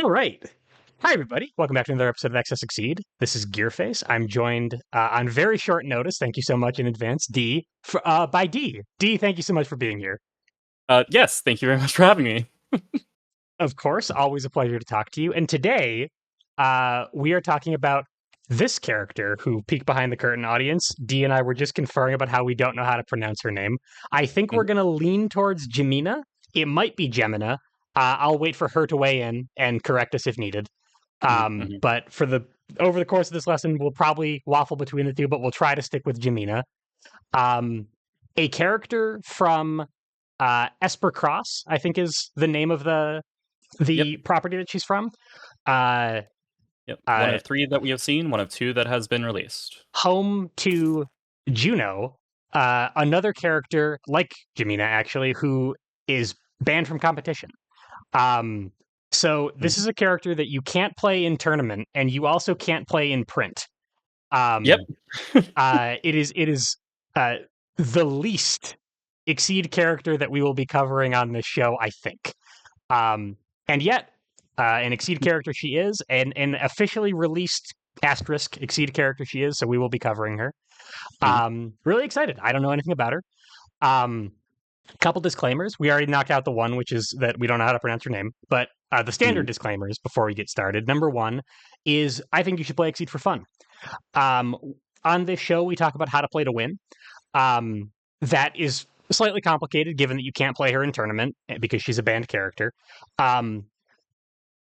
All right. Hi, everybody. Welcome back to another episode of Access Succeed. This is Gearface. I'm joined on very short notice. Thank you so much in advance, by D. D, thank you so much for being here. Yes, thank you very much for having me. Of course, always a pleasure to talk to you. And today, we are talking about this character who peeked behind the curtain audience. D and I were just conferring about how we don't know how to pronounce her name. I think we're going to lean towards Jemina. It might be Jemina. I'll wait for her to weigh in and correct us if needed. But over the course of this lesson, we'll probably waffle between the two, but we'll try to stick with Jemina. A character from Esper Cross, I think is the name of the property that she's from. One of 3 that we have seen, one of 2 that has been released. Home to Juno, another character like Jemina, actually, who is banned from competition. So this is a character that you can't play in tournament, and you also can't play in print. It is the least Exceed character that we will be covering on this show, I think. And yet, an Exceed character she is, and an officially released asterisk Exceed character she is, so we will be covering her. Really excited. I don't know anything about her. Couple disclaimers. We already knocked out the one, which is that we don't know how to pronounce her name, but the standard disclaimers before we get started. Number 1 is I think you should play Exceed for fun. On this show, we talk about how to play to win. That is slightly complicated given that you can't play her in tournament because she's a banned character.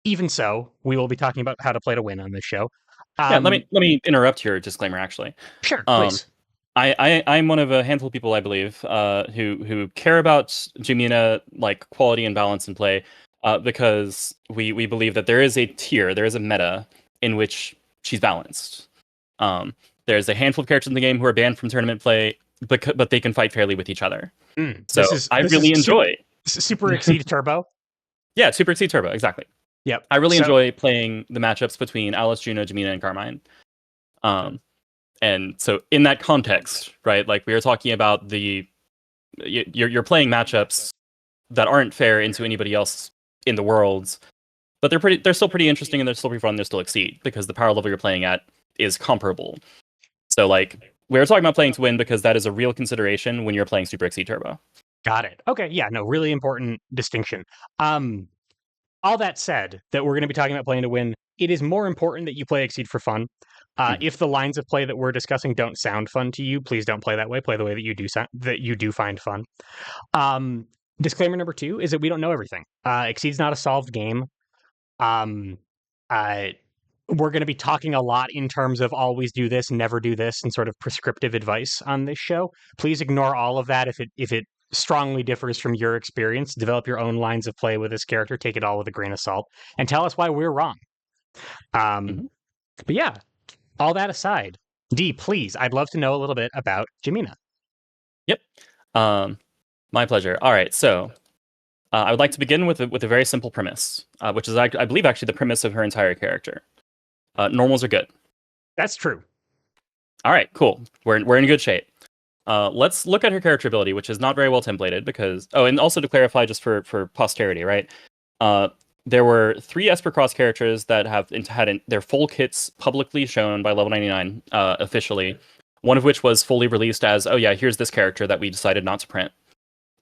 Even so, we will be talking about how to play to win on this show. Let me interrupt your disclaimer, actually. Sure, please. I'm one of a handful of people, I believe, who care about Jemina, like quality and balance in play, because we believe that there is a tier, there is a meta in which she's balanced. There's a handful of characters in the game who are banned from tournament play, but they can fight fairly with each other. So I really enjoy Super Exceed Turbo. Yeah, Super Exceed Turbo, exactly. Yep. I really enjoy playing the matchups between Alice, Juno, Jemina, and Carmine. And so in that context, right, like we were talking about you're playing matchups that aren't fair into anybody else in the world, but they're still pretty interesting and they're still pretty fun. They're still Exceed because the power level you're playing at is comparable. So like we were talking about playing to win because that is a real consideration when you're playing Super Exceed Turbo. Got it. Okay, yeah, no, really important distinction. All that said, that we're going to be talking about playing to win, it is more important that you play Exceed for fun. If the lines of play that we're discussing don't sound fun to you, please don't play that way. Play the way that you do find fun. Disclaimer number 2 is that we don't know everything. Exceed's not a solved game. We're going to be talking a lot in terms of always do this, never do this, and sort of prescriptive advice on this show. Please ignore all of that if it strongly differs from your experience. Develop your own lines of play with this character. Take it all with a grain of salt, and tell us why we're wrong. But yeah. All that aside, D, please, I'd love to know a little bit about Jemina. Yep. My pleasure. All right, so I would like to begin with a very simple premise, which is, I believe, actually the premise of her entire character. Normals are good. That's true. All right, cool. We're in good shape. Let's look at her character ability, which is not very well templated because... Oh, and also to clarify, just for posterity, right? There were 3 Esper Cross characters that had their full kits publicly shown by level 99 officially. One of which was fully released as, oh yeah, here's this character that we decided not to print.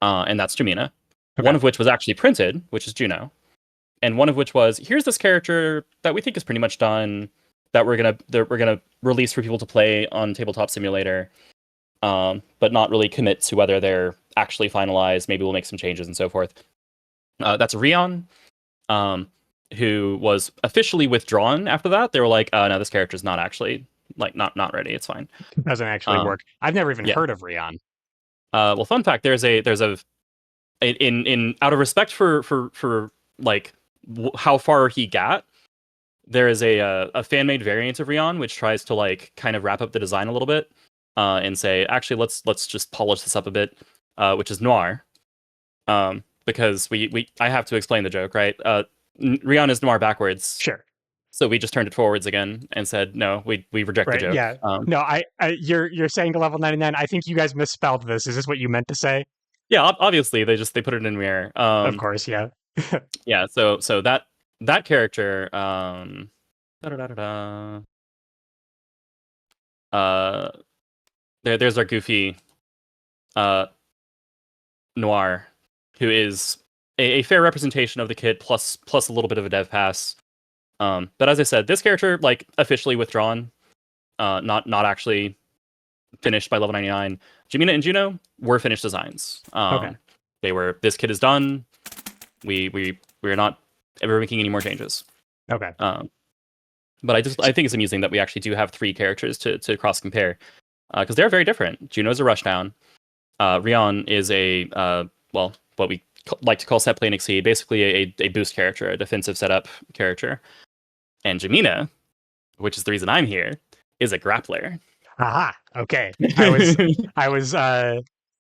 And that's Jemina. Okay. One of which was actually printed, which is Juno. And one of which was, here's this character that we think is pretty much done, that we're gonna release for people to play on Tabletop Simulator, but not really commit to whether they're actually finalized. Maybe we'll make some changes and so forth. That's Rion. Who was officially withdrawn after that. They were like, no, this character's not actually, like, not ready. It's fine. It doesn't actually work. I've never even heard of Rion. Well, fun fact, there's a in out of respect for like how far he got, there is a fan-made variant of Rion which tries to like kind of wrap up the design a little bit and say, actually, let's just polish this up a bit, which is Noir. Because I have to explain the joke, right? Rion is Noir backwards. Sure. So we just turned it forwards again and said, no, we reject the joke. Yeah. No, you're saying to level 99. I think you guys misspelled this. Is this what you meant to say? Yeah, obviously they put it in mirror. Of course, yeah. Yeah. So that that character, da-da-da-da-da, uh, there's our goofy uh, Noir, who is a fair representation of the kid, plus a little bit of a dev pass. But as I said, this character like officially withdrawn, not actually finished by level 99. Jemina and Juno were finished designs. Okay. They were, this kid is done. We're not ever making any more changes. Okay. But I think it's amusing that we actually do have three characters to cross compare, because they're very different. Juno's a rushdown. Rion is a well, what we like to call set play and exceed, basically a boost character, a defensive setup character. And Jemina, which is the reason I'm here, is a grappler. Aha. Okay.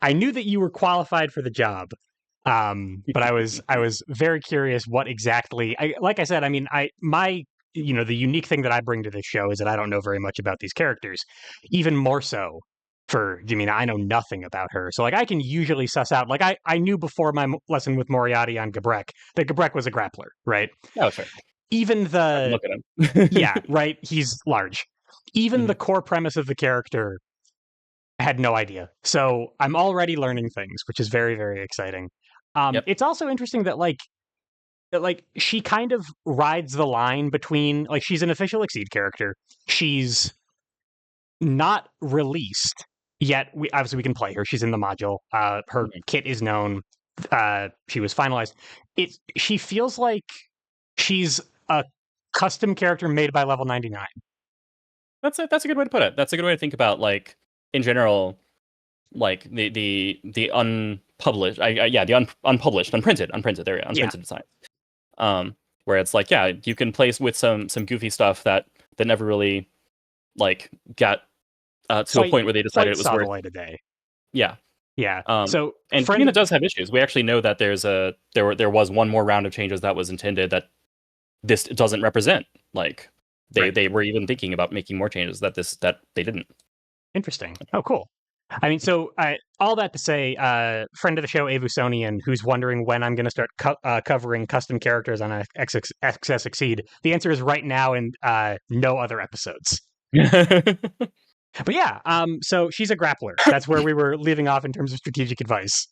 I knew that you were qualified for the job. But I was very curious what exactly, like I said, I mean, the unique thing that I bring to this show is that I don't know very much about these characters, even more so for Jemina. I know nothing about her. So like I can usually suss out, like I knew before my lesson with Moriarty on Gabrek that Gabrek was a grappler, right? Oh, sure. Even I can the, look at him. yeah, right. He's large. Even the Mhm. core premise of the character I had no idea. So I'm already learning things, which is very, very exciting. Yep. It's also interesting that she kind of rides the line between like she's an official Exceed character. She's not released yet. We obviously we can play her. She's in the module. Her Mhm. kit is known. She was finalized. She feels like she's a custom character made by level 99. That's a good way to put it. That's a good way to think about, like, in general, like the unpublished, unpublished, unprinted. There, Yeah. unprinted design. Where it's like, yeah, you can play with some goofy stuff that never really like got to a Quite point where they decided quite it was saw the worth. light of day. Yeah. Yeah. Um, So and friend Jemina does have issues. We actually know that there was one more round of changes that was intended that this doesn't represent. Like right. they were even thinking about making more changes that they didn't. Interesting. Oh, cool. I mean, so all that to say, friend of the show, Avusonian, who's wondering when I'm going to start covering custom characters on XS Exceed. The answer is right now and no other episodes. But yeah, so she's a grappler. That's where we were leaving off in terms of strategic advice.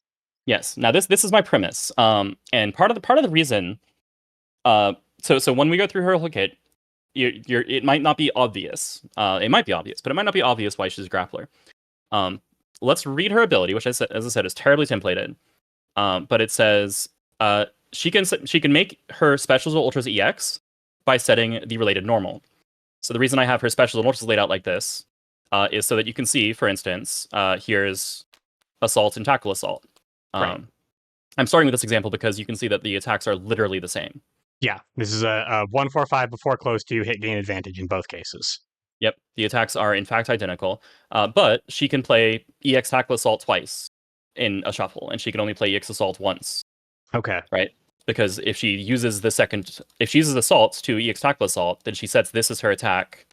Yes. Now this is my premise. And part of the reason, so when we go through her whole kit, it might not be obvious. It might be obvious, but it might not be obvious why she's a grappler. Let's read her ability, which as I said is terribly templated. But it says she can make her specials or ultras EX by setting the related normal. So the reason I have her specials and ultras laid out like this is so that you can see, for instance, here's assault and tackle assault. Right. I'm starting with this example because you can see that the attacks are literally the same. Yeah, this is a 145 before close to hit gain advantage in both cases. Yep, the attacks are in fact identical, but she can play EX tackle assault twice in a shuffle, and she can only play EX assault once. Okay. Right? Because if she uses assault to EX tackle assault, then she sets this as her attack,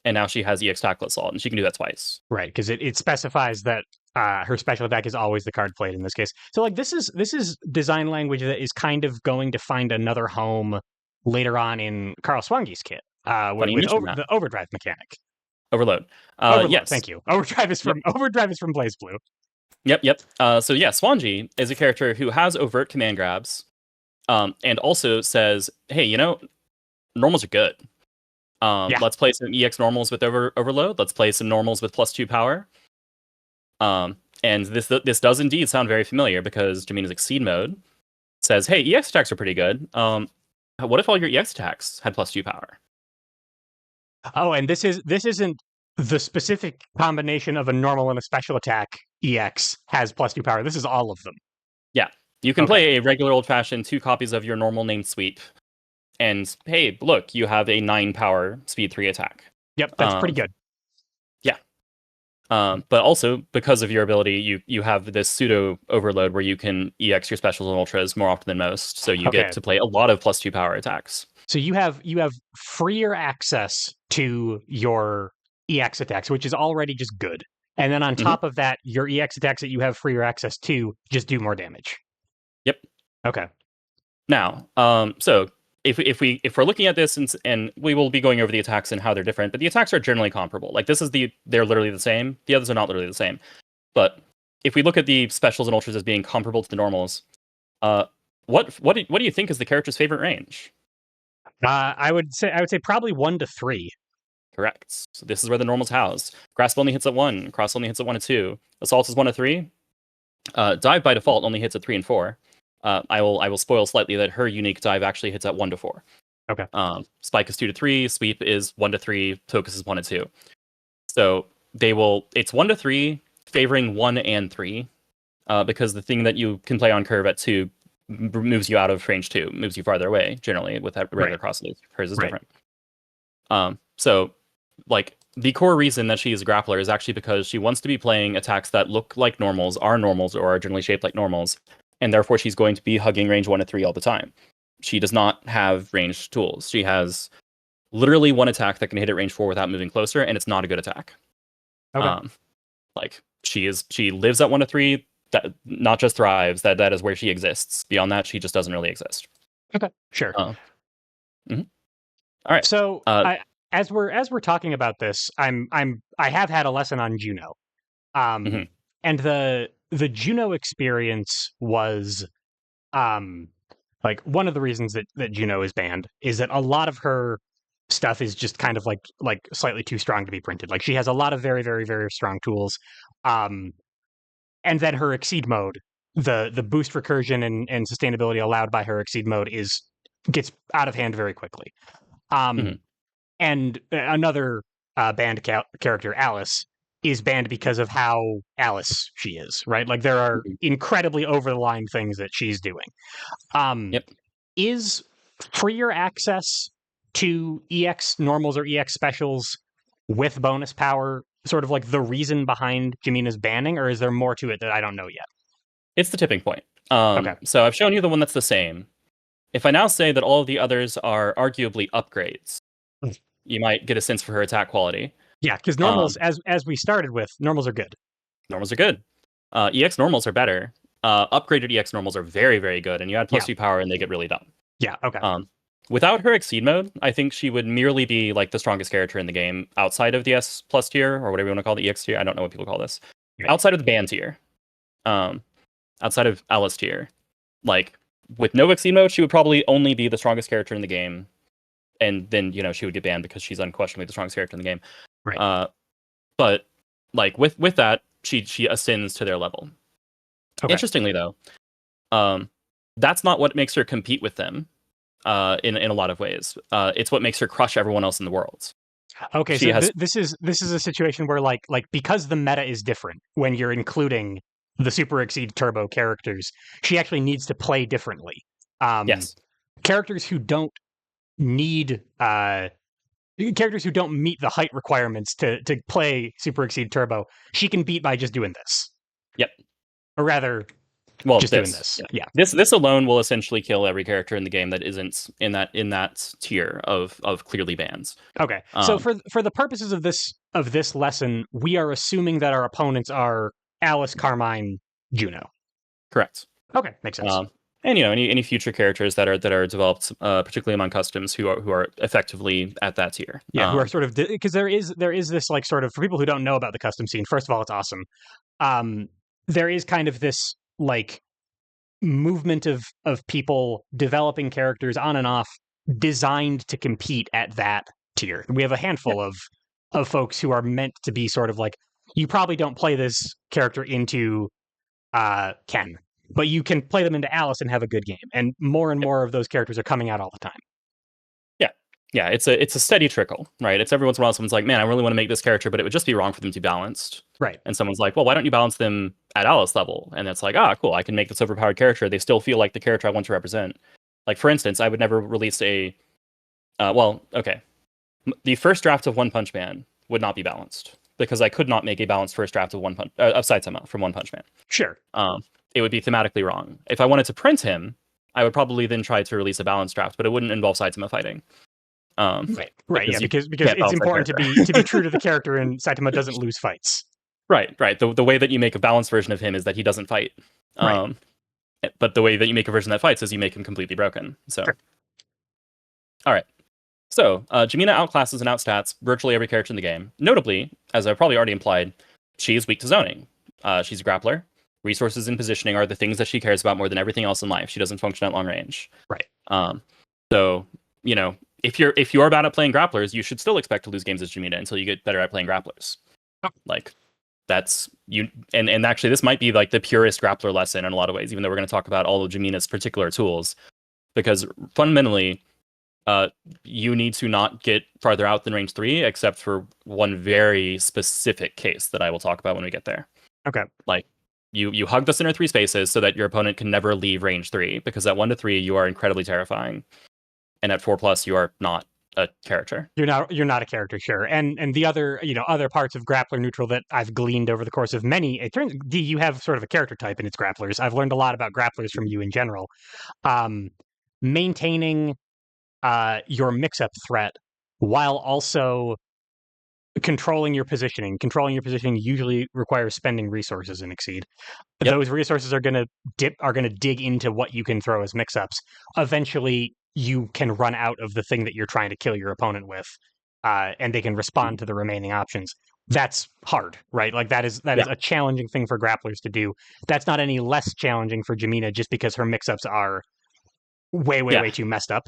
and now she has EX tackle assault, and she can do that twice. Right, because it specifies that her special attack is always the card played in this case. So like this is design language that is kind of going to find another home later on in Carl Swangy's kit Funny you with mention that. the overdrive mechanic. Overload. Overload, Yes. thank you. Overdrive is from Blaze Blue. Yep. So yeah, Swanji is a character who has overt command grabs, and also says, "Hey, normals are good. Yeah. Let's play some EX normals with overload. Let's play some normals with +2 power." And this does indeed sound very familiar because Jamina's Exceed mode says, "Hey, EX attacks are pretty good. What if all your EX attacks had +2 power?" Oh, and this isn't the specific combination of a normal and a special attack EX has +2 power. This is all of them. Yeah, you can Okay. play a regular old-fashioned 2 copies of your normal named sweep, and hey, look, you have a 9 power speed 3 attack. Yep, that's pretty good. Yeah. But also because of your ability, you have this pseudo overload where you can EX your specials and ultras more often than most, so you get to play a lot of +2 power attacks. So you have freer access to your EX attacks, which is already just good. And then on top of that, your EX attacks that you have freer access to just do more damage. Yep. Okay. Now, so if we're looking at this and we will be going over the attacks and how they're different, but the attacks are generally comparable. Like they're literally the same. The others are not literally the same. But if we look at the specials and ultras as being comparable to the normals, uh, what do you think is the character's favorite range? I would say probably 1 to 3. Correct. So this is where the normals house. Grasp only hits at 1. Cross only hits at 1 and 2. Assault is 1 to 3. Dive by default only hits at 3 and 4. I will spoil slightly that her unique dive actually hits at 1 to 4. Okay. Spike is 2 to 3. Sweep is 1 to 3. Tokus is 1 to 2. So it's 1 to 3, favoring 1 and 3, because the thing that you can play on curve at 2 moves you out of range 2, moves you farther away. Generally, with that regular cross loop, hers is different. So like the core reason that she is a grappler is actually because she wants to be playing attacks that look like normals, are normals, or are generally shaped like normals, and therefore she's going to be hugging range 1 to 3 all the time. She does not have ranged tools. She has literally one attack that can hit at range 4 without moving closer, and it's not a good attack. Okay. Like she lives at 1 to 3. That not just thrives. That is where she exists. Beyond that, she just doesn't really exist. Okay. Sure. Mm-hmm. All right. So as we're talking about this, I have had a lesson on Juno, Mm-hmm. and the Juno experience was, like one of the reasons that Juno is banned is that a lot of her stuff is just kind of like slightly too strong to be printed. Like she has a lot of very very very strong tools, and then her exceed mode, the boost recursion and sustainability allowed by her exceed mode gets out of hand very quickly. Mm-hmm. And another banned character, Alice, is banned because of how Alice she is, right? Like there are incredibly over the line things that she's doing. Yep. Is freer access to EX normals or EX specials with bonus power sort of like the reason behind Jemina's banning, or is there more to it that I don't know yet? It's the tipping point. Okay. So I've shown you the one that's the same. If I now say that all of the others are arguably upgrades, you might get a sense for her attack quality. Yeah, because normals, as we started with, normals are good. Normals are good. EX normals are better. Upgraded EX normals are very, very good, and you add +2 power and they get really dumb. Yeah, okay. Without her exceed mode, I think she would merely be like the strongest character in the game outside of the S plus tier, or whatever you want to call the EX tier. I don't know what people call this. Right. Outside of the ban tier. Outside of Alice tier. Like, with no exceed mode, she would probably only be the strongest character in the game. And then, she would get banned because she's unquestionably the strongest character in the game. Right. But like with that, she ascends to their level. Okay. Interestingly, though, that's not what makes her compete with them. In a lot of ways, it's what makes her crush everyone else in the world. Okay, this is a situation where like because the meta is different when you're including the Super Exceed Turbo characters, she actually needs to play differently. Yes. Characters who don't need characters who don't meet the height requirements to play Super Exceed Turbo, she can beat by just doing this. Yep. Or rather, just doing this. Yeah. This alone will essentially kill every character in the game that isn't in that tier of clearly bans. Okay. So for the purposes of this lesson, we are assuming that our opponents are Alice, Carmine, Juno. Correct. Okay, makes sense. And any future characters that are developed, particularly among customs, who are effectively at that tier. Yeah, who are sort of because there is this like sort of, for people who don't know about the custom scene. First of all, it's awesome. There is kind of this like movement of people developing characters on and off designed to compete at that tier. We have a handful of folks who are meant to be sort of like, you probably don't play this character into Ken, but you can play them into Alice and have a good game. And more of those characters are coming out all the time. Yeah, it's a steady trickle, right? It's every once in a while someone's like, man, I really want to make this character, but it would just be wrong for them to be balanced. Right. And someone's like, well, why don't you balance them at Alice level? And it's like, cool, I can make this overpowered character. They still feel like the character I want to represent. Like, for instance, I would never release the first draft of One Punch Man would not be balanced because I could not make a balanced first draft of of Saitama from One Punch Man. Sure. It would be thematically wrong. If I wanted to print him, I would probably then try to release a balanced draft, but it wouldn't involve Saitama fighting. Right, yeah, because it's important to be true to the character, and Saitama doesn't lose fights. Right. The way that you make a balanced version of him is that he doesn't fight. Right. But the way that you make a version that fights is you make him completely broken. So, sure. All right. So, Jemina outclasses and outstats virtually every character in the game. Notably, as I've probably already implied, she is weak to zoning. She's a grappler. Resources and positioning are the things that she cares about more than everything else in life. She doesn't function at long range. Right. Um, so, you know, if you're bad at playing grapplers, you should still expect to lose games as Jemina until you get better at playing grapplers. Oh. Like that's you and actually this might be like the purest grappler lesson in a lot of ways, even though we're going to talk about all of Jemina's particular tools, because fundamentally you need to not get farther out than range 3, except for one very specific case that I will talk about when we get there. Okay. Like, you hug the center 3 spaces so that your opponent can never leave range 3, because at 1 to 3, you are incredibly terrifying. And at 4+, you are not a character. You're not a character, sure. And the other, other parts of grappler neutral that I've gleaned over the course of many, it turns D, you have sort of a character type in its grapplers. I've learned a lot about grapplers from you in general. Maintaining your mix-up threat while also controlling your positioning. Controlling your positioning usually requires spending resources in Exceed. Yep. Those resources are gonna dig into what you can throw as mix-ups. Eventually, you can run out of the thing that you're trying to kill your opponent with, and they can respond to the remaining options. That's hard, right? Like that is Yeah. a challenging thing for grapplers to do. That's not any less challenging for Jemina just because her mix-ups are way too messed up.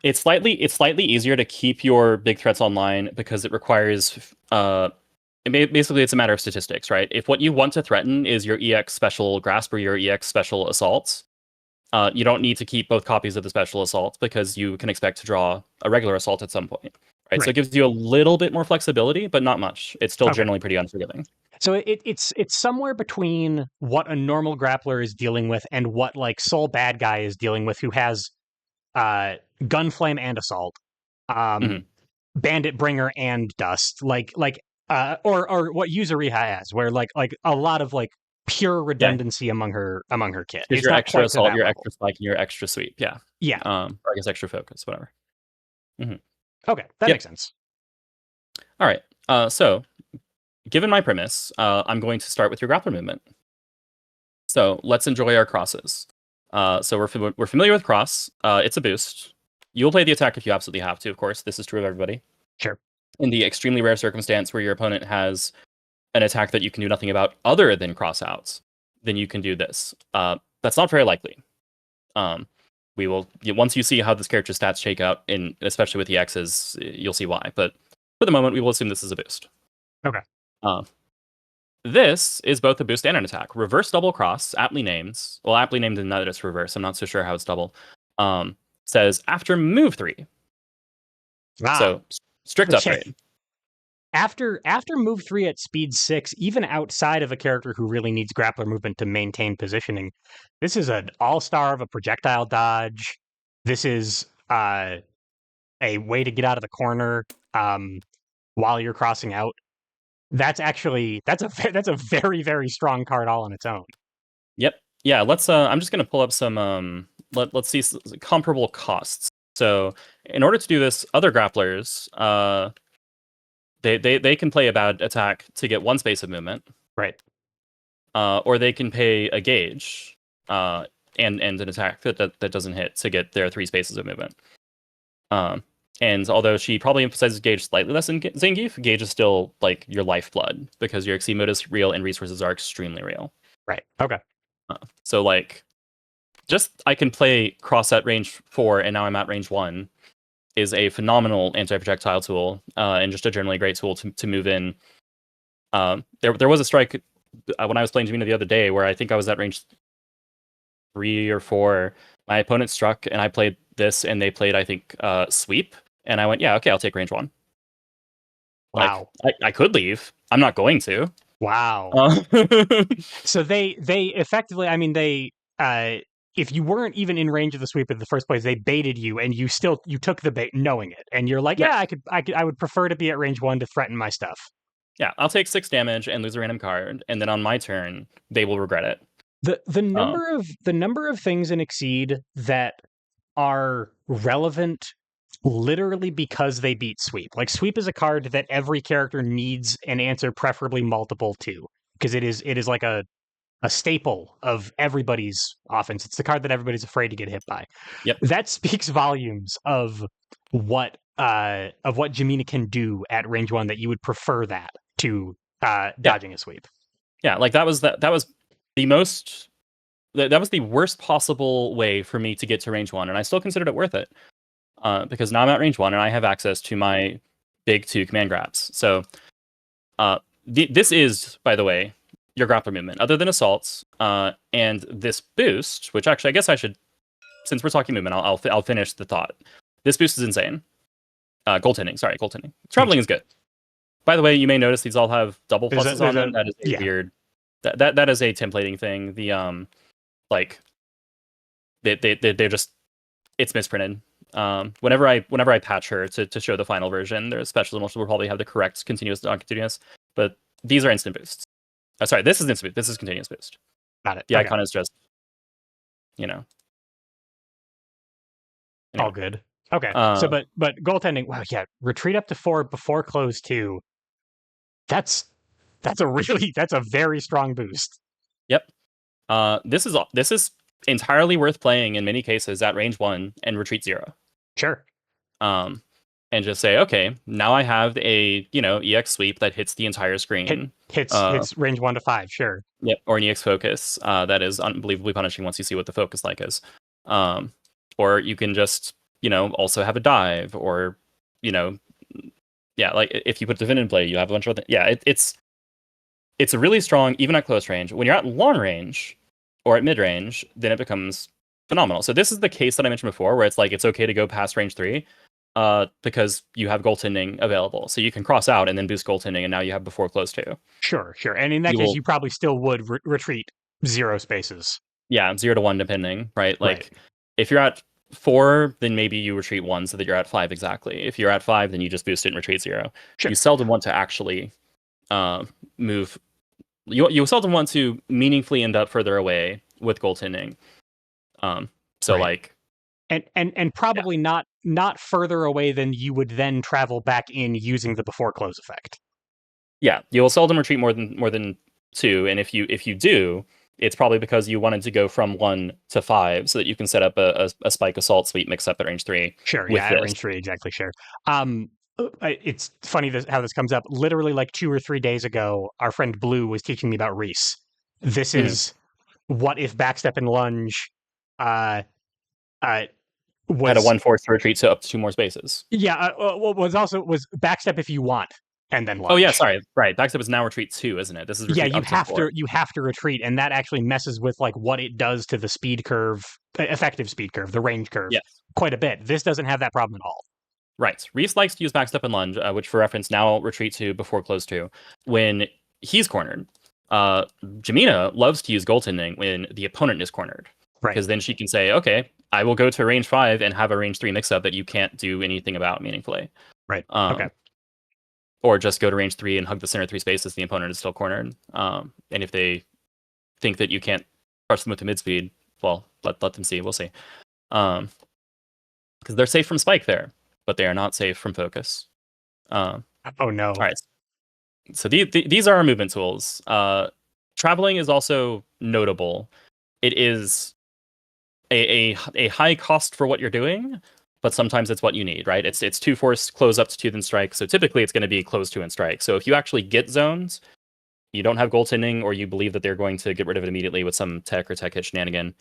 It's slightly easier to keep your big threats online because it requires basically it's a matter of statistics, right? If what you want to threaten is your EX special grasp or your EX special assaults, you don't need to keep both copies of the special assault because you can expect to draw a regular assault at some point, right? So it gives you a little bit more flexibility, but not much. It's still generally pretty unforgiving. So it's somewhere between what a normal grappler is dealing with and what like Soul Bad Guy is dealing with, who has Gunflame and Assault, Bandit Bringer and Dust, or what Yuzuriha has, where like a lot of like pure redundancy among her kit. Here's It's your not extra quite to assault, that your level. extra spike, and your extra sweep. Yeah. Yeah. Or I guess extra focus, whatever. Okay, that makes sense. All right. So, given my premise, I'm going to start with your grappler movement. So let's enjoy our crosses. So we're familiar with cross. It's a boost. You'll play the attack if you absolutely have to, of course. This is true of everybody. Sure. In the extremely rare circumstance where your opponent has an attack that you can do nothing about other than cross outs, then you can do this. That's not very likely. We will once you see how this character's stats shake out, especially with the X's, you'll see why. But for the moment, we will assume this is a boost. Okay. This is both a boost and an attack. Reverse double cross, aptly named. Well, aptly named in that it's reverse. I'm not so sure how it's double. Says after move 3. So strict upgrade. After move 3 at speed 6, even outside of a character who really needs grappler movement to maintain positioning, this is an all-star of a projectile dodge. This is a way to get out of the corner while you're crossing out. That's a very, very strong card all on its own. Yep. Yeah, let's I'm just going to pull up some let's see comparable costs. So, in order to do this, other grapplers they can play a bad attack to get 1 space of movement. Right. Or they can pay a gauge and an attack that doesn't hit to get their 3 spaces of movement. And although she probably emphasizes Gauge slightly less than Zangief, Gauge is still like your lifeblood because your Exceed mode is real and resources are extremely real. Right. Okay. So like, just I can play cross at range 4 and now I'm at range 1 is a phenomenal anti-projectile tool and just a generally great tool to move in. There was a strike when I was playing Jemina the other day where I think I was at range 3 or 4. My opponent struck and I played this and they played I think sweep. And I went, yeah, okay, I'll take range 1. Wow. Like, I could leave. I'm not going to. Wow. So they effectively, I mean, if you weren't even in range of the sweep in the first place, they baited you, and you took the bait knowing it, and you're like, yeah, I would prefer to be at range 1 to threaten my stuff. Yeah, I'll take 6 damage and lose a random card, and then on my turn, they will regret it. The number of things in Exceed that are relevant literally because they beat sweep. Like sweep is a card that every character needs an answer, preferably multiple to, because it is like a a staple of everybody's offense. It's the card that everybody's afraid to get hit by. Yep. That speaks volumes of what Jemina can do at range 1 that you would prefer that to Yeah. dodging a sweep. Yeah, like that was the most that was the worst possible way for me to get to range 1, and I still considered it worth it. Because now I'm at range 1 and I have access to my big 2 command grabs. So this is, by the way, your grappler movement, other than assaults, and this boost, which actually I guess I should, since we're talking movement, I'll finish the thought. This boost is insane. Goaltending. Traveling is good. By the way, you may notice these all have double pluses on them. That is a weird. That is a templating thing. The like they're just, it's misprinted. Whenever I patch her to show the final version, their special emotion will probably have the correct continuous non-continuous, but these are instant boosts. Sorry, this is instant boost. This is continuous boost. Got it. The icon is just, Anyway. All good. Okay. So, but goaltending. Wow. Yeah. Retreat up to 4 before close 2. That's a very strong boost. Yep. This is entirely worth playing in many cases at range 1 and retreat 0. Sure. And just say, okay, now I have a EX sweep that hits the entire screen. Hits range 1 to 5. Sure. Yep. Or an EX focus that is unbelievably punishing once you see what the focus like is. Or you can just also have a dive, or like if you put defend in play, you have a bunch of it's a really strong even at close range. When you're at long range or at mid range, then it becomes phenomenal. So this is the case that I mentioned before, where it's like it's okay to go past range 3 because you have goaltending available, so you can cross out and then boost goaltending, and now you have before close 2. Sure. And in that case, you probably still would retreat 0 spaces. Yeah, 0 to 1 depending, right? Like if you're at 4, then maybe you retreat 1 so that you're at 5 exactly. If you're at 5, then you just boost it and retreat 0. Sure. You seldom want to actually move. You seldom want to meaningfully end up further away with goaltending. Like, and probably not further away than you would then travel back in using the before close effect. Yeah, you will seldom retreat more than 2, and if you do, it's probably because you wanted to go from 1 to 5 so that you can set up a spike assault sweep mix up at range 3. Sure, at range 3, exactly, sure. It's funny how this comes up. Literally like 2 or 3 days ago, our friend Blue was teaching me about Reese. This is what if backstep and lunge was had a 1/4 retreat, so up to 2 more spaces. Yeah, was backstep if you want, and then lunge. Oh yeah, sorry, right. Backstep is now retreat 2, isn't it? This is retreat you have to retreat, and that actually messes with like what it does to the speed curve, effective speed curve, the range curve, quite a bit. This doesn't have that problem at all. Right. Reese likes to use backstep and lunge, which for reference now retreat 2 before close 2 when he's cornered. Jemina loves to use goaltending when the opponent is cornered, because then she can say, okay, I will go to range 5 and have a range 3 mix-up that you can't do anything about meaningfully. Right. Okay. Or just go to range 3 and hug the center 3 spaces, the opponent is still cornered. And if they think that you can't crush them with the mid speed, well, let them see. We'll see. Because they're safe from spike there, but they are not safe from focus. Oh no. All right. So these are our movement tools. Traveling is also notable. It is a high cost for what you're doing, but sometimes it's what you need, right? It's 2 force, close up to 2, then strike. So typically it's going to be close 2 and strike. So if you actually get zones, you don't have goaltending, or you believe that they're going to get rid of it immediately with some tech or tech hit shenanigan,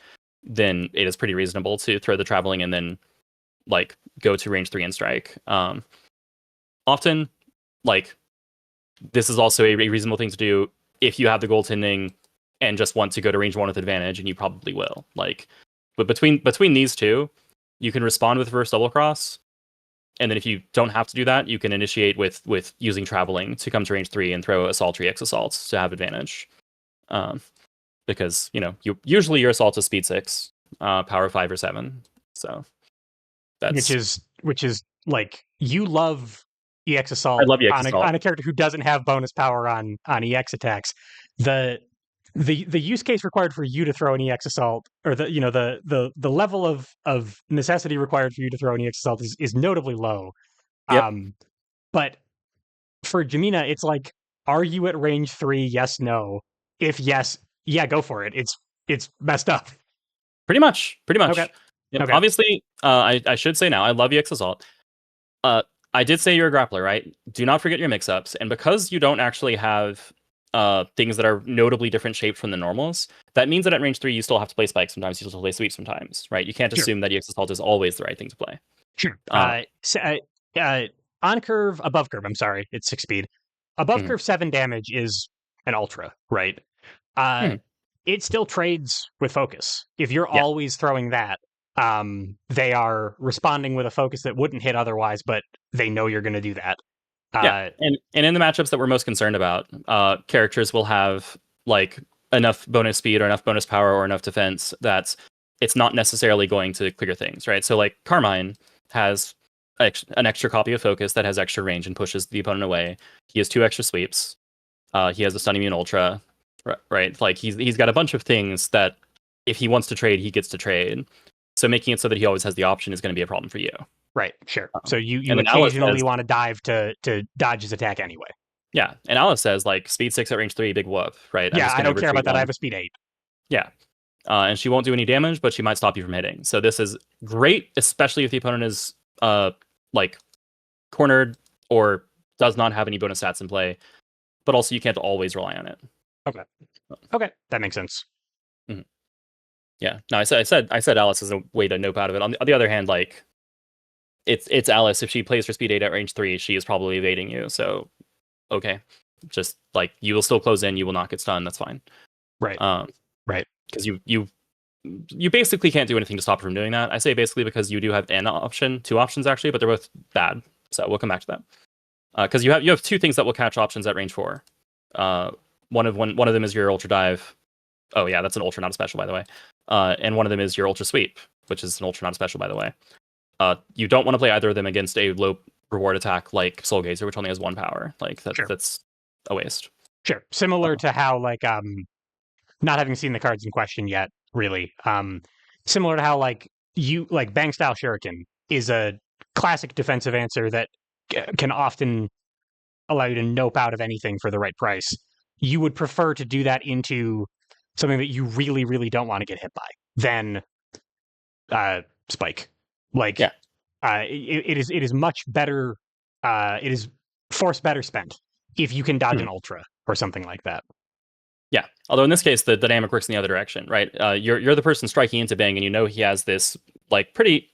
then it is pretty reasonable to throw the traveling and then like go to range 3 and strike. Often, like, this is also a reasonable thing to do if you have the goaltending and just want to go to range 1 with advantage, and you probably will. Like, but between these two, you can respond with reverse double cross, and then if you don't have to do that, you can initiate with using traveling to come to range 3 and throw assault or EX assaults to have advantage. Because usually your assault is speed 6, power 5 or 7. So that's which is like, you love EX assault. I love EX assault on a character who doesn't have bonus power on EX attacks. The use case required for you to throw an EX assault, or the level of necessity required for you to throw an EX assault is notably low. Yep. But for Jemina, it's like, are you at range 3? Yes, no. If yes, Yeah, go for it. It's messed up. Pretty much, pretty Okay. much. Yep. Okay. Obviously, I should say now, I love EX Assault. I did say you're a grappler, right? Do not forget your mix-ups, and because you don't actually have things that are notably different shaped from the normals, that means that at range 3 you still have to play spikes sometimes, you still play sweep sometimes, right? You can't Sure. assume that EX Assault is always the right thing to play. Sure. Uh, On curve, above curve. I'm sorry, it's 6 speed. Above mhm, curve 7 damage is an ultra, right? Uh, mhm. it still trades with focus. If you're Yeah, always throwing that, they are responding with a focus that wouldn't hit otherwise, but they know you're going to do that. yeah, Uh, and in the matchups that we're most concerned about, characters will have like enough bonus speed or enough bonus power or enough defense that it's not necessarily going to clear things, right? So like Carmine has an extra copy of focus that has extra range and pushes the opponent away. He has 2 extra sweeps. He has a stun immune ultra, right? Like he's got a bunch of things that if he wants to trade, he gets to trade. So making it so that he always has the option is going to be a problem for you. right, sure. So you And then Alice occasionally says, want to dive to dodge his attack anyway. yeah, and Alice says like speed 6 at range 3, big whoop, right? I'm Yeah, just I going to don't care retreat about that. I one. have a speed 8. Yeah, and she won't do any damage, but she might stop you from hitting. So this is great, especially if the opponent is like cornered or does not have any bonus stats in play. But also you can't always rely on it. Okay. Okay, that makes sense. Mhm. Yeah. No, I said Alice is a way to nope out of it. On the other hand, like it's Alice. If she plays for speed 8 at range 3, she is probably evading you. So okay, just like you will still close in, you will not get stunned. That's fine. Right. Um, Right. because you basically can't do anything to stop her from doing that. I say basically because you do have an option, 2 options actually, but they're both bad. So we'll come back to that. Because you have 2 things that will catch options at range 4. One of them is your ultra dive. Oh yeah, that's an ultra, not a special, by the way. And one of them is your ultra sweep, which is an ultra, not a special, by the way. You don't want to play either of them against a low reward attack like Soul Gazer, which only has 1 power. Like Sure. that's a waste. Sure. Similar Uh, to how like not having seen the cards in question yet, really. Similar to how like you like Bang style Shuriken is a classic defensive answer that can often allow you to nope out of anything for the right price. You would prefer to do that into something that you really, really don't want to get hit by than Spike. Like yeah. it is much better. It is force better spent if you can dodge Hmm. an ultra or something like that. Yeah. Although in this case, the dynamic works in the other direction, right? You're the person striking into Bang, and you know he has this like pretty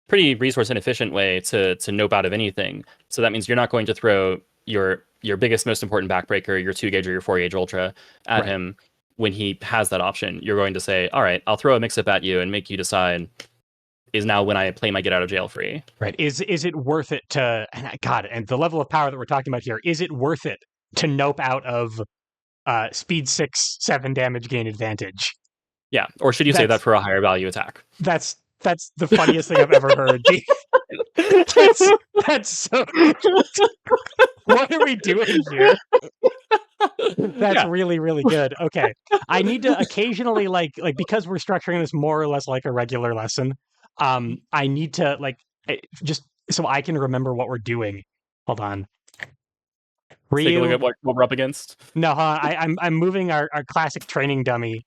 resource inefficient way to nope out of anything. So that means you're not going to throw your biggest, most important backbreaker, your 2 gauge or your 4 gauge ultra at Right. him when he has that option. You're going to say, all right, I'll throw a mix up at you and make you decide is now when I play my get out of jail free. Right. Is it worth it to God, and the level of power that we're talking about here, is it worth it to nope out of speed 6, 7 damage gain advantage? Yeah. Or should you say that That's for a higher value attack? that's the funniest thing I've ever heard. that's that's so what are we doing here? That's Yeah. really, really good. Okay. I need to occasionally like because we're structuring this more or less like a regular lesson, I need to like just so I can remember what we're doing. Hold on. Let's take a look Real at what we're up against. No, I'm moving our classic training dummy.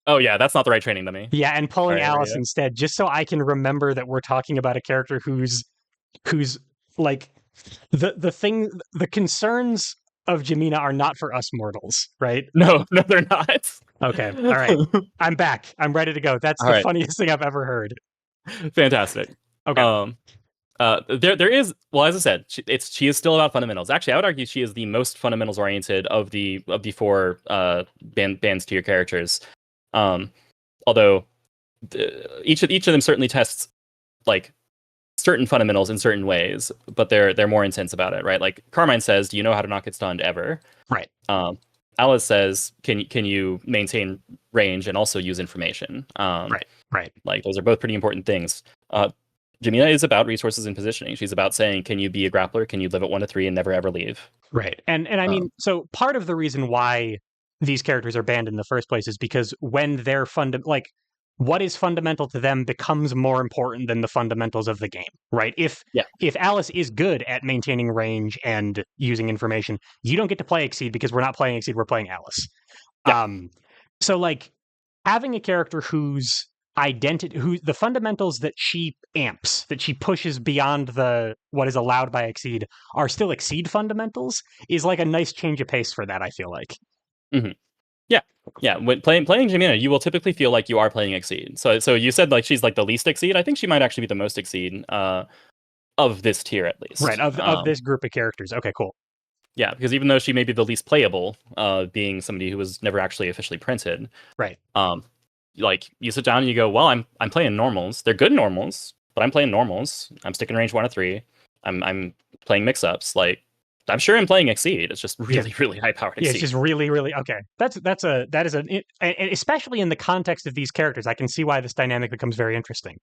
Oh yeah, that's not the right training dummy. Yeah, and All pulling right, here we Alice go. instead, just so I can remember that we're talking about a character who's like the concerns of Jemina are not for us mortals, right? No, no, they're not. Okay. All right. I'm back. I'm ready to go. That's All the right, funniest thing I've ever heard. fantastic. Okay. Um, there is, well, as I said, she is still about fundamentals. Actually, I would argue she is the most fundamentals oriented of the 4 bands to your characters. Um, although each of them certainly tests like certain fundamentals in certain ways, but they're more intense about it, right? Like Carmine says, "Do you know how to not get stunned ever?" Right. Um, Alice says, "Can you maintain range and also use information?" Right. Right. Like those are both pretty important things. Jemina is about resources and positioning. She's about saying, can you be a grappler? Can you live at 1 to 3 and never ever leave? Right. And I mean, Um, so part of the reason why these characters are banned in the first place is because when they're like what is fundamental to them becomes more important than the fundamentals of the game, right? yeah, If Alice is good at maintaining range and using information, you don't get to play Exceed because we're not playing Exceed, we're playing Alice. yeah, Um So like having a character whose identity, who the fundamentals that she amps, that she pushes beyond the what is allowed by Exceed, are still Exceed fundamentals, is like a nice change of pace for that. I feel like. Hmm. Yeah, yeah. When playing Jemina, you will typically feel like you are playing Exceed. So you said like she's like the least Exceed. I think she might actually be the most Exceed of this tier at Right, least. of this group of characters. Okay, cool. Yeah, because even though she may be the least playable, being somebody who was never actually officially printed, Right. um, like you sit down and you go, well, I'm playing normals. They're good normals, but I'm playing normals. I'm sticking range 1 to 3. I'm playing mix-ups. Like I'm sure I'm playing Exceed. It's just Yeah. really, really high powered Yeah, it's Exceed. just really, really okay. That is and especially in the context of these characters, I can see why this dynamic becomes very interesting.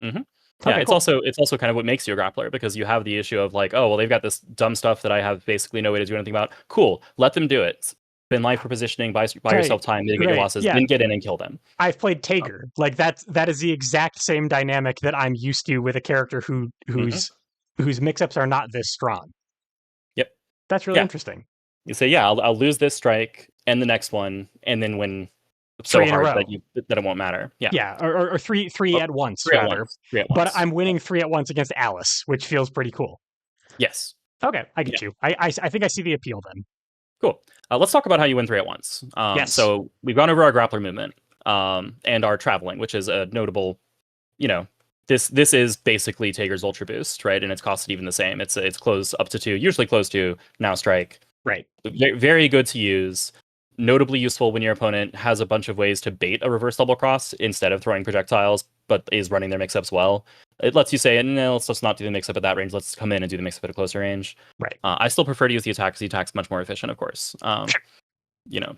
Mm-hmm. Yeah, Okay, cool. it's also kind of what makes you a grappler because you have the issue of like, oh well, they've got this dumb stuff that I have basically no way to do anything about. Cool, let them do it. Spend life for positioning, buy Right, yourself time, mitigate your right. losses, Yeah, then get in and kill them. I've played Tager. Like that is the exact same dynamic that I'm used to with a character Mhm. whose mix-ups are not this strong. Yep. That's really Yeah. interesting. You say, yeah, I'll lose this strike and the next one, and then win so Three in a hard row. that it won't matter. Yeah. Yeah, or three Oh, at once three at rather. once. Three at But once. I'm winning three at once against Alice, which feels pretty cool. Yes. Okay, I Yeah. get you. I think I see the appeal then. Cool. Let's talk about how you win 3 at once. Yes. So we've gone over our grappler movement and our traveling, which is a notable, you know, this is basically Tager's Ultra Boost, right? And its cost is even the same. It's close up to 2, usually close to now strike. Right. Very good to use. Notably useful when your opponent has a bunch of ways to bait a reverse double cross instead of throwing projectiles, but is running their mix-ups well. It lets you say, no, let's not do the mix-up at that range. Let's come in and do the mix-up at a closer range. Right. I still prefer to use the attack because the attack's much more efficient, of course. You know,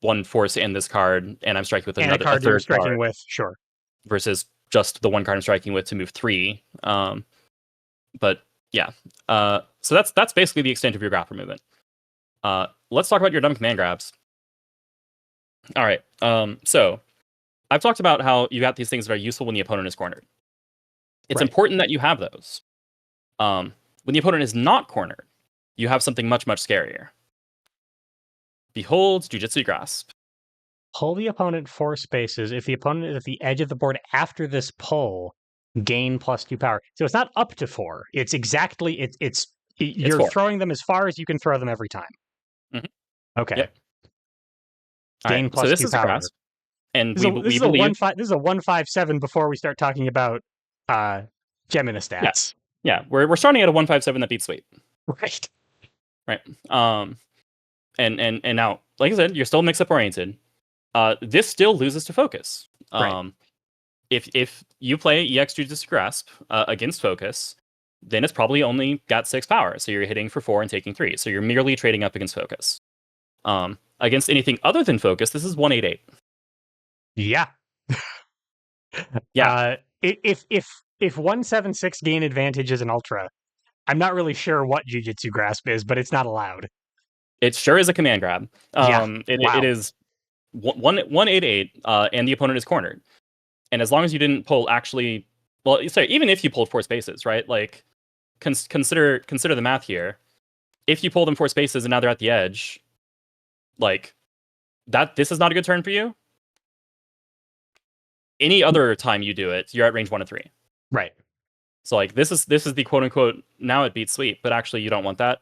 one force in this card, and I'm striking with And a a card you're third striking card with, sure. versus just the one card I'm striking with to move 3. But yeah, so that's basically the extent of your grappler movement. Let's talk about your dumb command grabs. All right. So I've talked about how you got these things that are useful when the opponent is cornered. It's Right. important that you have those. When the opponent is not cornered, you have something much, much scarier. Behold, Jujutsu Grasp. Pull the opponent 4 spaces. If the opponent is at the edge of the board after this pull, gain +2 power. So it's not up to 4. It's exactly It's you're 4. throwing them as far as you can throw them every time. Mhm. Okay. Yep. All right. Gain So this +2 is a power. grasp, and This we is a believe. this is a 157 before we start talking about Gemina Yeah. stats. Yeah. We're starting at a 157 that beats sweep. Right. Right. And now, like I said, you're still mix up oriented. This still loses to focus. Right. If you play EX Jujutsu Grasp against focus, then it's probably only got 6 power. So you're hitting for 4 and taking 3. So you're merely trading up against focus. Against anything other than focus, this is 188. Yeah. Yeah. If 176 gain advantage is an ultra, I'm not really sure what Jujutsu Grasp is, but it's not allowed. It sure is a command grab. Yeah. It Wow. is 188, and the opponent is cornered. And as long as you didn't pull actually, well, sorry, even if you pulled 4 spaces, right? Like, consider the math here. If you pull them 4 spaces and now they're at the edge, like that, this is not a good turn for you. Any other time you do it, you're at range 1 to 3. Right. So like this is the quote unquote now it beats sweep, but actually you don't want that.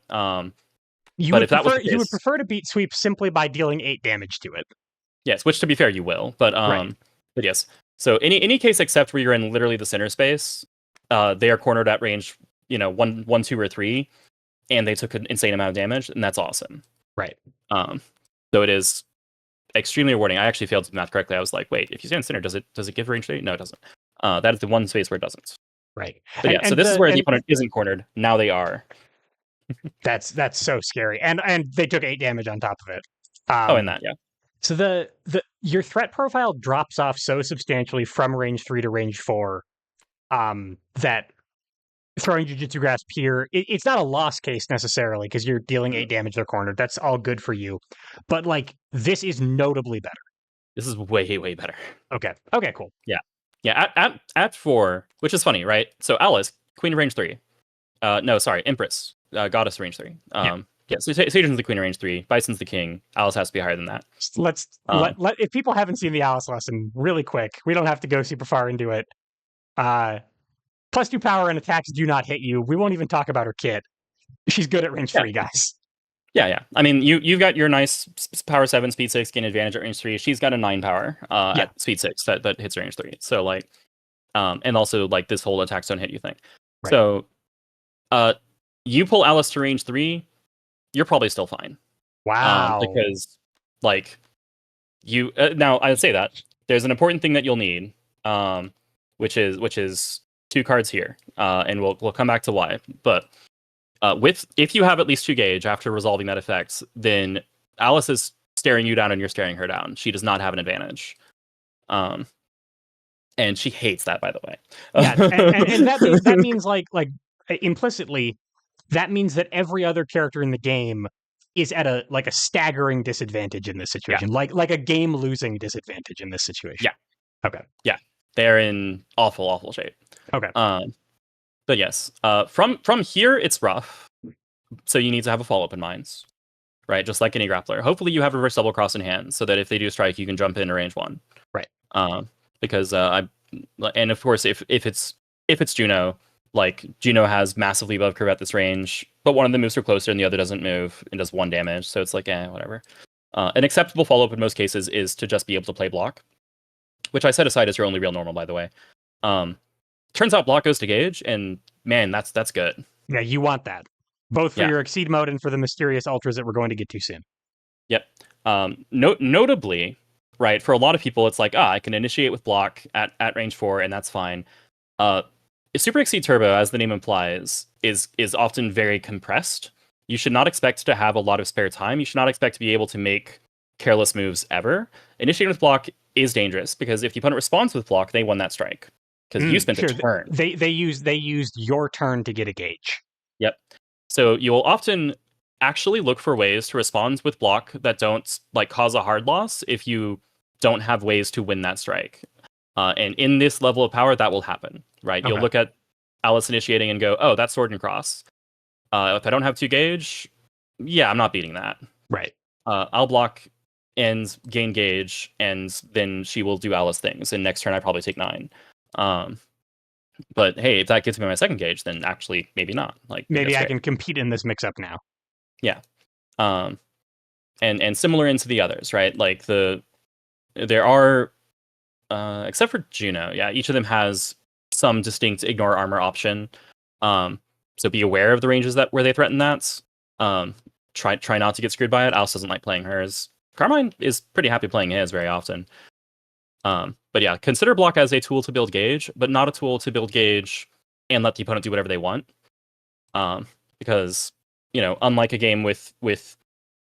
You But would if that was prefer the case, to beat sweep simply by dealing 8 damage to it. yes, which to be fair you will, Right. but yes. So any case except where you're in literally the center space, they are cornered at range, 1, 2, or 3, and they took an insane amount of damage, and that's awesome. Right. So it is extremely rewarding. I actually failed to do the math correctly. I was like, wait, if you stand center, does it give range 8? No, it doesn't. That is the one space where it doesn't. Right. But yeah, so this is where the opponent isn't cornered. Now they are. That's so scary. And they took 8 damage on top of it. And that, yeah. So the your threat profile drops off so substantially from range 3 to range 4 that throwing Jujutsu Grasp here, it's not a loss case necessarily because you're dealing 8 damage, they're cornered. That's all good for you. But like this is notably better. This is way, way better. Okay, cool. Yeah. Yeah, at 4, which is funny, right? So Alice, Queen of range 3. No, sorry, Empress, Goddess of range 3. Yeah. Yeah, so Satan's the queen of range 3, Bison's the king, Alice has to be higher than that. Let's Um, let if people haven't seen the Alice lesson, really quick, we don't have to go super far into it. Uh, +2 power and attacks do not hit you. We won't even talk about her kit. She's good at range yeah, 3, guys. yeah. I mean, you've got your nice power 7, speed 6, gain advantage at range 3. She's got a 9 power Yeah, at speed 6 that hits range 3. So like, and also like this whole attacks don't hit you thing. right. So, uh, you pull Alice to range 3, you're probably still fine. Wow. Because like you now I'd say that there's an important thing that you'll need, which is 2 cards here, and we'll come back to why. But with if you have at least 2 gauge after resolving that effect, then Alice is staring you down and you're staring her down. She does not have an advantage, um, and she hates that, by the way. Yeah, and that means like implicitly that means that every other character in the game is at a staggering disadvantage in this Yeah, situation, like a game losing disadvantage in this situation. yeah, Okay. yeah. They're in awful shape. Okay. Um, but yes, from here it's rough. So you need to have a follow up in mind, right? Just like any grappler. Hopefully you have reverse double cross in hand, so that if they do strike, you can jump in to range 1. Right. Because and of course if it's Juno, like Juno has massively above curve at this range, but one of them moves her closer and the other doesn't move and does 1 damage. So it's like whatever. An acceptable follow up in most cases is to just be able to play block, which I set aside as your only real normal, by the way. Turns out block goes to gauge, and man, that's good. Yeah, you want that both for Yeah. your exceed mode and for the mysterious ultras that we're going to get to soon. Yep. Notably, right, for a lot of people, it's like, I can initiate with block at range 4, and that's fine. Uh, Super Exceed Turbo, as the name implies, is often very compressed. You should not expect to have a lot of spare time. You should not expect to be able to make careless moves ever. Initiating with block is dangerous, because if the opponent responds with block, they won that strike. Because you spent Sure. a turn. They used your turn to get a gauge. Yep. So you'll often actually look for ways to respond with block that don't like cause a hard loss if you don't have ways to win that strike. And in this level of power, that will happen, right? Okay. You'll look at Alice initiating and go, oh, that's sword and cross. If I don't have 2 gauge, yeah, I'm not beating that. Right. I'll block and gain gauge, and then she will do Alice things. And next turn, I probably take 9. But hey, if that gets me my 2nd gauge, then actually maybe not. Like maybe I can compete in this mix up now. Yeah. And similar into the others, right? Like there are except for Juno, yeah, each of them has some distinct ignore armor option. So be aware of the ranges that where they threaten that. Try not to get screwed by it. Alice doesn't like playing hers. Carmine is pretty happy playing his very often. But yeah, consider block as a tool to build gauge, but not a tool to build gauge and let the opponent do whatever they want. Because unlike a game with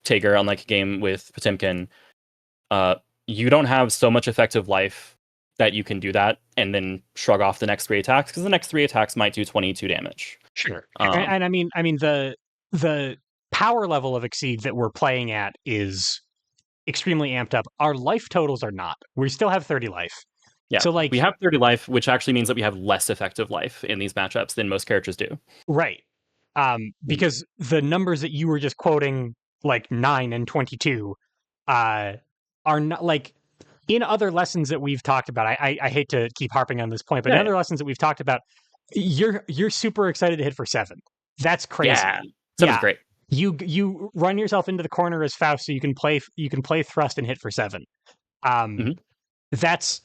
Tager, unlike a game with Potemkin, you don't have so much effective life that you can do that and then shrug off the next 3 attacks, because the next 3 attacks might do 22 damage. Sure. And I mean the power level of Exceed that we're playing at is extremely amped up. Our life totals are not. We still have 30 life. Yeah. So like we have 30 life, which actually means that we have less effective life in these matchups than most characters do. Right. Because the numbers that you were just quoting, like 9 and 22, are not like in other lessons that we've talked about. I hate to keep harping on this point, but in other lessons that we've talked about, you're super excited to hit for 7. That's crazy. Yeah, 7's great. You run yourself into the corner as Faust, so you can play thrust and hit for 7. That's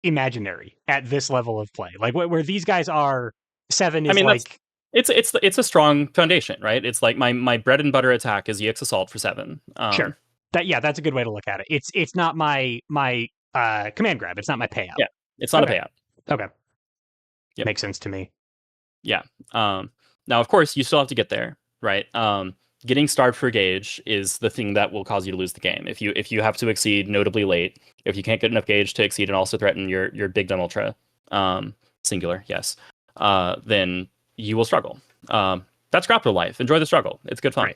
imaginary at this level of play. Like where these guys are, 7 is like it's a strong foundation, right? It's like my bread and butter attack is EX Assault for 7. Sure. That's a good way to look at it. It's not my command grab. It's not my payout. Yeah, it's not a payout. Okay. Yep. Makes sense to me. Yeah. Now, of course, you still have to get there, right? Getting starved for gauge is the thing that will cause you to lose the game. If you have to exceed notably late, if you can't get enough gauge to exceed and also threaten your big dumb ultra, singular, yes, then you will struggle. That's grappler life. Enjoy the struggle. It's good fun.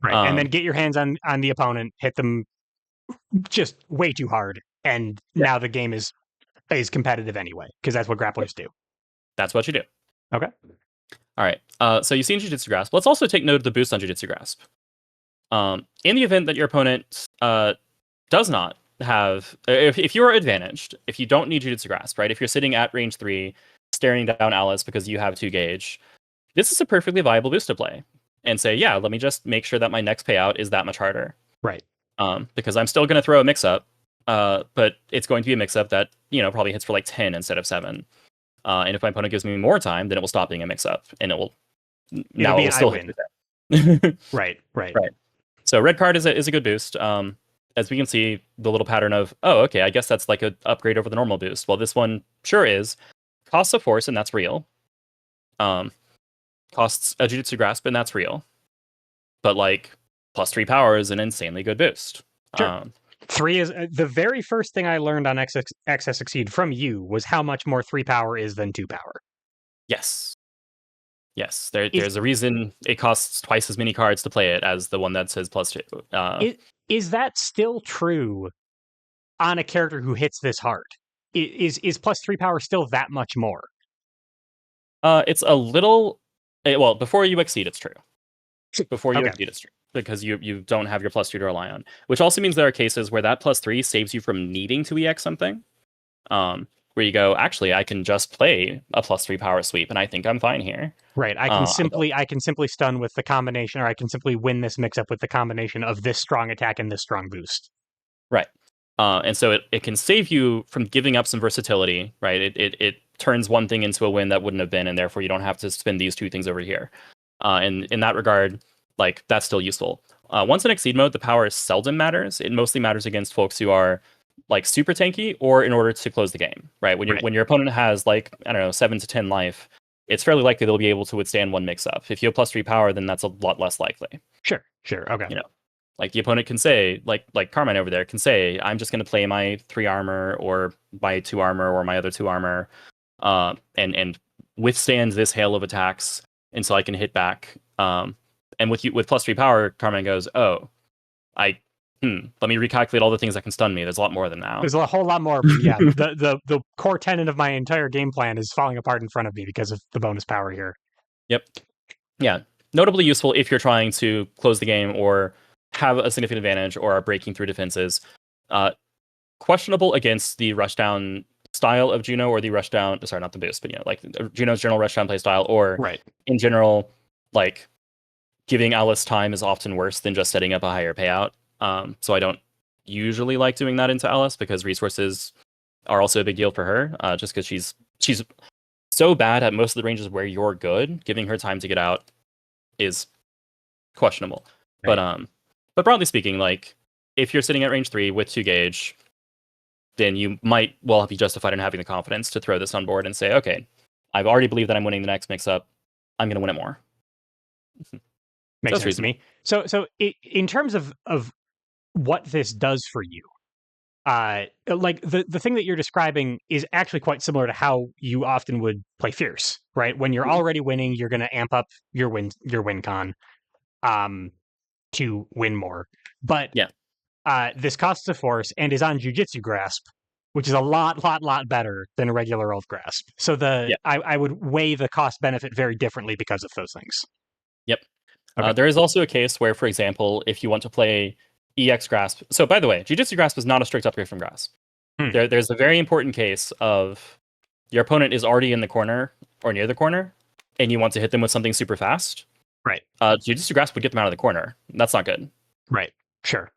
Right. And then get your hands on the opponent, hit them just way too hard, and now the game is competitive anyway, because that's what grapplers do. That's what you do. Okay. All right. So you've seen Jujutsu Grasp. Let's also take note of the boost on Jujutsu Grasp. In the event that your opponent does not have, if you are advantaged, if you don't need Jujutsu Grasp, right? If you're sitting at range 3, staring down Alice because you have 2 gauge, this is a perfectly viable boost to play. And say, yeah, let me just make sure that my next payout is that much harder. Right. Because I'm still going to throw a mix-up, but it's going to be a mix-up that, probably hits for like 10 instead of 7. And if my opponent gives me more time, then it will stop being a mix-up, and it will It'll be an I still win. hit. Right. So red card is a good boost. As we can see, the little pattern of, oh, okay, I guess that's like an upgrade over the normal boost. Well, this one sure is. Costs a force, and that's real. Costs a Jujutsu Grasp, and that's real. But like, +3 power is an insanely good boost. Sure. 3 is the very first thing I learned on XS Exceed from you was how much more 3 power is than 2 power. Yes. There's a reason it costs twice as many cards to play it as the one that says +2. Is that still true on a character who hits this hard? Is +3 power still that much more? It's a little. Well, before you exceed, it's true. Before you Okay. exceed, it's true. Because you don't have your +2 to rely on. Which also means there are cases where that +3 saves you from needing to EX something. Where you go, actually, I can just play a +3 power sweep, and I think I'm fine here. Right. I can simply stun with the combination, or I can simply win this mix-up with the combination of this strong attack and this strong boost. Right. And so it can save you from giving up some versatility, right? It turns one thing into a win that wouldn't have been, and therefore you don't have to spend these 2 things over here. And in that regard, like, that's still useful. Once in Exceed mode, the power seldom matters. It mostly matters against folks who are like super tanky, or in order to close the game, right? When your opponent has like, I don't know, 7 to 10 life, it's fairly likely they'll be able to withstand one mix-up. If you have +3 power, then that's a lot less likely. Sure. Okay. Like the opponent can say, like Carmine over there can say, I'm just going to play my 3 armor or my 2 armor or my other 2 armor, and withstand this hail of attacks until I can hit back. And with +3 power, Carmine goes, oh, let me recalculate all the things that can stun me. There's a lot more than now. There's a whole lot more. Yeah, the core tenet of my entire game plan is falling apart in front of me because of the bonus power here. Yep. Yeah. Notably useful if you're trying to close the game or have a significant advantage or are breaking through defenses. Questionable against the rushdown style of Juno, or the rushdown. Sorry, not the boost, but like Juno's general rushdown play style, or in general, like giving Alice time is often worse than just setting up a higher payout. So I don't usually like doing that into Alice because resources are also a big deal for her. Just because she's so bad at most of the ranges where you're good, giving her time to get out is questionable. Right. But broadly speaking, like if you're sitting at range 3 with 2 gauge, then you might well be justified in having the confidence to throw this on board and say, okay, I've already believed that I'm winning the next mix-up. I'm going to win it more. Makes sense to me. So in terms of what this does for you, like the thing that you're describing is actually quite similar to how you often would play Fierce, right? When you're already winning, you're going to amp up your win con to win more. But this costs a force and is on Jujutsu Grasp, which is a lot better than a regular old grasp. So I would weigh the cost benefit very differently because of those things. Yep. Okay. There is also a case where, for example, if you want to play EX Grasp. So, by the way, Jujutsu Grasp is not a strict upgrade from Grasp. There's a very important case of your opponent is already in the corner or near the corner, and you want to hit them with something super fast. Right. Jujutsu Grasp would get them out of the corner. That's not good. Right. Sure.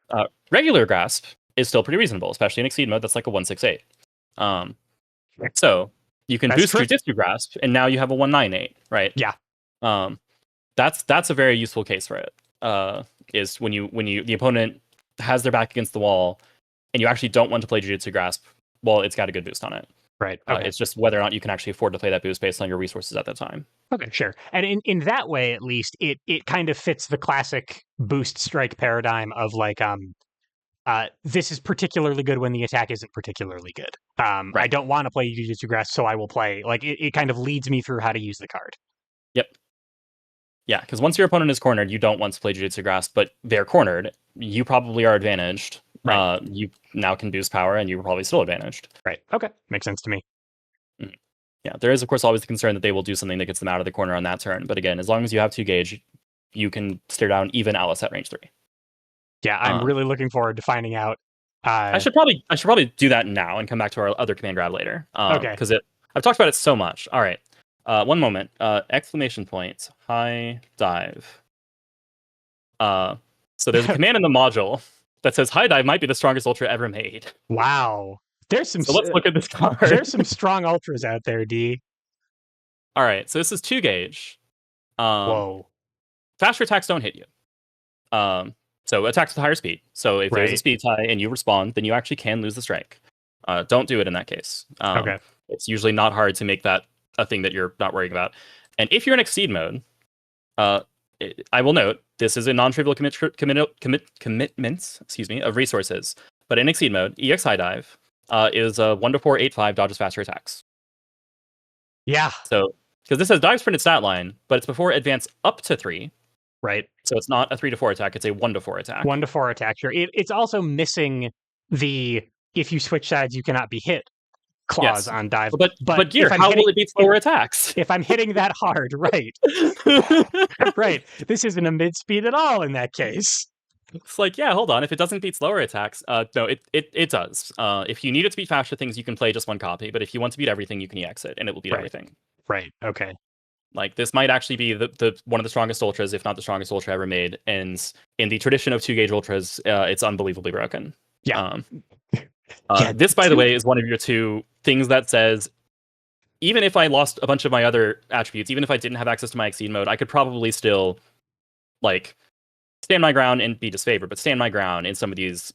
Regular Grasp is still pretty reasonable, especially in Exceed mode. That's like a 168. So you can boost Jujutsu Grasp, and now you have a 198. Right. Yeah. That's a very useful case for it. Is when the opponent has their back against the wall, and you actually don't want to play Jujutsu Grasp. Well, it's got a good boost on it. Right. Okay. It's just whether or not you can actually afford to play that boost based on your resources at that time. Okay, sure. And in that way, at least, it kind of fits the classic boost strike paradigm of like, this is particularly good when the attack isn't particularly good. Right. I don't want to play Jujutsu Grasp, so I will play. Like, it kind of leads me through how to use the card. Yep. Yeah, because once your opponent is cornered, you don't want to play Jujutsu Grasp, but they're cornered. You probably are advantaged. Right. You now can boost power, and you're probably still advantaged. Right. Okay. Makes sense to me. Yeah, there is, of course, always the concern that they will do something that gets them out of the corner on that turn. But again, as long as you have 2 gauge, you can stare down even Alice at range 3. Yeah, I'm Um, really looking forward to finding out. I should probably do that now and come back to our other command grab later. Okay. Because I've talked about it so much. All right. One moment. Exclamation point. High dive. Uh, so there's a command in the module that says high dive might be the strongest ultra ever made. Wow. There's some So let's look at this there's card. some strong ultras out there, D. All right. So this is 2 gauge. Um, Whoa. faster attacks don't hit you. Um, so attacks with higher speed. So if there's a Right. speed tie and you respond, then you actually can lose the strike. Don't do it in that case. Okay. It's usually not hard to make that a thing that you're not worrying about. And if you're in exceed mode, uh, I will note this is a non-trivial commitments, excuse me, of resources. But in exceed mode, EX high dive is a 1 to 4 8 5 dodges faster attacks. Yeah. So because this has dive printed stat line, but it's before advance up to 3. Right. So it's not a 3 to 4 attack; it's a 1 to 4 attack. 1 to 4 attack. Sure. It's also missing the if you switch sides, you cannot be hit clause Yes, on dive. but gear, if I'm how hitting, will it beat slower attacks? if I'm hitting that hard, right, right, this isn't a mid speed at all in that case. It's like, yeah, hold on. If it doesn't beat slower attacks, no, it does. If you need it to beat faster things, you can play just one copy. But if you want to beat everything, you can EX it, and it will beat Right. everything. Right. Okay. Like this might actually be the one of the strongest ultras, if not the strongest ultra ever made. And in the tradition of 2 gauge ultras, it's unbelievably broken. Yeah. This, by the way, is one of your 2 things that says, even if I lost a bunch of my other attributes, even if I didn't have access to my exceed mode, I could probably still like stand my ground and be disfavored, but stand my ground in some of these,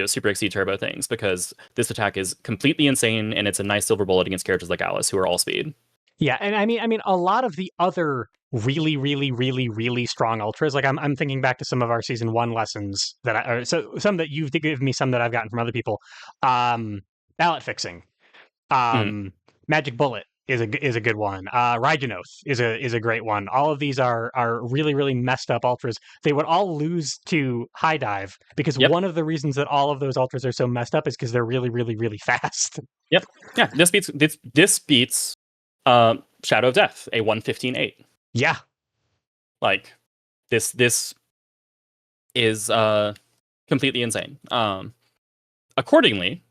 super exceed turbo things, because this attack is completely insane and it's a nice silver bullet against characters like Alice who are all speed. Yeah, and I mean, a lot of the other really, really, really, really strong ultras. Like I'm thinking back to some of our season 1 lessons or some that you've given me, some that I've gotten from other people. Ballot fixing, Mm. magic bullet is a good one. Rygenoth is a great one. All of these are really, really messed up ultras. They would all lose to high dive because Yep. one of the reasons that all of those ultras are so messed up is because they're really, really, really fast. Yep. Yeah. This beats Shadow of Death, a 115-8. Yeah. Like this is completely insane. Accordingly,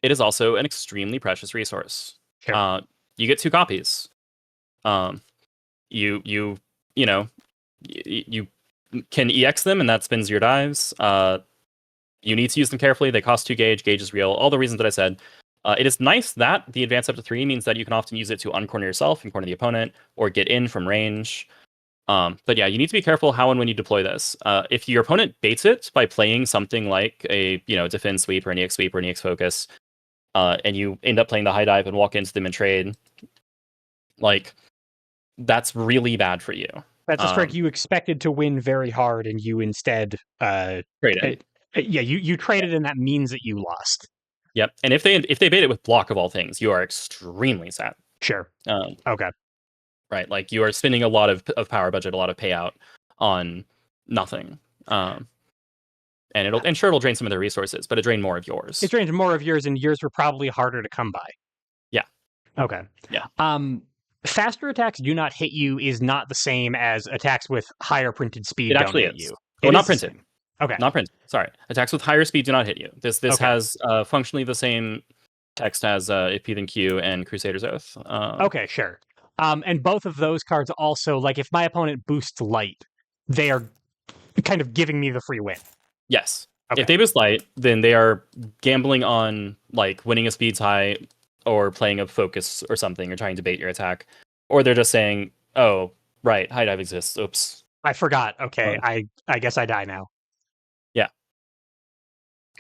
it is also an extremely precious resource. Sure. You get 2 copies. You can EX them, and that spins your dives. You need to use them carefully. They cost 2 gauge. Gauge is real. All the reasons that I said. It is nice that the advance up to 3 means that you can often use it to uncorner yourself and corner the opponent, or get in from range. But yeah, you need to be careful how and when you deploy this. If your opponent baits it by playing something like a defend sweep or an EX sweep or an EX focus, and you end up playing the high dive and walk into them and trade, like that's really bad for you. That's a strike you expected to win very hard, and you instead Traded. You traded, and that means that you lost. Yep. And if they bait it with block of all things, you are extremely sad. Sure. Okay. Right. Like you are spending a lot of power budget, a lot of payout on nothing. And it'll drain some of their resources, but it drained more of yours. It drained more of yours, and yours were probably harder to come by. Yeah. Okay. Yeah. Faster attacks do not hit you is not the same as attacks with higher printed speed It actually don't hit is. you. Well, not printed. Okay. Not printed. Sorry. Attacks with higher speed do not hit you. This Okay. has functionally the same text as If Heathen Q and Crusader's Oath. Okay, sure. And both of those cards also, like if my opponent boosts light, they are kind of giving me the free win. Yes. Okay. If they boost light, then they are gambling on like winning a speed tie or playing a focus or something, or trying to bait your attack. Or they're just saying, oh, right, high dive exists. Oops. I forgot. Okay, I guess I die now. Yeah.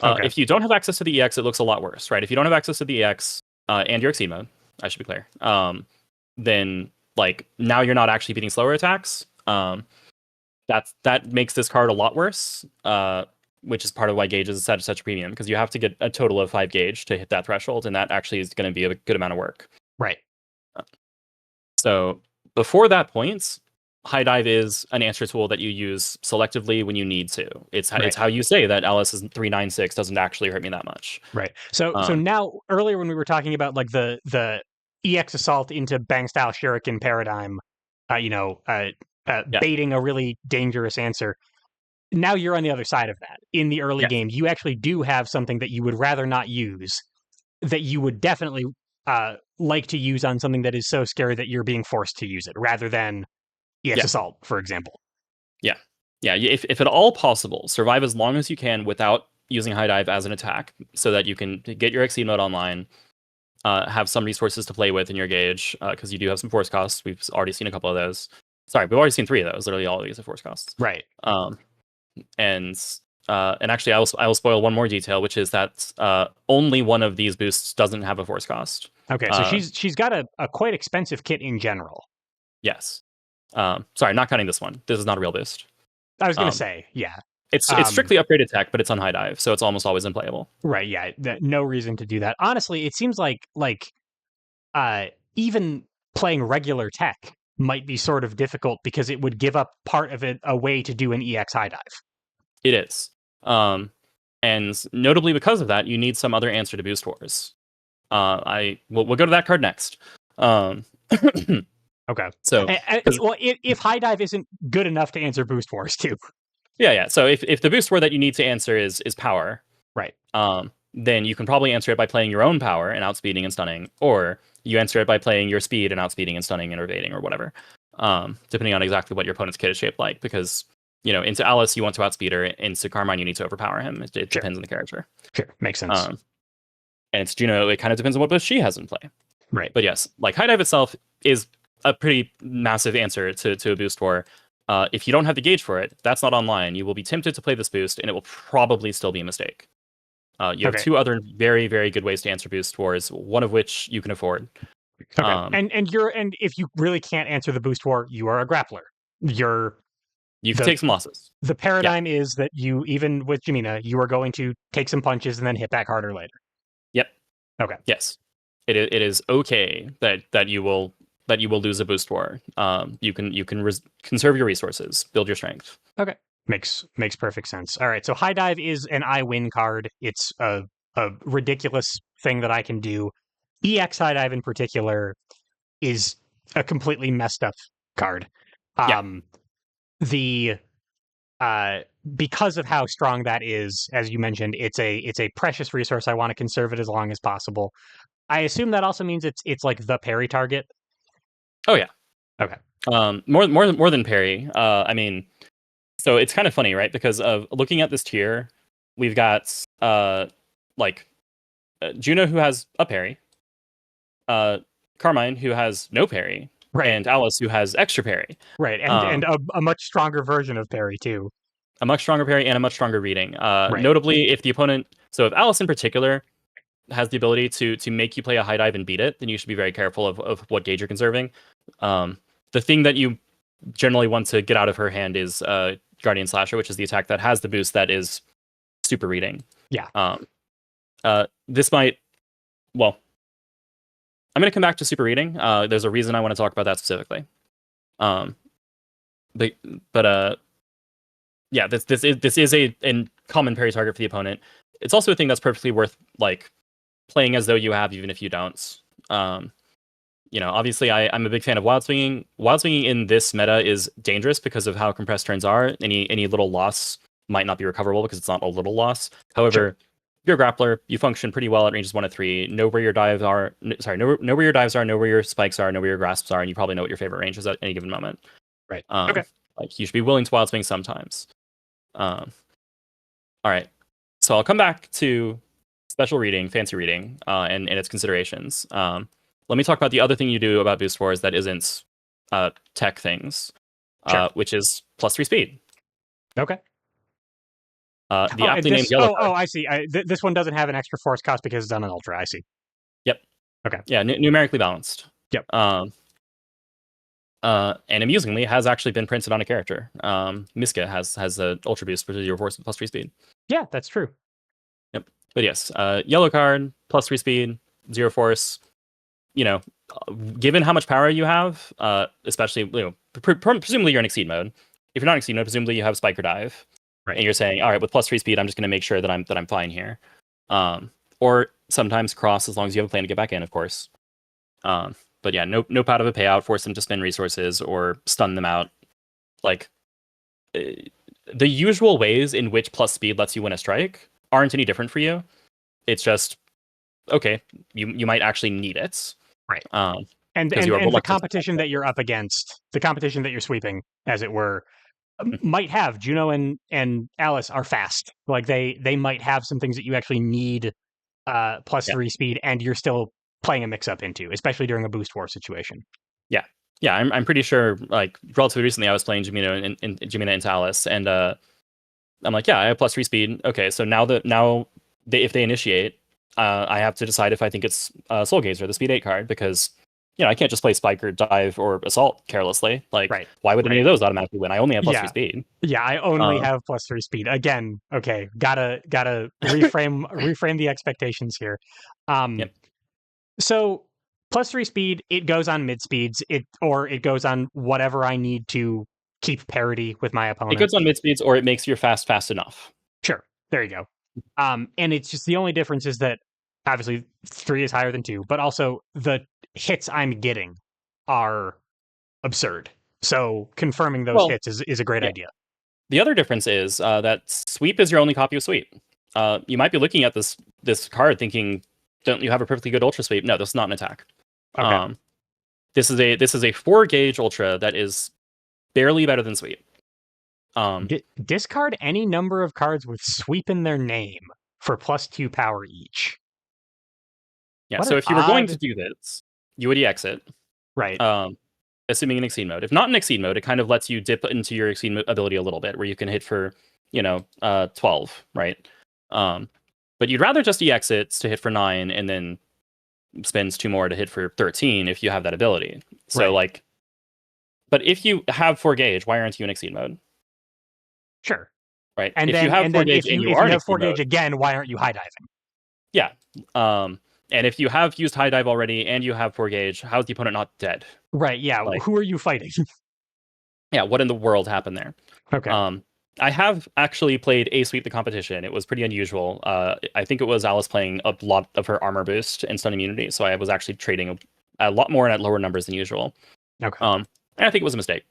Okay. If you don't have access to the EX, it looks a lot worse, right? If you don't have access to the EX and your exceed mode, I should be clear, then like now you're not actually beating slower attacks. That makes this card a lot worse, which is part of why gauge is such a premium, because you have to get a total of 5 gauge to hit that threshold, and that actually is going to be a good amount of work. Right. So before that point, high dive is an answer tool that you use selectively when you need to. It's how you say that Alice's 396 doesn't actually hurt me that much. Right. So now earlier when we were talking about like the EX assault into bang style shuriken paradigm, baiting a really dangerous answer. now you're on the other side of that. In the early Yes. game, you actually do have something that you would rather not use that you would definitely like to use on something that is so scary that you're being forced to use it, rather than EX Yeah. Assault, for example. Yeah. Yeah. If at all possible, survive as long as you can without using high dive as an attack, so that you can get your Exceed mode online, have some resources to play with in your gauge, because you do have some force costs. We've already seen a couple of those. Sorry, we've already seen 3 of those. Literally all of these are force costs. Right. And actually, I will spoil one more detail, which is that only one of these boosts doesn't have a force cost. Okay, so she's got a quite expensive kit in general. Yes. Sorry, not counting this one. This is not a real boost. I was going to say, yeah. It's strictly upgraded tech, but it's on high dive, so it's almost always unplayable. Right, yeah. No reason to do that. Honestly, it seems like even playing regular tech might be sort of difficult because it would give up part of it a way to do an EX high dive. It is. And notably because of that, you need some other answer to Boost Wars. We'll go to that card next. Okay. So, well, if high dive isn't good enough to answer Boost Wars too. Yeah. So if the Boost War that you need to answer is power, right? Then you can probably answer it by playing your own power and outspeeding and stunning, or you answer it by playing your speed and outspeeding and stunning and evading or whatever, depending on exactly what your opponent's kit is shaped like. Because into Alice you want to outspeed her, into Carmine you need to overpower him. It sure. Depends on the character. Sure, makes sense. And it's Juno. It kind of depends on what boost she has in play. Right. But yes, like high dive itself is a pretty massive answer to a boost war. If you don't have the gauge for it, that's not online. You will be tempted to play this boost, and it will probably still be a mistake. You have 2 other very, very good ways to answer boost wars, one of which you can afford. Okay. And if you really can't answer the boost war, you are a grappler. You can take some losses. The paradigm is that you, even with Jemina, you are going to take some punches and then hit back harder later. Yep. Okay. Yes. It is okay that you will lose a boost war. You can conserve your resources, build your strength. Okay. Makes perfect sense. All right, so high dive is an I win card. It's a ridiculous thing that I can do. EX high dive in particular is a completely messed up card. The because of how strong that is, as you mentioned, it's a precious resource. I want to conserve it as long as possible. I assume that also means it's like the parry target. Oh yeah. Okay. More than parry. I mean. So it's kind of funny, right? Because of looking at this tier, we've got Juno, who has a parry, Carmine, who has no parry, right, and Alice, who has extra parry, right, and a much stronger version of parry too. A much stronger parry and a much stronger reading. Right. Notably, if Alice in particular has the ability to make you play a high dive and beat it, then you should be very careful of what gauge you're conserving. The thing that you generally want to get out of her hand is Guardian Slasher, which is the attack that has the boost that is super reading. Yeah. This might. Well, I'm going to come back to super reading. There's a reason I want to talk about that specifically. Yeah, this is a common parry target for the opponent. It's also a thing that's perfectly worth playing as though you have, even if you don't. Obviously I'm a big fan of wild swinging. Wild swinging in this meta is dangerous because of how compressed turns are. Any little loss might not be recoverable because it's not a little loss. However, sure. You're a grappler. You function pretty well at ranges 1 to 3. Know where your dives are. Know where your dives are. Know where your spikes are. Know where your grasps are, and you probably know what your favorite range is at any given moment. Right. Okay. You should be willing to wild swing sometimes. All right. So I'll come back to special reading, fancy reading, and its considerations. Let me talk about the other thing you do about boost wars that isn't tech things, sure. Which is +3 speed. Okay. The aptly named yellow card. I see. This one doesn't have an extra force cost because it's on an ultra. I see. Yep. Okay. Yeah, numerically balanced. Yep. And amusingly, has actually been printed on a character. Miska has an ultra boost for 0 force +3 speed. Yeah, that's true. Yep. But yes, yellow card, +3 speed, 0 force. Given how much power you have, especially presumably you're in Exceed mode. If you're not in Exceed mode, presumably you have Spike or Dive. Right. And you're saying, all right, with +3 speed, I'm just going to make sure that I'm fine here. Or sometimes cross as long as you have a plan to get back in, of course. But yeah, no pot of a payout, force them to spend resources or stun them out. the usual ways in which plus speed lets you win a strike aren't any different for you. It's just okay, you might actually need it. Right. Um, And because and you are and the reluctant to competition that you're up against, the competition that you're sweeping, as it were, Mhm. might have Juno and Alice are fast. Like they might have some things that you actually need plus Yeah, 3 speed, and you're still playing a mix up into, especially during a boost war situation. yeah, yeah. I'm pretty sure. Like relatively recently, I was playing Jemina and Jemina into Alice, and I'm like, yeah, I have plus 3 speed. Okay, so if they initiate, I have to decide if I think it's Soul Gazer, the speed 8 card, because I can't just play Spike or Dive or Assault carelessly. Like, Right. why would any Right. of those automatically win? I only have plus 3 Yeah. speed. Yeah, I only Uh, have plus 3 speed. Again, okay, gotta reframe the expectations here. Um, yep. so plus 3 speed, it goes on mid speeds, it goes on whatever I need to keep parity with my It opponent. goes on mid speeds, or it makes your fast enough. Sure, there you go. And it's just the only difference is that obviously 3 is higher than 2, but also the hits I'm getting are absurd. So confirming those Well, hits is a great yeah. idea. The other difference is that Sweep is your only copy of Sweep. You might be looking at this card thinking, don't you have a perfectly good Ultra Sweep? No, this is not an attack. Okay. Um, this is a 4 gauge Ultra that is barely better than Sweep. Discard any number of cards with sweep in their name for plus 2 power each. Yeah, What so an if you were going to odd. do this, you would EX it, Right. um, assuming in Exceed mode. If not in Exceed mode, it kind of lets you dip into your Exceed ability a little bit, where you can hit for 12, right? Um, but you'd rather just EX it to hit for 9 and then spends 2 more to hit for 13 if you have that ability. So Right. like, but if you have 4 gauge, why aren't you in Exceed mode? Sure. Right? And If you then have and 4 then gauge and you if are you in have Exceed 4 gauge mode, again, why aren't you high diving? yeah. And if you have used High Dive already and you have 4 gauge, how's the opponent not dead? Right. Yeah. Like, Who are you fighting? yeah, what in the world happened there? Okay. Um, I have actually played A Sweep the competition. It was pretty unusual. I think it was Alice playing a lot of her armor boost and stun immunity, so I was actually trading a lot more and at lower numbers than usual. Okay. And I think it was a mistake.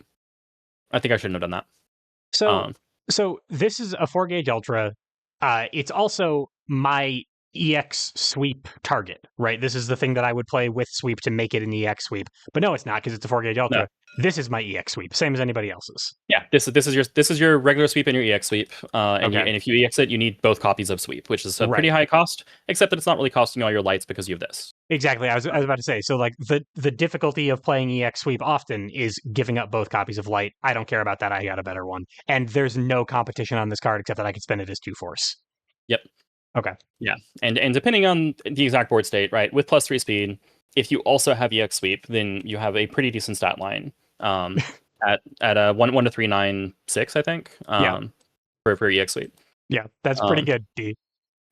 I think I shouldn't have done that. So Um, so this is a 4 gauge ultra. It's also my EX sweep target, right? This is the thing that I would play with sweep to make it an EX sweep. But no, it's not because it's a 4 gauge no, ultra. This is my EX sweep, same as anybody else's. yeah, this is your regular sweep and your EX sweep. Okay. And if you EX it, you need both copies of sweep, which is a pretty Right. high cost. Except that it's not really costing you all your lights because you have this. Exactly. I was about to say. So like the difficulty of playing EX sweep often is giving up both copies of light. I don't care about that. I got a better one. And there's no competition on this card except that I can spend it as 2 force. Yep. Okay. Yeah, and depending on the exact board state, right, with plus 3 speed, if you also have EX sweep, then you have a pretty decent stat line. At a 1 to 3 9 6, I think. Yeah. For EX sweep. Yeah. That's pretty Um, good, D.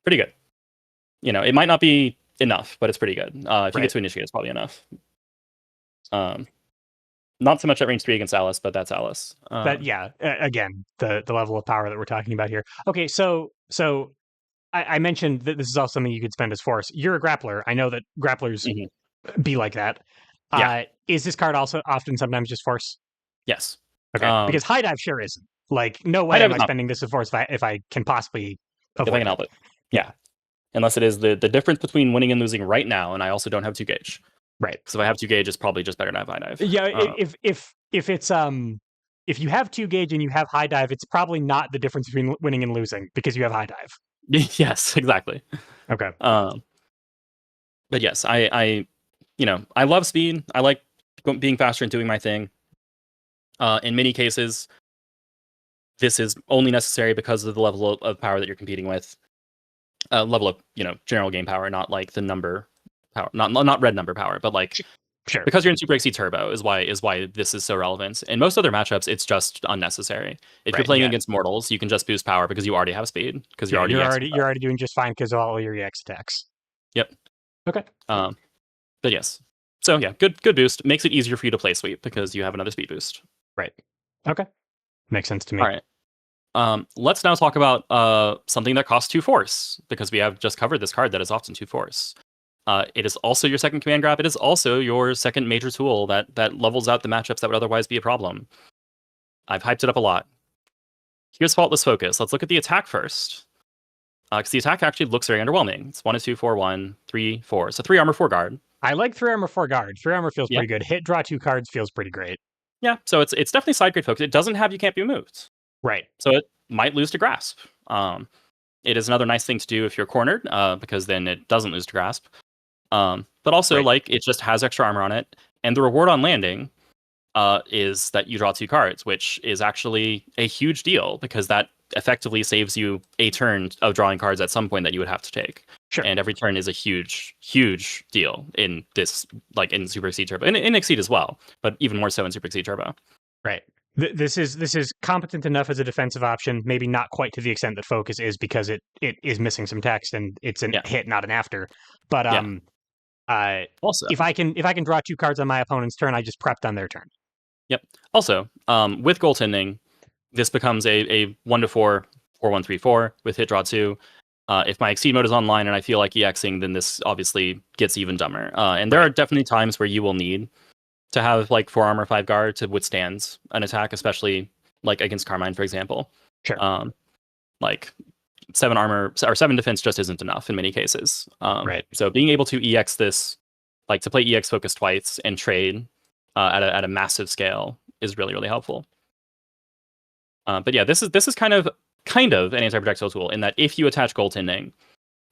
pretty good. It might not be enough, but it's pretty good. If you get Right. to initiate, it's probably enough. Um, not so much at range 3 against Alice, but that's Alice. But yeah, again, the level of power that we're talking about here. Okay, so I mentioned that this is also something you could spend as force. You're a grappler. I know that grapplers Mhm. be like that. Yeah. Is this card also often sometimes just force? Yes. Okay, because high dive sure isn't. Like, no High way dive am is I not spending this as force if I can possibly if I avoid can it. help it. Yeah, Yeah. Unless it is the difference between winning and losing right now, and I also don't have 2 gauge. right. Because if I have 2 gauge, it's probably just better to have high dive. Yeah, if it's if you have 2 gauge and you have high dive, it's probably not the difference between winning and losing because you have high dive. Yes, exactly. Okay. Um, but yes, I love speed. I like being faster and doing my thing. In many cases, this is only necessary because of the level of power that you're competing with. Level of general game power, not like the number power, not red number power, but like Sure. because you're in Super XC Turbo is why this is so relevant. In most other matchups, it's just unnecessary. If you're Right. playing Yeah. against mortals, you can just boost power because you already have speed because you're Yeah. already EXing You're stuff. already doing just fine because of all your EX attacks. Yep. Okay. Um, but yes. So yeah, good boost. Makes it easier for you to play sweep because you have another speed boost. Right. Okay. Makes sense to All me. right. Let's now talk about something that costs 2 force because we have just covered this card that is often 2 force. It is also your second command grab. It is also your second major tool that levels out the matchups that would otherwise be a problem. I've hyped it up a lot. Here's Faultless Focus. Let's look at the attack first. Because the attack actually looks very underwhelming. It's 1, 2, 4, 1, 3, 4. So 3 armor, 4 guard. I like 3 armor, 4 guard. 3 armor feels Yeah. pretty good. Hit, draw 2 cards feels pretty great. Yeah, so it's definitely side grade focus. It doesn't have you can't be moved. Right. So it might lose to grasp. It is another nice thing to do if you're cornered, because then it doesn't lose to grasp. But also, Right. like, it just has extra armor on it. And the reward on landing is that you draw 2 cards, which is actually a huge deal because that effectively saves you a turn of drawing cards at some point that you would have to take. Sure. And every turn is a huge, huge deal in this, like in Super Exceed Turbo, in Exceed as well, but even more so in Super Exceed Turbo. Right. This is competent enough as a defensive option, maybe not quite to the extent that Focus is because it is missing some text and it's a hit, not an after. But also, if I can draw 2 cards on my opponent's turn, I just prepped on their turn. Yep. Also, with goaltending, this becomes a 1 to 4, 4, 1, 3, 4 with hit draw 2. If my Exceed mode is online and I feel like EXing, then this obviously gets even dumber. And there are definitely times where you will need to have like 4 armor, 5 guard to withstand an attack, especially like against Carmine, for example. Sure. Like 7 armor or 7 defense just isn't enough in many cases. Right. So being able to EX this, like to play EX focus twice and trade at a massive scale is really, really helpful. But yeah, this is kind of an anti-projectile tool in that if you attach goaltending,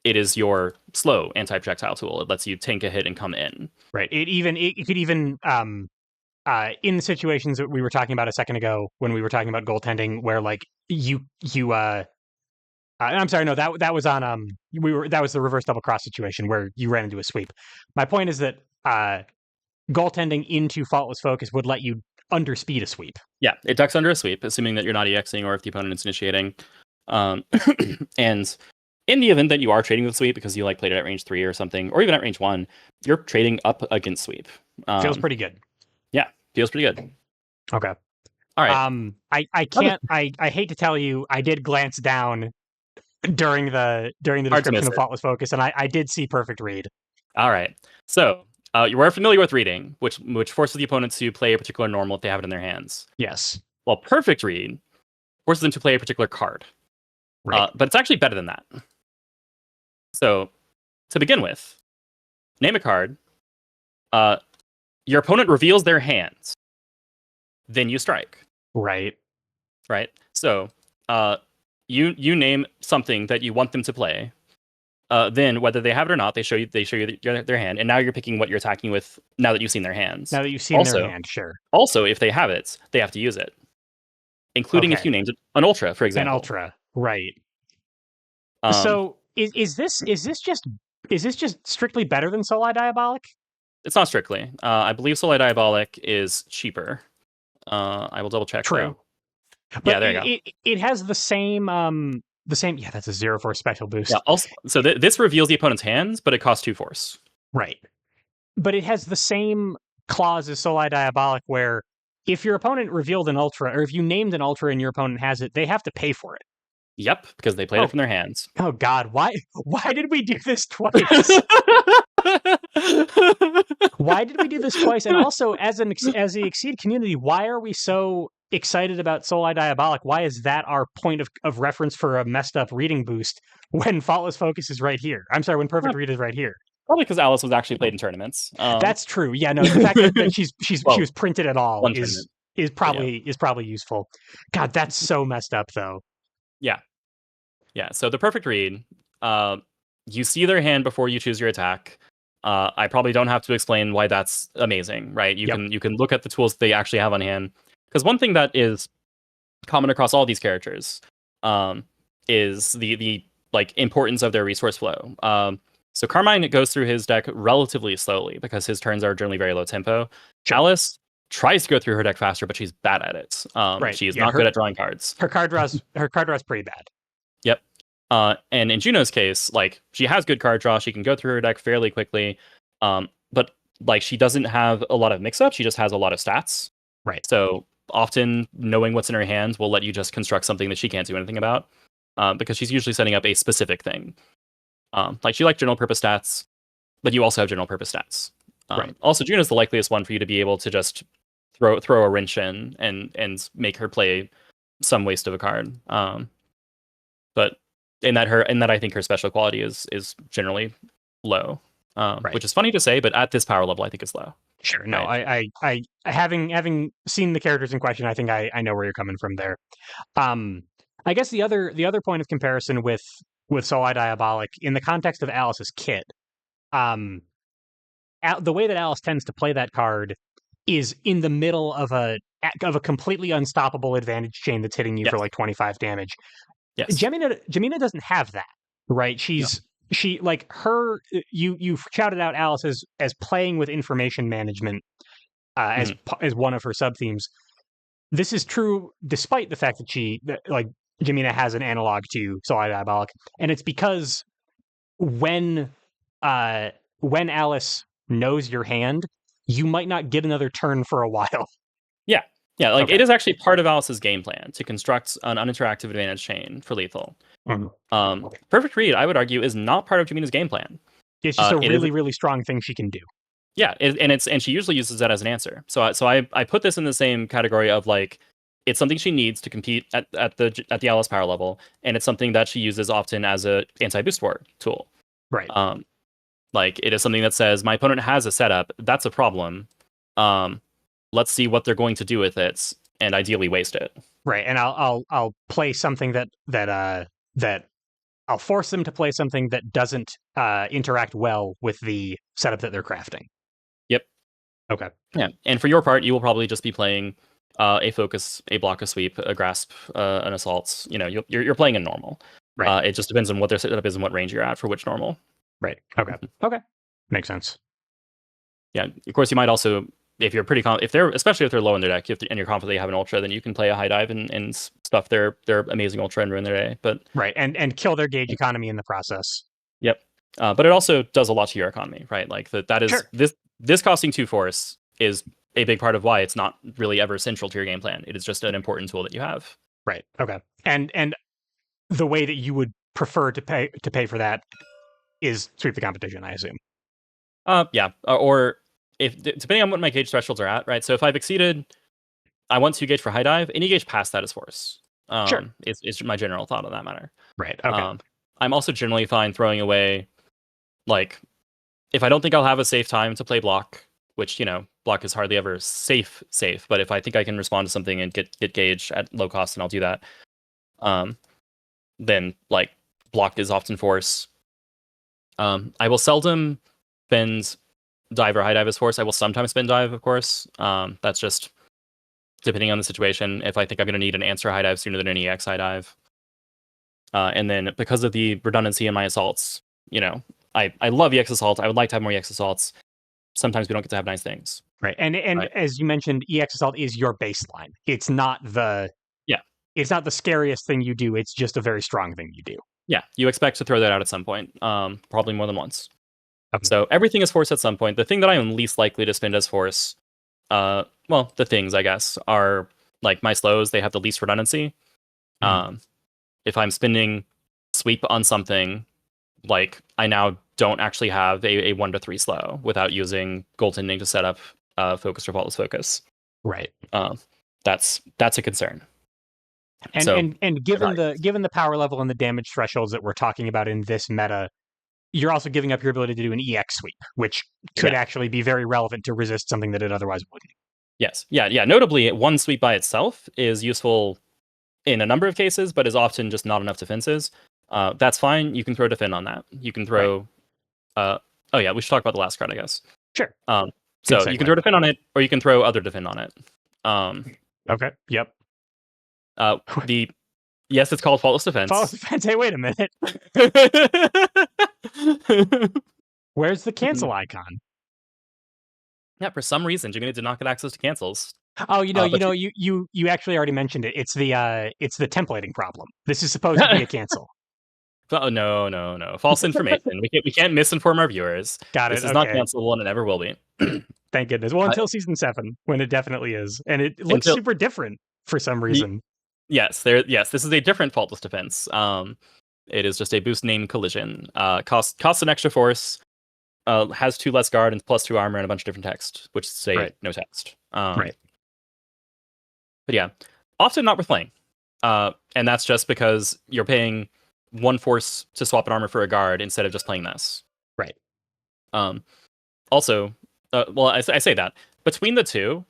it is your slow anti-projectile tool. It lets you tank a hit and come in. Right. It could even in the situations that we were talking about a second ago when we were talking about goaltending, where like I'm sorry, no, that was on that was the reverse double cross situation where you ran into a sweep. My point is that goaltending into Faultless Focus would let you underspeed a sweep. Yeah, it ducks under a sweep, assuming that you're not EXing or if the opponent is initiating. And in the event that you are trading with sweep because you like played it at range 3 or something, or even at range 1, you're trading up against sweep. Feels pretty good. Yeah, feels pretty good. Okay. All right. I can't. I hate to tell you, I did glance down during the description of Faultless Focus, and I did see Perfect Read. All right. So you are familiar with reading, which forces the opponent to play a particular normal if they have it in their hands. Yes. Well, Perfect Read forces them to play a particular card. Right. But it's actually better than that. So, to begin with, name a card. Your opponent reveals their hands. Then you strike. Right. Right. So, you name something that you want them to play. Then, whether they have it or not, they show you their hand, and now you're picking what you're attacking with. Now that you've seen their hands. Now that you've seen their hand, sure. Also, if they have it, they have to use it, including if you named it an Ultra, for example. An Ultra, right? So is this just strictly better than Soli Diabolic? It's not strictly. I believe Soli Diabolic is cheaper. I will double check. True. But yeah, there you go. It has the same. Yeah, that's a 0 force special boost. Yeah. Also, so this reveals the opponent's hands, but it costs 2 force. Right. But it has the same clause as Soli Diabolic, where if your opponent revealed an Ultra, or if you named an Ultra and your opponent has it, they have to pay for it. Yep, because they played it from their hands. Oh God, why did we do this twice? Why did we do this twice? And also, as the Exceed community, why are we so excited about Soli Diabolic? Why is that our point of reference for a messed up reading boost when Faultless Focus is right here? I'm sorry, when Perfect Read is right here. Probably because Alice was actually played in tournaments. That's true. Yeah, no, the fact that she was printed at all is probably useful. God, that's so messed up though. Yeah. So the Perfect Read, you see their hand before you choose your attack. I probably don't have to explain why that's amazing, right? You can look at the tools they actually have on hand. Because one thing that is common across all these characters is the like importance of their resource flow. So Carmine goes through his deck relatively slowly because his turns are generally very low tempo. Alice tries to go through her deck faster, but she's bad at it. She is not good at drawing cards. Her card draw's pretty bad. Yep. And in Juno's case, like she has good card draw, she can go through her deck fairly quickly. But like she doesn't have a lot of mix-up, she just has a lot of stats. Right. So often knowing what's in her hands will let you just construct something that she can't do anything about. Because she's usually setting up a specific thing. Like she likes general purpose stats, but you also have general purpose stats. Right. Also, Juno's the likeliest one for you to be able to just throw a wrench in and make her play some waste of a card. But in that I think her special quality is generally low. Right. Which is funny to say, but at this power level, I think it's low. Sure. No, Right. I having seen the characters in question, I think I know where you're coming from there. Um, I guess the other point of comparison with Soul Diabolic in the context of Alice's kit, um, the way that Alice tends to play that card is in the middle of a completely unstoppable advantage chain that's hitting you for Yes. like 25 damage. Yes. Gemina doesn't have that, right? No. She like her you shouted out Alice as playing with information management Mhm. as one of her sub themes. This is true despite the fact that Jemina has an analog to Soul Diabolic, and it's because when uh when Alice knows your hand, you might not get another turn for a while. Yeah. Yeah. Like Okay. it is actually part of Alice's game plan to construct an uninteractive advantage chain for lethal. Mhm. Perfect Read, I would argue, is not part of Jamina's game plan. It's just a It is, really, really strong thing she can do. yeah, and she usually uses that as an answer. So I put this in the same category of like it's something she needs to compete at the Alice power level, and it's something that she uses often as a anti boost war tool. Right. Um, like it is something that says my opponent has a setup, that's a problem. Um, let's see what they're going to do with it, and ideally waste it. Right. And I'll play something that I'll force them to play something that doesn't interact well with the setup that they're crafting. Yep. Okay. Yeah, and for your part, you will probably just be playing a focus, a block, a sweep, a grasp, an assault. You know, you're playing in normal. Right. It just depends on what their setup is and what range you're at for which normal. Right. Okay. Okay. Makes sense. Yeah, of course, you might also, if you're if they're especially if they're low in their deck, and you're confident they have an ultra, then you can play a high dive and stuff their amazing ultra and ruin their day. But Right. And kill their gauge economy in the process. yep, but it also does a lot to your economy, right? Like that is Sure. this costing 2 force is a big part of why it's not really ever central to your game plan. It is just an important tool that you have. Right. Okay. And the way that you would prefer to pay for that is sweep the competition, I assume. Yeah, or if depending on what my gauge thresholds are at, right? So if I've exceeded, I want 2 gauge for high dive. Any gauge past that is force. Sure. Is my general thought on that matter. Right. Okay. I'm also generally fine throwing away, like, if I don't think I'll have a safe time to play block, which block is hardly ever safe. But if I think I can respond to something and get gauge at low cost, then I'll do that. Then like block is often force. I will seldom spend dive or high dive as force. I will sometimes spend dive, of course. That's just depending on the situation. If I think I'm going to need an answer high dive sooner than an EX high dive. And then because of the redundancy in my assaults, I love EX assault. I would like to have more EX assaults. Sometimes we don't get to have nice things. Right. And Right. as you mentioned, EX Assault is your baseline. Yeah. It's not the scariest thing you do. It's just a very strong thing you do. Yeah. You expect to throw that out at some point. Probably more than once. Okay. So everything is force at some point. The thing that I am least likely to spend as force, well, the things I guess are like my slows. They have the least redundancy. If I'm spending sweep on something, like I now don't actually have a 1 to 3 slow without using goaltending to set up focus or faultless focus. Right. That's a concern. And So, and given the power level and the damage thresholds that we're talking about in this meta, you're also giving up your ability to do an EX sweep, which could actually be very relevant to resist something that it otherwise wouldn't. Yes. Yeah. Notably, one sweep by itself is useful in a number of cases, but is often just not enough defenses. That's fine. You can throw defend on that. You can throw. Oh yeah, we should talk about the last card, I guess. Sure. So you can throw defend on it, or you can throw other defend on it. Okay. Yep. Yes, it's called faultless defense. Faultless defense. Hey, wait a minute. Where's the cancel icon? Yeah, for some reason, Jemina did not get access to cancels. Oh, you actually already mentioned it. It's the templating problem. This is supposed to be a cancel. Oh no! False information. we can't misinform our viewers. Got it. This is not cancelable, and it never will be. Thank goodness. Well, until season 7, when it definitely is, and it looks super different for some reason. Yes, this is a different faultless defense. It is just a boost named collision. Costs an extra force. Has 2 less guard and +2 armor and a bunch of different text, which say no text. Right. But yeah, often not worth playing. And that's just because you're paying one force to swap an armor for a guard instead of just playing this. Right. Um, also, well, I say that between the two,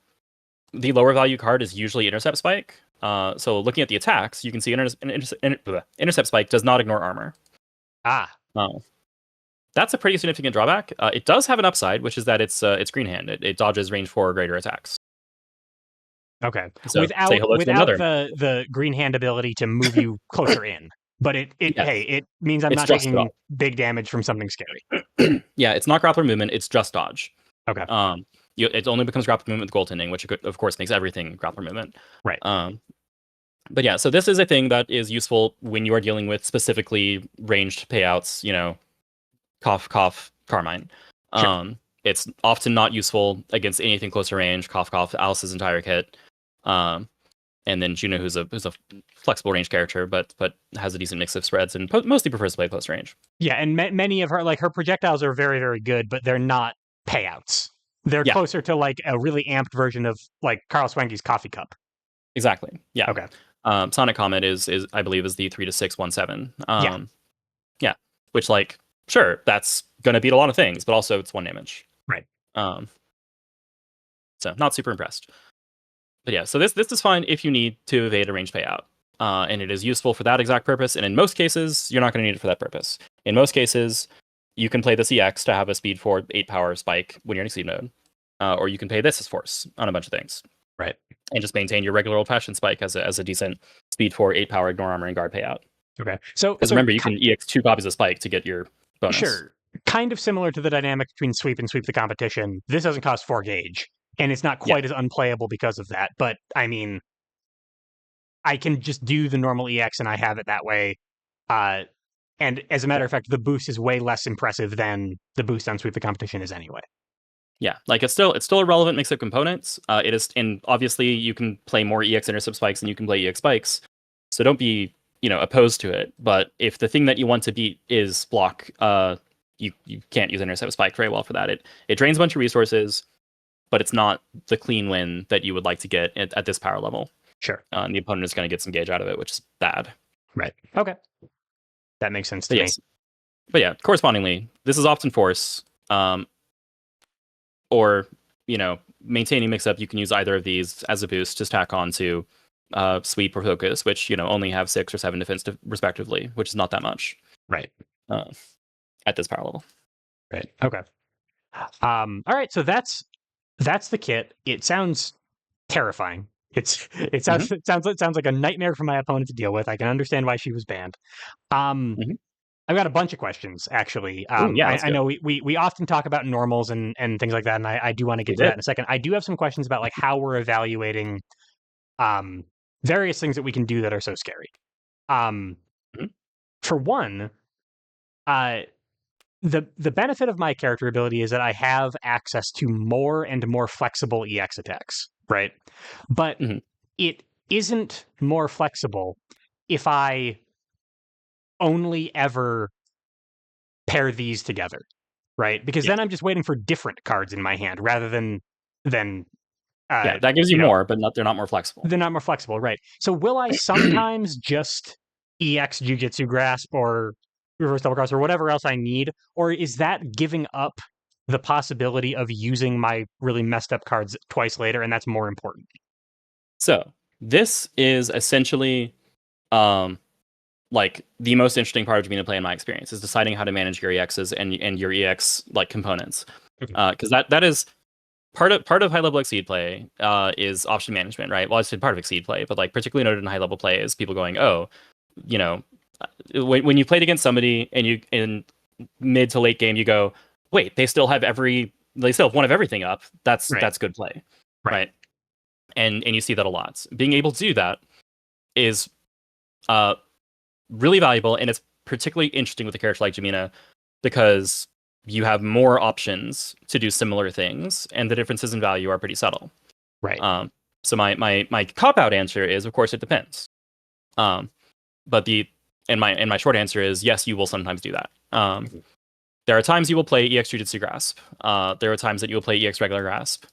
the lower value card is usually Intercept Spike. So looking at the attacks, you can see Intercept Spike does not ignore armor. Ah. That's a pretty significant drawback. It does have an upside, which is that it's green hand. It dodges range 4 or greater attacks. Okay. So say Without hello to without another. the green hand ability to move you closer in. But Yes. hey, it means I'm It's not just taking big damage from something scary. Yeah, it's not grappler movement. It's just dodge. Okay. It only becomes grappler movement with goaltending, which of course makes everything grappler movement. Right. But yeah, so this is a thing that is useful when you are dealing with specifically ranged payouts. Cough, cough, Carmine. Sure. It's often not useful against anything closer range. Cough, cough, Alice's entire kit. And then Juno, who's a flexible range character, but has a decent mix of spreads and mostly prefers to play close range. Yeah, and many of her projectiles are very, very good, but they're not payouts. They're closer to like a really amped version of like Carl Swanky's coffee cup. Exactly. Yeah. Okay. Sonic Comet is I believe is the 3-6-1-7. Yeah. Yeah. Which sure, that's gonna beat a lot of things, but also it's 1 damage. Right. So not super impressed. But yeah, so this is fine if you need to evade a range payout. And it is useful for that exact purpose. And in most cases, you're not going to need it for that purpose. In most cases, you can play this EX to have a speed 4 8 power spike when you're in Exceed mode. Or you can pay this as force on a bunch of things. Right. And just maintain your regular old fashioned spike as a decent speed 4 8 power ignore armor and guard payout. Okay. So remember, you can EX 2 copies of spike to get your bonus. Sure. Kind of similar to the dynamic between sweep and sweep the competition. This doesn't cost 4 gauge. And it's not quite as unplayable because of that. But I mean, I can just do the normal EX and I have it that way. And as a matter of fact, the boost is way less impressive than the boost on sweep the competition is anyway. Yeah, it's still a relevant mix of components. It is, and obviously you can play more EX intercept spikes than you can play EX spikes. So don't be opposed to it. But if the thing that you want to beat is block, you can't use intercept spike very well for that. It drains a bunch of resources, but it's not the clean win that you would like to get at this power level. Sure. And the opponent is going to get some gauge out of it, which is bad. Right. Okay. That makes sense to me. But yeah, correspondingly, this is often force. Or, maintaining mix-up, you can use either of these as a boost to stack on to sweep or focus, which, only have 6 or 7 defense respectively, which is not that much. Right. At this power level. Right. Okay. All right, so that's the kit. It sounds terrifying. It sounds like a nightmare for my opponent to deal with. I can understand why she was banned. I've got a bunch of questions, actually. I know we often talk about normals and things like that, and I do want to get to that in a second. I do have some questions about like how we're evaluating various things that we can do that are so scary. For one, the benefit of my character ability is that I have access to more and more flexible EX attacks, right? But it isn't more flexible if I only ever pair these together, right? Because then I'm just waiting for different cards in my hand rather than that gives you more, but they're not more flexible. They're not more flexible, right? So will I sometimes just EX Jujitsu Grasp or Reverse Double Cross or whatever else I need, or is that giving up the possibility of using my really messed up cards twice later, and that's more important? So this is essentially the most interesting part of Jemina play in my experience is deciding how to manage your EXs and your EX components. Because that is part of high level Exceed play is option management, right? Well, I said part of Exceed play, but particularly noted in high level play is people going, when you played against somebody and you in mid to late game you go, wait, they still have one of everything up. That's good play, right? And you see that a lot. Being able to do that is really valuable, and it's particularly interesting with a character like Jemina because you have more options to do similar things, and the differences in value are pretty subtle. Right. So my cop-out answer is, of course, it depends. But my short answer is yes, you will sometimes do that. There are times you will play EX Jujitsu Grasp. There are times that you will play EX regular Grasp.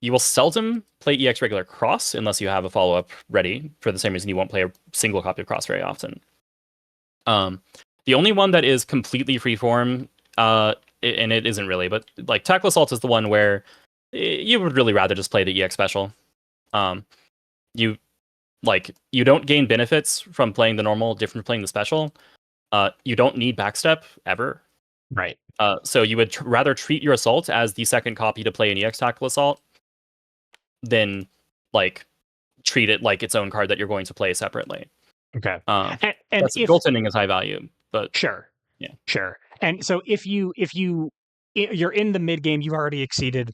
You will seldom play EX regular cross unless you have a follow up ready. For the same reason, you won't play a single copy of cross very often. The only one that is completely freeform, and it isn't really, but like tackle assault is the one where you would really rather just play the EX special. Um, you you don't gain benefits from playing the normal, different from playing the special. You don't need backstep ever. Right. So you would rather treat your assault as the second copy to play an EX tackle assault than like treat it like its own card that you're going to play separately. Okay. Um, And that's if goaltending is high value, but sure, yeah, sure. And so you're in the mid game, you've already exceeded.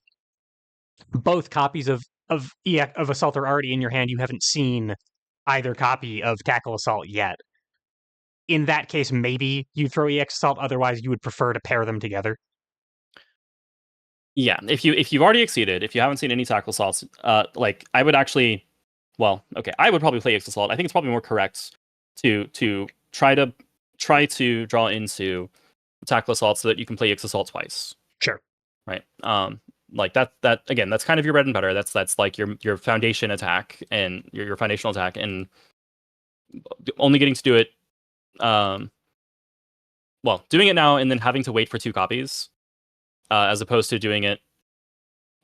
Both copies of Assault are already in your hand. You haven't seen either copy of Tackle Assault yet. In that case, maybe you throw EX Assault. Otherwise, you would prefer to pair them together. yeah. If you've already exceeded, if you haven't seen any tackle assaults, like I would actually, well, okay, I would probably play EX assault. I think it's probably more correct to try to draw into tackle assault so that you can play EX assault twice. Sure. Right. Like that again, that's kind of your bread and butter. That's like your foundation attack and your foundational attack, and only getting to do it well, doing it now and then having to wait for two copies, as opposed to doing it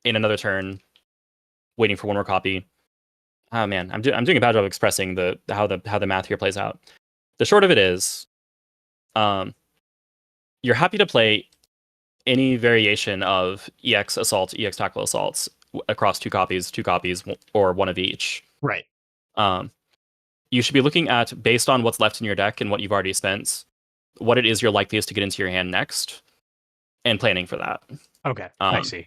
in another turn, waiting for one more copy. Oh man, I'm doing a bad job of expressing how the math here plays out. The short of it is, um, you're happy to play any variation of EX assault, EX tackle assaults across two copies, or one of each. Right. Um, you should be looking at, based on what's left in your deck and what you've already spent, what it is you're likeliest to get into your hand next, and planning for that. Okay. I see.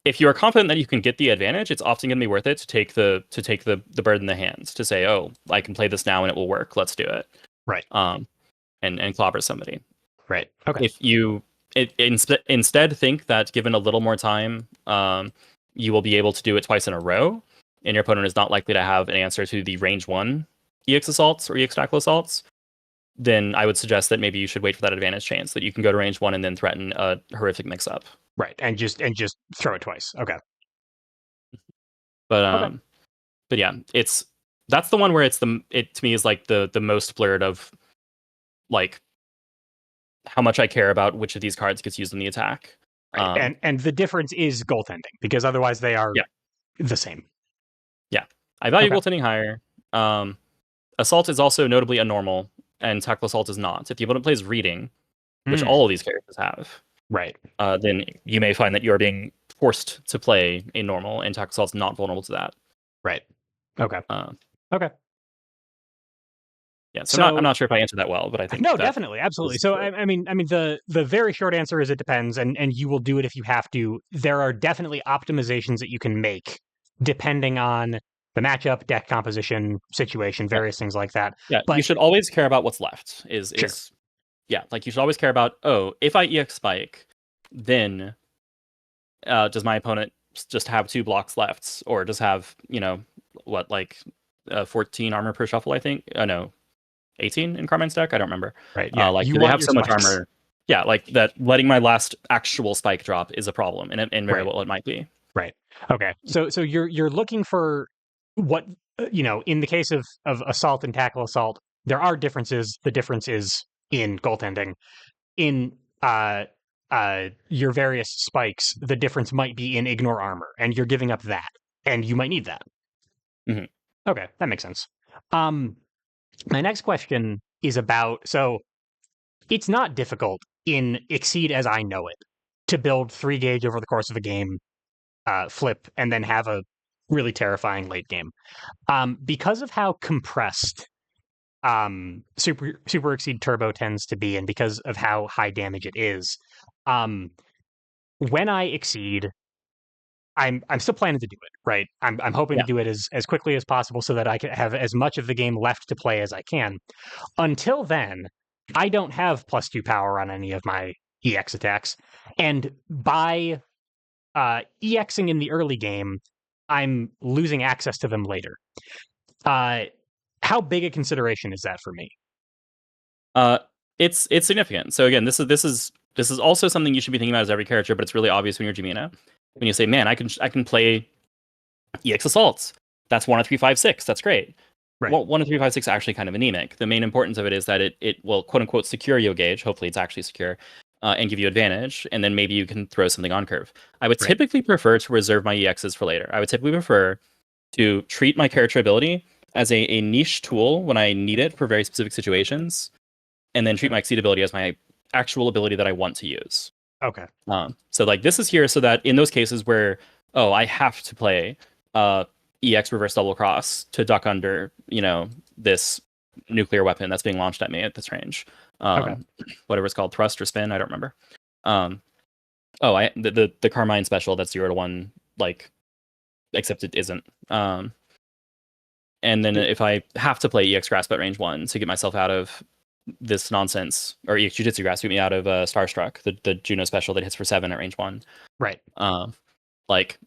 If you are confident that you can get the advantage, it's often going to be worth it to take the bird in the hands, to say, oh, I can play this now and it will work. Let's do it. Right. And clobber somebody. Right. Okay. If you instead think that given a little more time, you will be able to do it twice in a row, and your opponent is not likely to have an answer to the range 1 EX assaults or EX tackle assaults, then I would suggest that maybe you should wait for that advantage chance that you can go to range 1 and then threaten a horrific mix-up. Right. And just throw it twice. Okay. But Okay. but yeah, that's the one where it to me is like the most blurred of like how much I care about which of these cards gets used in the attack. Right. And the difference is goaltending, because otherwise they are Yeah. the same. Yeah. I value Okay. goaltending higher. Assault is also notably a normal, and tackle assault is not. If the opponent plays reading, which all of these characters have, Right. then you may find that you are being forced to play a normal, and tackle assault's not vulnerable to that. Right. Okay. Okay. Yeah, so I'm not sure if I answered that well, but I think no, definitely, absolutely. So I mean, the very short answer is it depends, and you will do it if you have to. There are definitely optimizations that you can make depending on the matchup, deck composition, situation, various things like that. Yeah, but you should always care about what's left. Sure. Yeah, like you should always care about, oh, if I EX spike, then does my opponent just have 2 blocks left, or just have, what, like 14 armor per shuffle? I think. No. 18 in Carmine's deck? I don't remember. Right. Yeah. Like, you do they have your so much spikes. armor? Yeah, like that letting my last actual spike drop is a problem, and very well it might be. Right. Okay. So you're looking for what in the case of assault and tackle assault, there are differences. The difference is in goaltending. In your various spikes, the difference might be in ignore armor, and you're giving up that, and you might need that. Mm-hmm. Okay, that makes sense. My next question is about, so it's not difficult in Exceed as I know it to build 3 gauge over the course of a game, flip, and then have a really terrifying late game. Because of how compressed Super Exceed Turbo tends to be, and because of how high damage it is, when I exceed, I'm still planning to do it, right? I'm hoping to do it as quickly as possible so that I can have as much of the game left to play as I can. Until then, I don't have +2 power on any of my EX attacks, and by EXing in the early game, I'm losing access to them later. How big a consideration is that for me? It's significant. So again, this is also something you should be thinking about as every character, but it's really obvious when you're Jemina. When you say, man, I can play EX assaults. That's 1 of 3, 5, 6. That's great. Right. Well, 1 of 3, 5, 6 is actually kind of anemic. The main importance of it is that it will quote unquote secure your gauge. Hopefully, it's actually secure, and give you advantage. And then maybe you can throw something on curve. I would Right. typically prefer to reserve my EXs for later. I would typically prefer to treat my character ability as a niche tool when I need it for very specific situations, and then treat my exceed ability as my actual ability that I want to use. Okay. So like this is here so that in those cases where I have to play uh EX reverse double cross to duck under this nuclear weapon that's being launched at me at this range, Okay. whatever it's called, thrust or spin, I don't remember. um I the Carmine special that's 0 to 1, like, except it isn't. And then if I have to play EX grasp at range 1 to get myself out of this nonsense, or EX Jujitsu grasp to get me out of Starstruck, the Juno special that hits for 7 at range 1. Right. Like,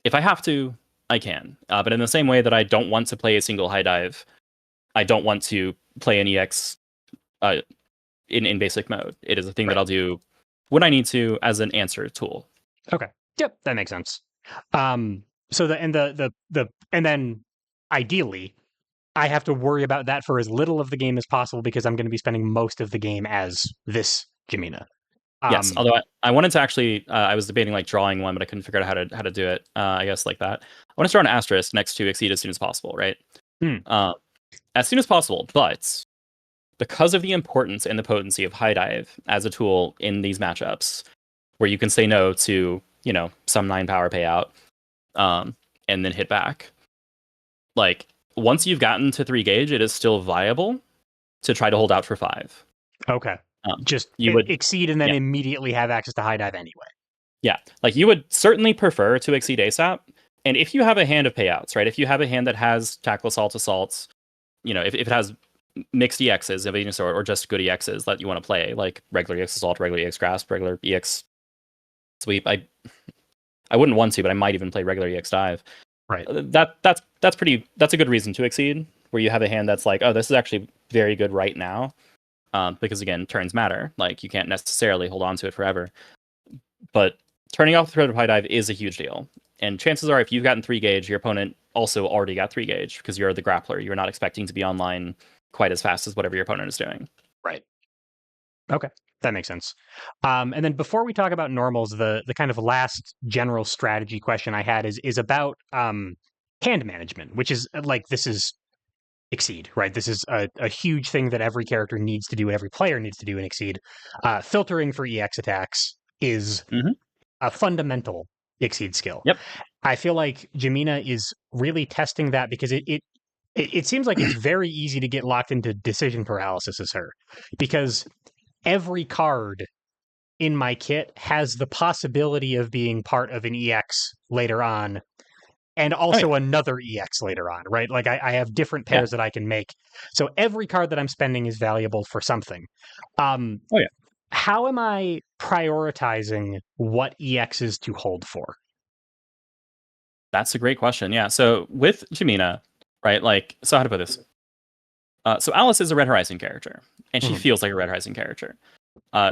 if I have to, I can. But in the same way that I don't want to play a single high dive, I don't want to play an EX in basic mode. It is a thing that Right. I'll do when I need to as an answer tool. Okay. Yep, that makes sense. So and then ideally, I have to worry about that for as little of the game as possible because I'm going to be spending most of the game as this Jemina. Yes, although I wanted to actually, I was debating like drawing one, but I couldn't figure out how to do it. I guess like that. I want to draw an asterisk next to exceed as soon as possible, right? Hmm. As soon as possible, but because of the importance and the potency of high dive as a tool in these matchups, where you can say no to some 9 power payout, and then hit back. Like, once you've gotten to 3 gauge, it is still viable to try to hold out for 5. Okay. Just you would exceed and then yeah. immediately have access to high dive anyway. Yeah, like you would certainly prefer to exceed ASAP. And if you have a hand of payouts, right? If you have a hand that has tackle assault assaults, if it has mixed EXs of any sort or just good EXs that you want to play, like regular EX assault, regular EX grasp, regular EX sweep. I wouldn't want to, but I might even play regular EX dive. Right. That's a good reason to exceed, where you have a hand that's like, oh, this is actually very good right now. Because again, turns matter. Like, you can't necessarily hold on to it forever. But turning off the threat of high dive is a huge deal. And chances are, if you've gotten 3 gauge, your opponent also already got 3 gauge because you're the grappler. You're not expecting to be online quite as fast as whatever your opponent is doing. Right. Okay. That makes sense. And then before we talk about normals, the kind of last general strategy question I had is about hand management, which is like this is exceed, right? This is a huge thing that every character needs to do and every player needs to do in exceed. Filtering for EX attacks is a fundamental exceed skill. Yep. I feel like Jemina is really testing that because it seems like it's very easy to get locked into decision paralysis as her, because every card in my kit has the possibility of being part of an EX later on, and also another EX later on, right? Like I have different pairs that I can make. So every card that I'm spending is valuable for something. How am I prioritizing what EXs to hold for? That's a great question. Yeah. So with Jemina, right? Like, so how to put this? So Alice is a Red Horizon character, and she feels like a Red Horizon character.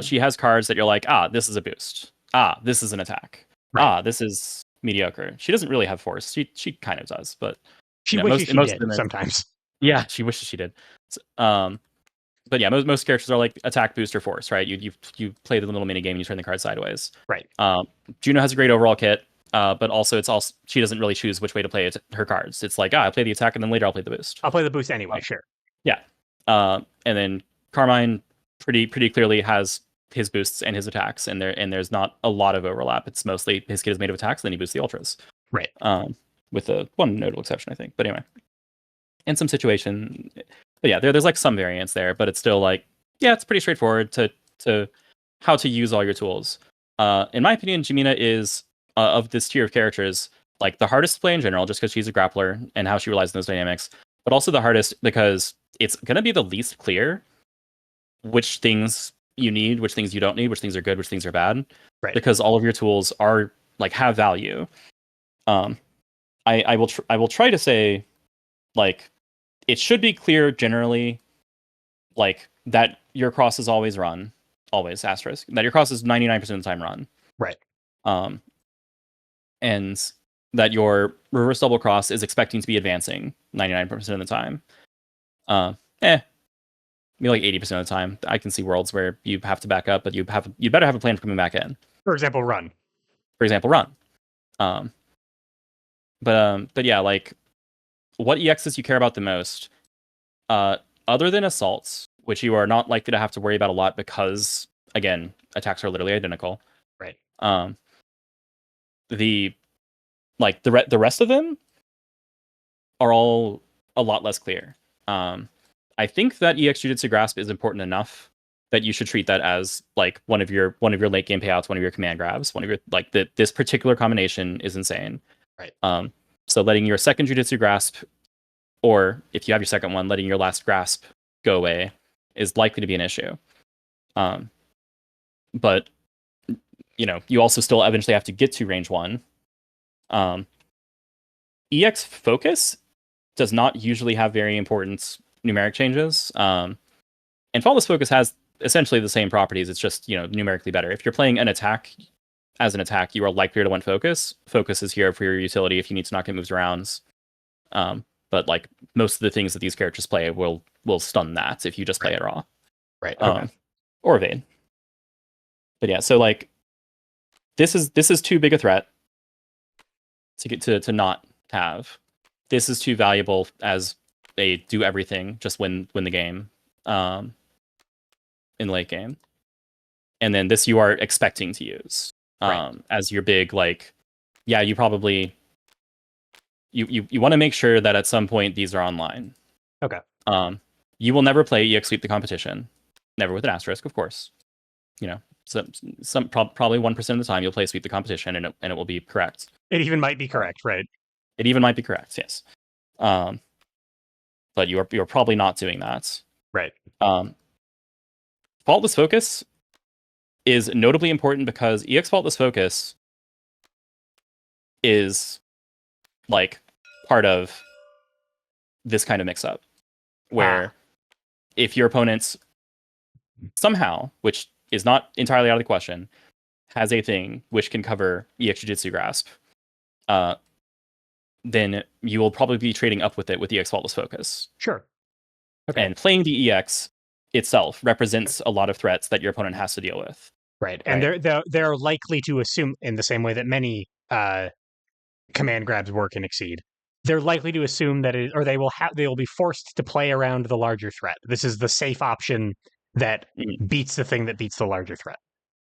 She has cards that you're like, this is a boost. This is an attack. Right. This is mediocre. She doesn't really have force. She kind of does, but she wishes she did sometimes. Yeah, she wishes she did. But yeah, most characters are like attack, boost, or force, right? You play the little mini game and you turn the card sideways. Right. Juno has a great overall kit, but also she doesn't really choose which way to play her cards. It's like, I play the attack and then later I'll play the boost. I'll play the boost anyway, sure. Yeah. And then Carmine pretty clearly has his boosts and his attacks, and there's not a lot of overlap. It's mostly his kit is made of attacks, and then he boosts the ultras. Right. With one notable exception, I think. But anyway, in some situation, but yeah, there's like some variance there, but it's still like, yeah, it's pretty straightforward to how to use all your tools. In my opinion, Jemina is of this tier of characters like the hardest to play in general, just because she's a grappler and how she relies on those dynamics, but also the hardest because it's going to be the least clear which things you need, which things you don't need, which things are good, which things are bad. Right. Because all of your tools are like have value. I will try to say, like, it should be clear generally, like, that your cross is always run, always asterisk, that your cross is 99% of the time run. Right. And that your reverse double cross is expecting to be advancing 99% of the time. Uh, maybe like 80% of the time. I can see worlds where you have to back up, but you better have a plan for coming back in. For example, run. For example, run. But yeah, like what EXs you care about the most, other than assaults, which you are not likely to have to worry about a lot because again, attacks are literally identical. Right. The the rest of them are all a lot less clear. I think that EX Jujutsu Grasp is important enough that you should treat that as like one of your late game payouts, one of your command grabs, one of your like this particular combination is insane. Right. So letting your second Jujutsu Grasp, or if you have your second one, letting your last grasp go away is likely to be an issue. But you also still eventually have to get to range 1. EX Focus does not usually have very important numeric changes. And Faultless Focus has essentially the same properties. It's just, numerically better. If you're playing an attack as an attack, you are likelier to want Focus. Focus is here for your utility if you need to knock it moves around. But like most of the things that these characters play will stun that if you just play it raw. Right. Okay. Or evade. But yeah, so like this is too big a threat to get to not have. This is too valuable as a do everything, just win the game in late game. And then this you are expecting to use as your big like, yeah, you probably you want to make sure that at some point these are online. Okay. You will never play EX Sweep the competition, never with an asterisk, of course. Probably 1% of the time you'll play Sweep the competition and it will be correct. It even might be correct, right? It even might be correct, yes. But you're probably not doing that. Right. Faultless Focus is notably important because EX Faultless Focus is like part of this kind of mix-up where if your opponent's somehow, which is not entirely out of the question, has a thing which can cover EX Jujutsu Grasp, then you will probably be trading up with it with EX Faultless Focus. Sure. Okay. And playing the EX itself represents a lot of threats that your opponent has to deal with. Right. And they're likely to assume, in the same way that many command grabs work in Exceed, they're likely to assume that they will be forced to play around the larger threat. This is the safe option that beats the thing that beats the larger threat.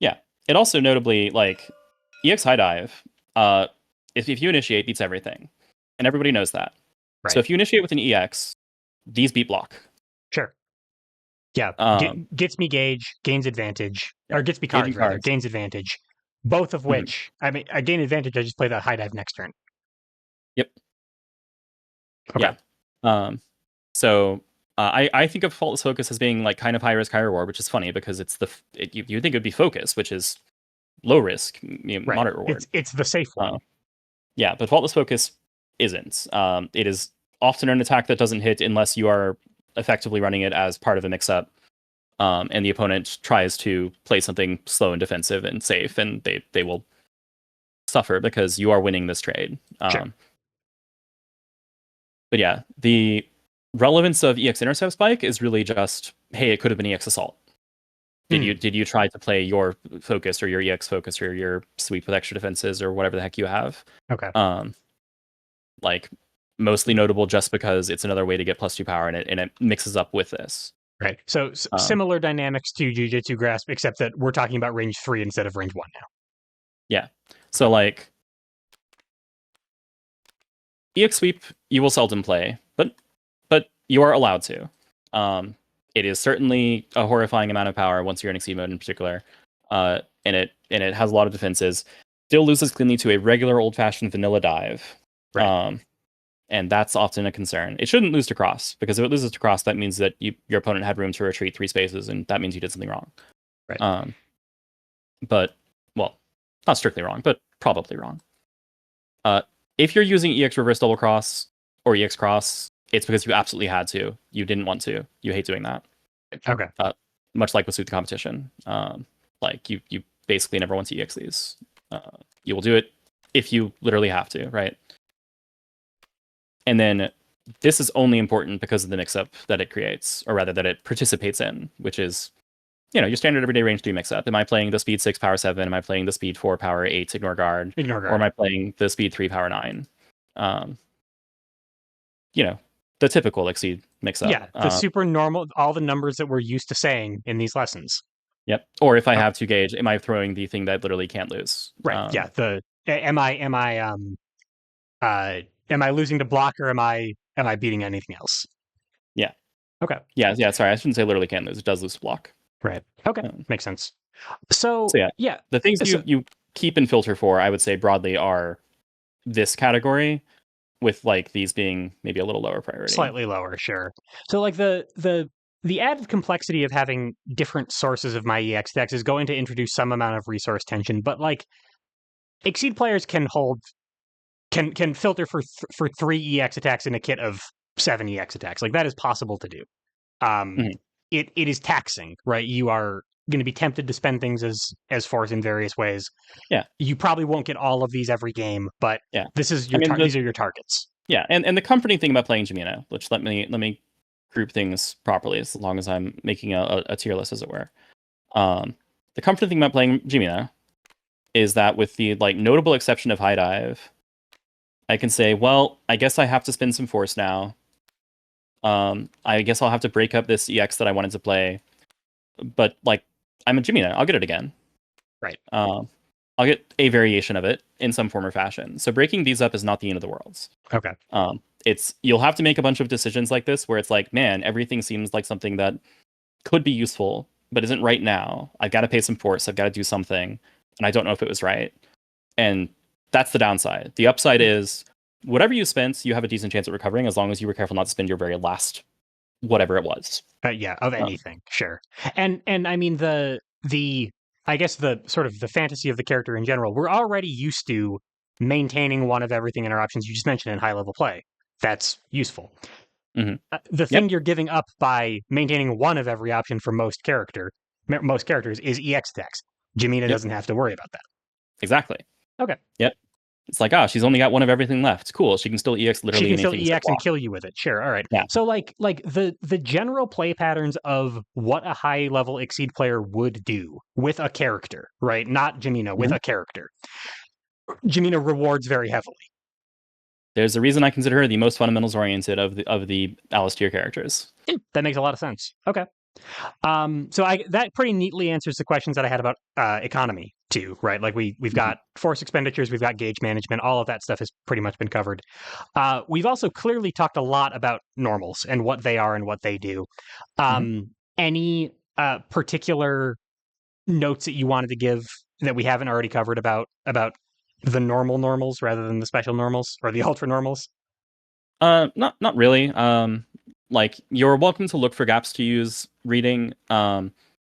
Yeah. It also notably, like, EX High Dive, if you initiate, beats everything. And everybody knows that. Right. So if you initiate with an EX, these beat block. Sure. Yeah. Gets me gauge, gains advantage, or gets me cards, rather, gains advantage. Both of which, I mean, I gain advantage, I just play that High Dive next turn. Yep. Okay. Yeah. So I think of Faultless Focus as being like kind of high risk, high reward, which is funny because you think it would be Focus, which is low risk, moderate reward. It's the safe one. Yeah, but Faultless Focus isn't. It is often an attack that doesn't hit unless you are effectively running it as part of a mix-up, and the opponent tries to play something slow and defensive and safe, and they will suffer because you are winning this trade. Sure. But yeah, the relevance of EX Intercept Spike is really just, hey, it could have been EX Assault. Did you try to play your Focus or your EX Focus or your Sweep with extra defenses or whatever the heck you have? Okay. Like mostly notable just because it's another way to get +2 power and it mixes up with this. Right. So similar dynamics to Jujutsu Grasp, except that we're talking about range 3 instead of range 1 now. Yeah. So like EX Sweep you will seldom play, but you are allowed to. It is certainly a horrifying amount of power once you're in Exceed mode in particular. And it has a lot of defenses. Still loses cleanly to a regular old-fashioned vanilla dive. Right. And that's often a concern. It shouldn't lose to cross, because if it loses to cross, that means that your opponent had room to retreat 3 spaces, and that means you did something wrong. Right. But, well, not strictly wrong, but probably wrong. If you're using EX Reverse Double Cross or EX Cross, it's because you absolutely had to. You didn't want to. You hate doing that. Okay. Much like with Sweep the Competition. Like, you basically never want to EX these. You will do it if you literally have to, right? And then this is only important because of the mix-up that it creates, or rather that it participates in, which is, your standard everyday range 3 mix-up. Am I playing the speed 6 power 7? Am I playing the speed 4 power 8 ignore guard? Ignore Or am guard. I playing the speed 3 power 9? Um, the typical Exceed mix-up. Yeah, the super normal, all the numbers that we're used to saying in these lessons. Yep. Or if I have 2 gauge, am I throwing the thing that literally can't lose? Right. Yeah. Am I losing to block, or am I beating anything else? Yeah. Okay. Yeah. Sorry, I shouldn't say literally can't lose. It does lose to block. Right. Okay. Makes sense. So yeah. The things you keep and filter for, I would say broadly, are this category, with like these being maybe a little lower priority. Slightly lower, sure. So like the added complexity of having different sources of my EX decks is going to introduce some amount of resource tension, but like Exceed players can filter for 3 EX attacks in a kit of 7 EX attacks. Like that is possible to do. It is taxing, right? You are going to be tempted to spend things as force in various ways. Yeah. You probably won't get all of these every game, but this is these are your targets. Yeah, and the comforting thing about playing Jemina, which let me group things properly as long as I'm making a tier list, as it were. The comforting thing about playing Jemina is that, with the like notable exception of High Dive, I can say, well, I guess I have to spend some force now. I guess I'll have to break up this EX that I wanted to play, but like I'm a Jemina, I'll get it again. Right. I'll get a variation of it in some form or fashion. So breaking these up is not the end of the world. Okay. You'll have to make a bunch of decisions like this where it's like, man, everything seems like something that could be useful, but isn't right now. I've got to pay some force. I've got to do something, and I don't know if it was right. And that's the downside. The upside is whatever you spent, you have a decent chance at recovering, as long as you were careful not to spend your very last whatever it was. Of anything, sure. And I mean the I guess the sort of the fantasy of the character in general, we're already used to maintaining one of everything in our options. You just mentioned in high level play. That's useful. Mm-hmm. The thing you're giving up by maintaining one of every option for most characters is EX attacks. Jemina doesn't have to worry about that. Exactly. Okay. Yep. It's like, she's only got one of everything left. Cool. She can still EX literally anything. She can still EX and kill you with it. Sure. All right. Yeah. So like the general play patterns of what a high level Exceed player would do with a character, right? Not Jemina, with a character. Jemina rewards very heavily. There's a reason I consider her the most fundamentals oriented of the Alice tier characters. That makes a lot of sense. Okay. So that pretty neatly answers the questions that I had about economy too, right? Like we've got force expenditures, we've got gauge management, all of that stuff has pretty much been covered. We've also clearly talked a lot about normals and what they are and what they do. Any particular notes that you wanted to give that we haven't already covered about the normal normals rather than the special normals or the ultra normals? Not really. Like, you're welcome to look for gaps to use reading,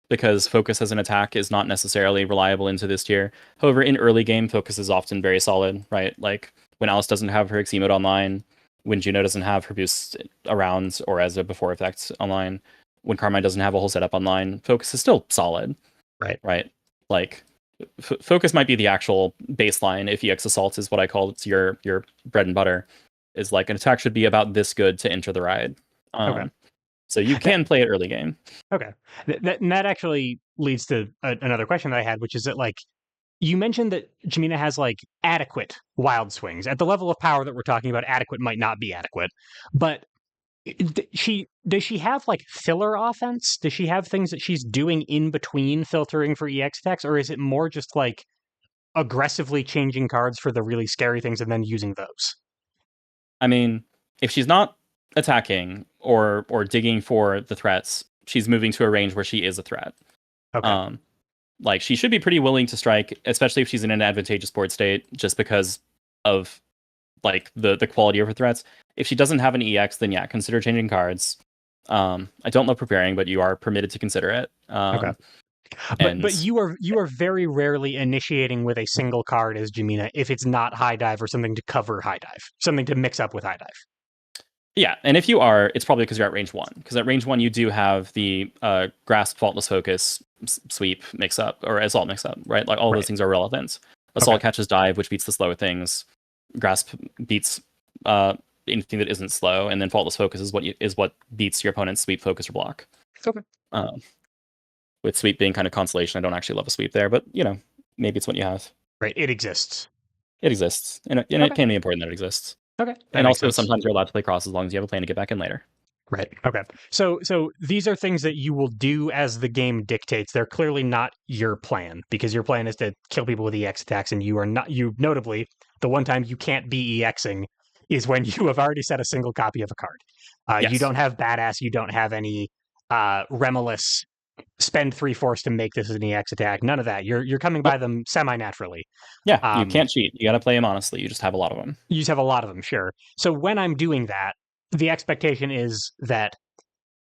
because focus as an attack is not necessarily reliable into this tier. However, in early game, focus is often very solid, right? Like when Alice doesn't have her X emote online, when Juno doesn't have her boost around or as a before effect online, when Carmine doesn't have a whole setup online, focus is still solid. Right. Like focus might be the actual baseline. If EX assault is what I call it's your bread and butter, is like an attack should be about this good to enter the ride. Okay. So you can play it early game. Okay. That actually leads to another question that I had, which is that, like, you mentioned that Jemina has, like, adequate wild swings. At the level of power that we're talking about, adequate might not be adequate. But does she have, like, filler offense? Does she have things that she's doing in between filtering for EX attacks? Or is it more just, like, aggressively changing cards for the really scary things and then using those? I mean, if she's not attacking or digging for the threats, she's moving to a range where she is a threat. Okay. Like, she should be pretty willing to strike, especially if she's in an advantageous board state, just because of like the quality of her threats. If she doesn't have an EX, then yeah, consider changing cards. I don't love preparing, but you are permitted to consider it. Okay. But you are very rarely initiating with a single card as Jemina if it's not High Dive or something to cover High Dive, something to mix up with High Dive. Yeah, and if you are, it's probably because you're at range 1. Because at range 1, you do have the Grasp, Faultless Focus, Sweep mix-up, or Assault mix-up, right? Like, all those things are relevant. Assault Okay. catches dive, which beats the slower things. Grasp beats uh, anything that isn't slow, and then faultless focus is what beats your opponent's sweep, focus, or block. Okay. Uh, with sweep being kind of consolation, I don't actually love a sweep there, but maybe it's what you have. Right. It exists. It exists, and it Okay. can be important that it exists. Okay. That And makes also, sense. sometimes you're allowed to play cross as long as you have a plan to get back in later. Right. Okay. So these are things that you will do as the game dictates. They're clearly not your plan, because your plan is to kill people with EX attacks, and you are not. You notably, the one time you can't be EXing is when you have already set a single copy of a card. You Yes. don't have badass. You don't have any remorse. Spend 3/4 to make this an EX attack. None of that. You're coming by Nope. them semi naturally. Yeah, you can't cheat. You got to play them honestly. You just have a lot of them. You just have a lot of them, sure. So when I'm doing that, the expectation is that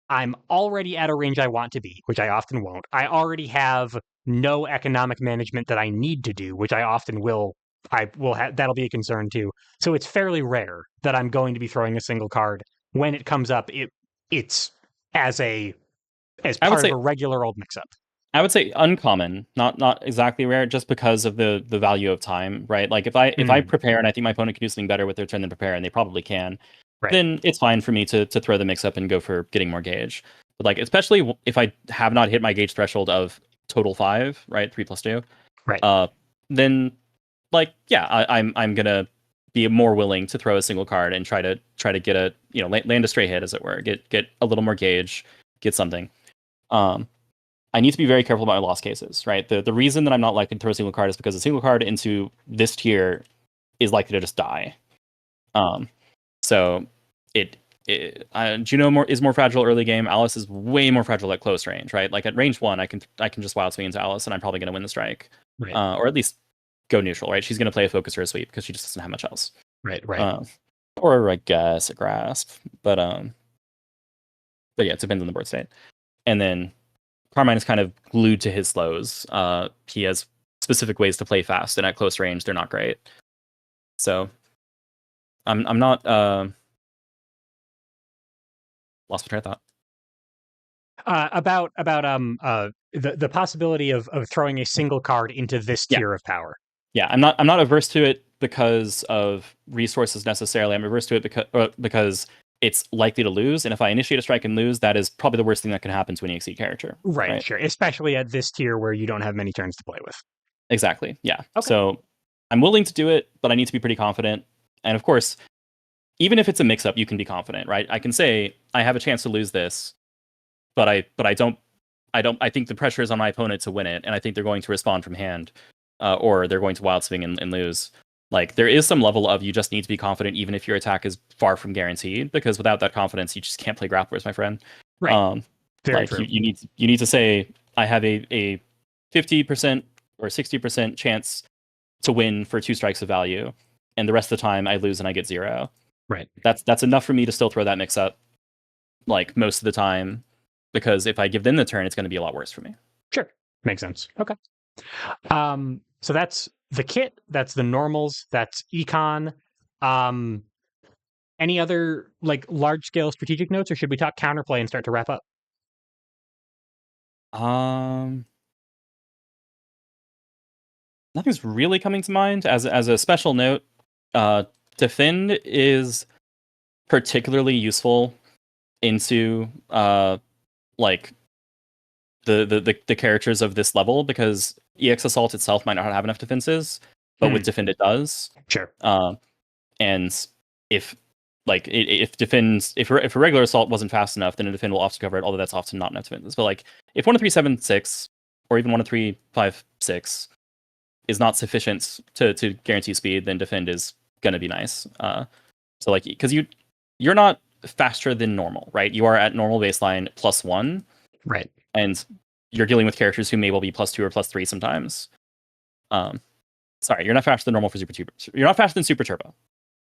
I'm already at a range I want to be, which I often won't. I already have no economic management that I need to do, which I often will. I will have that'll be a concern too. So it's fairly rare that I'm going to be throwing a single card. When it comes up, it's as I would part of say a regular old mix up. I would say uncommon, not exactly rare, just because of the value of time, right? Like if I prepare and I think my opponent can do something better with their turn than prepare, and they probably can, Right. then it's fine for me to throw the mix up and go for getting more gauge. But like especially if I have not hit my gauge threshold of total 5, right, 3+2, Right. then like yeah, I'm gonna be more willing to throw a single card and try to get a land a stray hit, as it were, get a little more gauge, get something. I need to be very careful about my loss cases, right? The reason that I'm not liking to throw a single card is because a single card into this tier is likely to just die. So Juno is more fragile early game. Alice is way more fragile at close range, right? Like at range 1, I can just wild swing into Alice, and I'm probably going to win the strike, Right. or at least go neutral, right? She's going to play a focus or a sweep because she just doesn't have much else. Right. Right. Or I guess a grasp, but yeah, it depends on the board state. And then Carmine is kind of glued to his slows. He has specific ways to play fast, and at close range, they're not great. So I'm not lost my train of thought. About the possibility of throwing a single card into this tier of power. Yeah, I'm not averse to it because of resources necessarily. I'm averse to it because it's likely to lose, and if I initiate a strike and lose, that is probably the worst thing that can happen to an EXE character. Right, sure. Especially at this tier where you don't have many turns to play with. Exactly, yeah. Okay. So I'm willing to do it, but I need to be pretty confident. And of course, even if it's a mix-up, you can be confident, right? I can say, I have a chance to lose this, but I think the pressure is on my opponent to win it, and I think they're going to respond from hand, or they're going to wild swing and lose. Like, there is some level of you just need to be confident, even if your attack is far from guaranteed, because without that confidence, you just can't play grapplers, my friend. Right. Very like true. You need to say, I have a 50% or 60% chance to win for 2 strikes of value, and the rest of the time I lose and I get 0. Right. That's enough for me to still throw that mix up, like most of the time, because if I give them the turn, it's going to be a lot worse for me. Sure. Makes sense. Okay. So that's the kit, that's the normals, that's econ. Any other like large scale strategic notes, or should we talk counterplay and start to wrap up? Nothing's really coming to mind. As a special note, defend is particularly useful into like the characters of this level, because EX Assault itself might not have enough defenses, but with defend it does. Sure. And if if a regular assault wasn't fast enough, then a defend will often cover it, although that's often not enough defenses. But like if 1 of 3 7 6 or even 1 of 3 5 6 is not sufficient to guarantee speed, then defend is gonna be nice. So like, because you're not faster than normal, right? You are at normal baseline +1, right? And you're dealing with characters who may well be +2 or +3 sometimes. Sorry, you're not faster than normal for Super Turbo. You're not faster than Super Turbo.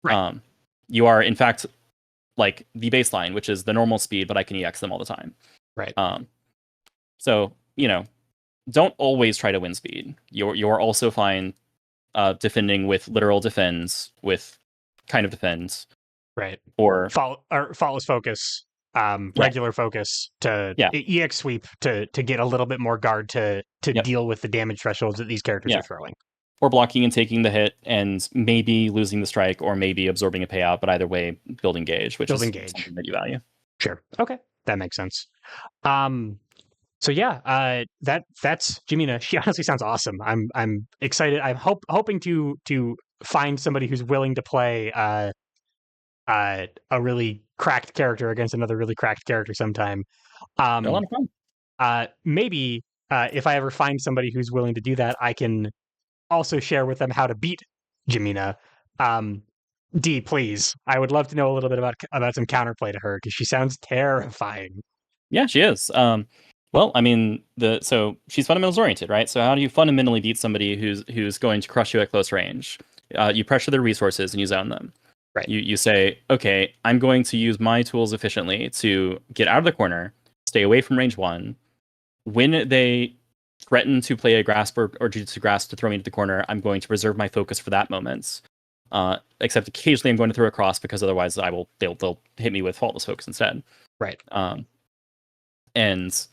Right. You are in fact like the baseline, which is the normal speed, but I can EX them all the time. Right. So don't always try to win speed. You're also fine defending with literal defends, with kind of defends. Right. Or faultless focus, regular focus to EX sweep to get a little bit more guard to deal with the damage thresholds that these characters are throwing. or blocking and taking the hit and maybe losing the strike or maybe absorbing a payout, but either way, building gauge, which Building is gauge. something that you value. Sure. Okay. That makes sense. So yeah, that's Jemina. She honestly sounds awesome. I'm excited. I'm hoping to find somebody who's willing to play a really cracked character against another really cracked character sometime. They're a lot Um, of fun. Maybe if I ever find somebody who's willing to do that, I can also share with them how to beat Jemina. Um, D, please. I would love to know a little bit about some counterplay to her because she sounds terrifying. Yeah, she is. Well, I mean, so she's fundamentals oriented, right? So how do you fundamentally beat somebody who's going to crush you at close range? You pressure their resources and you zone them. Right. You say, okay, I'm going to use my tools efficiently to get out of the corner, stay away from range one. When they threaten to play a grasp or jujutsu grasp to throw me into the corner, I'm going to reserve my focus for that moment. Except occasionally I'm going to throw a cross because otherwise they'll hit me with faultless focus instead. Right. And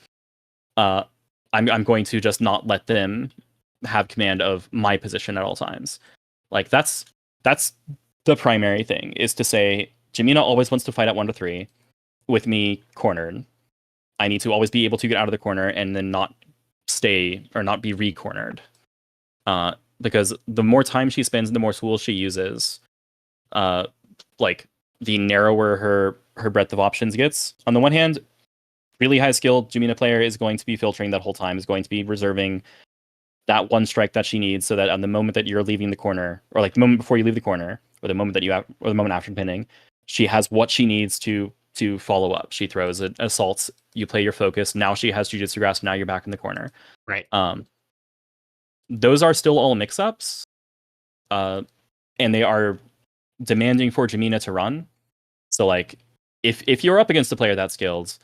I'm going to just not let them have command of my position at all times. Like that's the primary thing, is to say Jemina always wants to fight at 1-3 with me cornered. I need to always be able to get out of the corner and then not stay or not be re-cornered. Because the more time she spends and the more tools she uses, like the narrower her breadth of options gets. On the one hand, really high skilled Jemina player is going to be filtering that whole time, is going to be reserving that one strike that she needs so that on the moment that you're leaving the corner, or like the moment before you leave the corner, or the moment that you have, or the moment after pinning, she has what she needs to follow up. She throws an assault, you play your focus, now she has Jujutsu Grasp, now you're back in the corner. Right. Those are still all mix-ups, and they are demanding for Jemina to run. So like, if you're up against a player that skilled,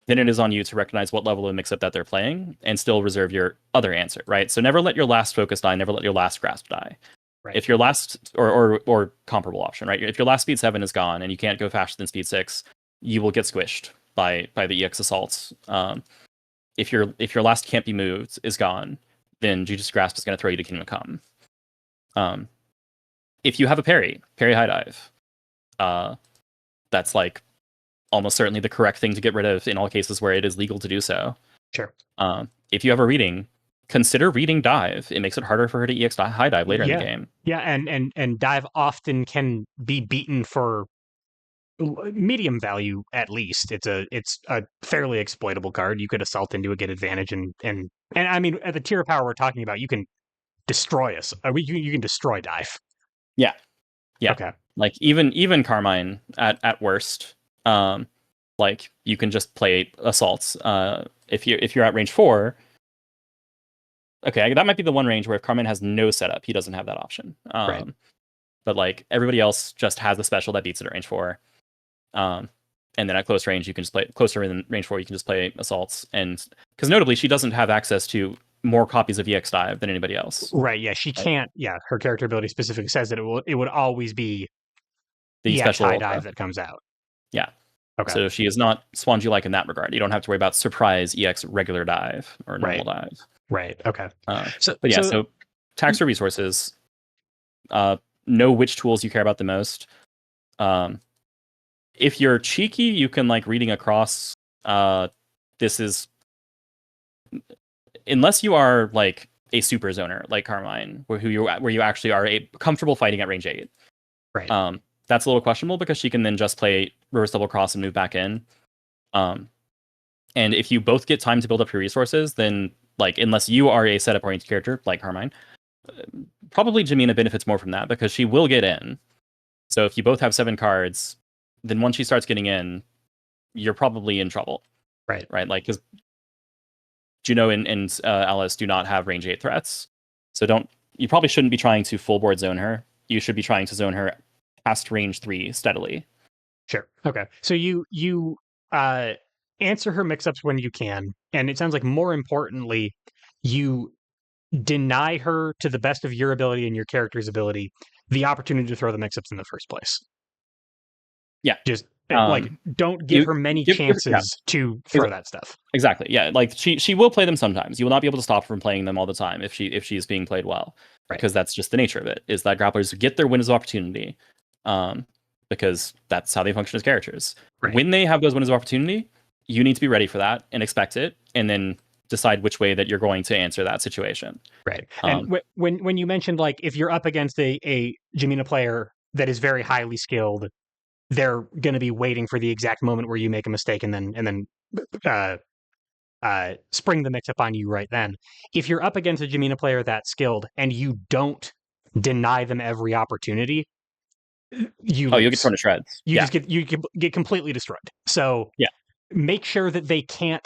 then it is on you to recognize what level of mix-up that they're playing and still reserve your other answer, right? So never let your last focus die, never let your last grasp die. Right. If your last or comparable option, right? If your last speed 7 is gone and you can't go faster than speed 6, you will get squished by the EX assaults. If your last can't be moved is gone, then Jujutsu Grasp is going to throw you to Kingdom Come. If you have a parry high dive, that's like almost certainly the correct thing to get rid of in all cases where it is legal to do so. Sure. If you have a reading, consider reading dive. It makes it harder for her to EX high dive later in the game. Yeah, and dive often can be beaten for medium value at least. It's a fairly exploitable card. You could assault into it, get advantage, and I mean at the tier of power we're talking about, you can destroy us. You can destroy dive. Yeah. Okay. Like even Carmine at worst, like you can just play assaults. If you're at range 4, okay, that might be the one range where if Carmine has no setup, he doesn't have that option. Right. But like everybody else just has a special that beats it at range 4. And then at close range, you can just play closer in range 4. You can just play assaults, and because notably she doesn't have access to more copies of EX Dive than anybody else. Right. Yeah, she can't. Yeah, her character ability specifically says that it would always be The EX special high dive that comes out. Yeah. Okay. So she is not Swangy like in that regard. You don't have to worry about surprise EX regular dive or normal dive. Right. Okay. So tax your resources. Know which tools you care about the most. If you're cheeky, you can like reading across. This is unless you are like a super zoner like Carmine, where you actually are comfortable fighting at range 8. Right. That's a little questionable because she can then just play reverse double cross and move back in. And if you both get time to build up your resources, then like unless you are a setup oriented character like Carmine, probably Jemina benefits more from that because she will get in. So if you both have 7 cards, then once she starts getting in, you're probably in trouble. Right. Like because Juno and Alice do not have range 8 threats, so you probably shouldn't be trying to full board zone her. You should be trying to zone her past range 3 steadily. Sure. Okay. So you answer her mix-ups when you can, and it sounds like more importantly, you deny her, to the best of your ability and your character's ability, the opportunity to throw the mix-ups in the first place. Yeah. Just Like, don't give You her many yeah, chances to throw that stuff. exactly. Yeah, like she will play them sometimes. You will not be able to stop her from playing them all the time if she's being played well, Right. because that's just the nature of it. Is that grapplers get their windows of opportunity, because that's how they function as characters. Right. When they have those windows of opportunity, you need to be ready for that and expect it, and then decide which way that you're going to answer that situation. Right. And when you mentioned, like, if you're up against a Jemina player that is very highly skilled, they're going to be waiting for the exact moment where you make a mistake and then spring the mix up on you right then. If you're up against a Jemina player that skilled and you don't deny them every opportunity, you Oh, you'll get lose. torn to shreds. You Yeah, just get completely destroyed. So yeah, make sure that they can't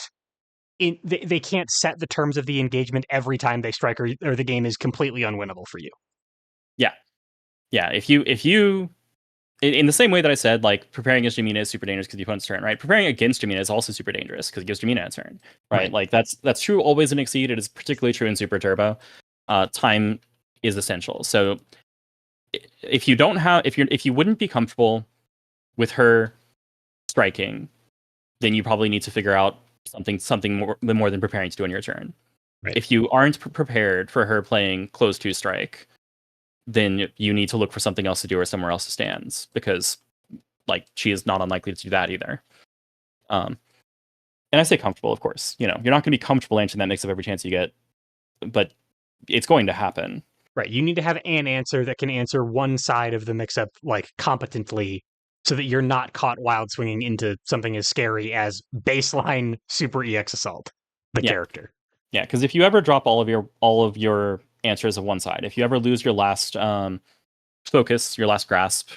set the terms of the engagement every time they strike, or the game is completely unwinnable for you. yeah, yeah. If you in the same way that I said, like, preparing against Jemina is super dangerous because the opponent's turn, right? Preparing against Jemina is also super dangerous because it gives Jemina a turn, right? Right. Like that's true always in Exceed. It is particularly true in Super Turbo. Time is essential. So if you don't have, if you wouldn't be comfortable with her striking, then you probably need to figure out something more than preparing to do on your turn. Right. If you aren't prepared for her playing close to strike, then you need to look for something else to do or somewhere else to stand, because like she is not unlikely to do that either. And I say comfortable, of course. You're not going to be comfortable answering that mix up every chance you get, but it's going to happen. Right. You need to have an answer that can answer one side of the mix up, like, competently, so that you're not caught wild swinging into something as scary as baseline Super EX Assault, the Yeah, character. yeah. Because if you ever drop all of your answers of one side, if you ever lose your last focus, your last grasp,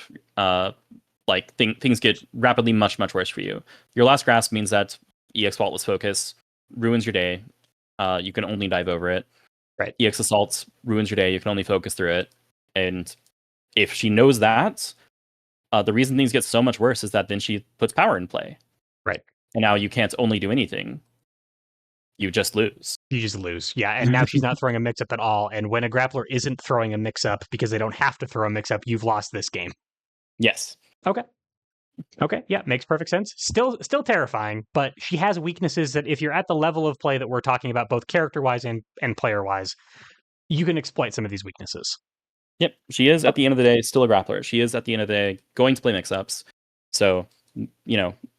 like things get rapidly much worse for you. Your last grasp means that EX faultless focus ruins your day. You can only dive over it. Right. EX assault ruins your day. You can only focus through it. And if she knows that, the reason things get so much worse is that then she puts power in play. Right. And now you can't only do anything. You just lose. You just lose. Yeah. And now she's not throwing a mix up at all. And when a grappler isn't throwing a mix up because they don't have to throw a mix up, you've lost this game. Yes. Okay. Okay. Yeah. Makes perfect sense. Still terrifying, but she has weaknesses that, if you're at the level of play that we're talking about, both character wise and player wise, you can exploit some of these weaknesses. Yep. She is, at Okay. the end of the day, still a grappler. She is, at the end of the day, going to play mix-ups. So,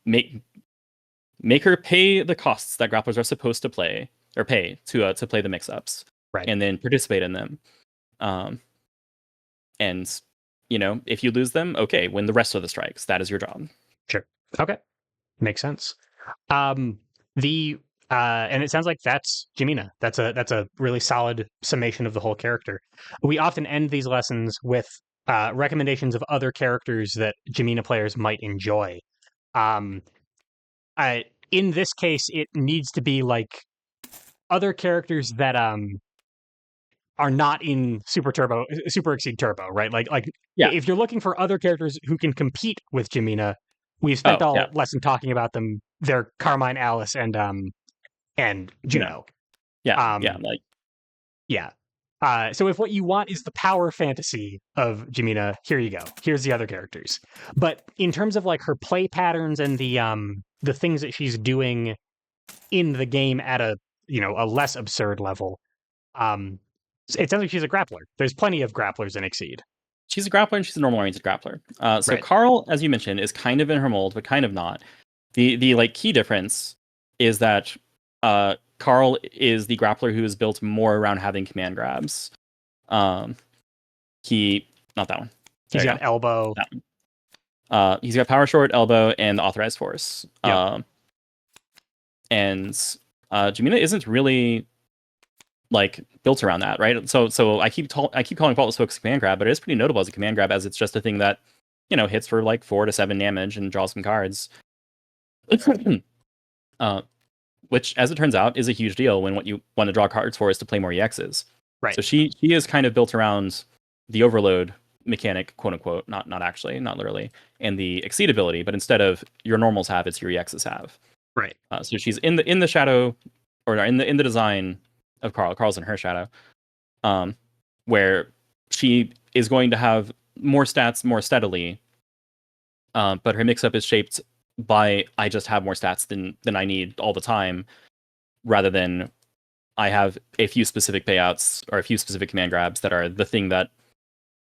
make her pay the costs that grapplers are supposed to play, or pay to play the mix-ups, Right. and then participate in them. And if you lose them, okay, win the rest of the strikes. That is your job. Sure. Okay. Makes sense. The and it sounds like that's Jemina. That's a really solid summation of the whole character. We often end these lessons with recommendations of other characters that Jemina players might enjoy. Um, in this case, it needs to be like other characters that are not in Super Exceed Turbo, right? Like Yeah. if you're looking for other characters who can compete with Jemina, we've spent Oh, yeah. all lesson talking about them. They're Carmine, Alice, and Juno. Yeah. Yeah. Um, Like, yeah. So if what you want is the power fantasy of Jemina, here you go. Here's the other characters. But in terms of, like, her play patterns and the things that she's doing in the game at a less absurd level, um, it sounds like she's a grappler. There's plenty of grapplers in Exceed. she's a grappler and she's a normal oriented grappler. So Right. Carl, as you mentioned, is kind of in her mold, but kind of not. The like key difference is that Carl is the grappler who is built more around having command grabs. He Not that one. He's There you got go. elbow. That one. He's got power short, elbow, and authorized force. Yep. And Jemina isn't really like built around that, right? So I keep calling faultless focus command grab, but it is pretty notable as a command grab, as it's just a thing that hits for like 4 to 7 damage and draws some cards. Which, as it turns out, is a huge deal when what you want to draw cards for is to play more EXs. Right. So she is kind of built around the overload mechanic, quote unquote, not actually, not literally, and the exceed ability, but instead of your normals have, it's your EXs have. Right. So she's in the shadow, or in the design of Carl. Carl's in her shadow, where she is going to have more stats more steadily but her mix-up is shaped by I just have more stats than I need all the time, rather than I have a few specific payouts or a few specific command grabs that are the thing that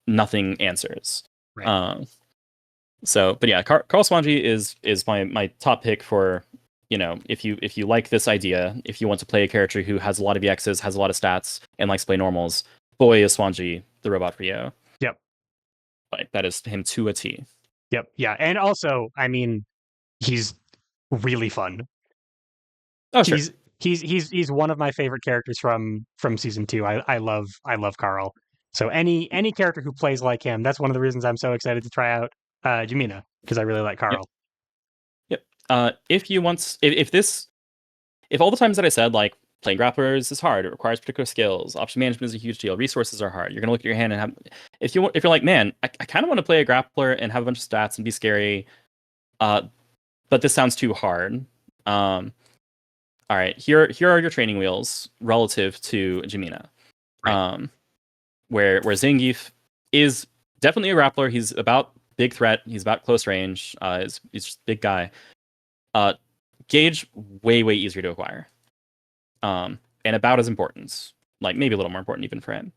nothing answers. Right. Um, but yeah, Carl Swanji is my top pick for, if you like this idea, if you want to play a character who has a lot of EXs, has a lot of stats, and likes to play normals, boy is Swanji the robot for you. Yep. Like that is him to a T. Yep. Yeah. And also, I mean, he's really fun. Oh sure. He's one of my favorite characters from season 2. I love Carl. So any character who plays like him, that's one of the reasons I'm so excited to try out Jemina, because I really like Yep. Carl. Yep. If all the times that I said like playing grapplers is hard, it requires particular skills, option management is a huge deal, resources are hard, you're gonna look at your hand and have, if you're like, man, I kind of want to play a grappler and have a bunch of stats and be scary, but this sounds too hard. All right, here are your training wheels relative to Jemina. Right. Where Zangief is definitely a grappler. He's about big threat. He's about close range. He's just a big guy. Gauge way easier to acquire. And about as important. Like maybe a little more important even for him.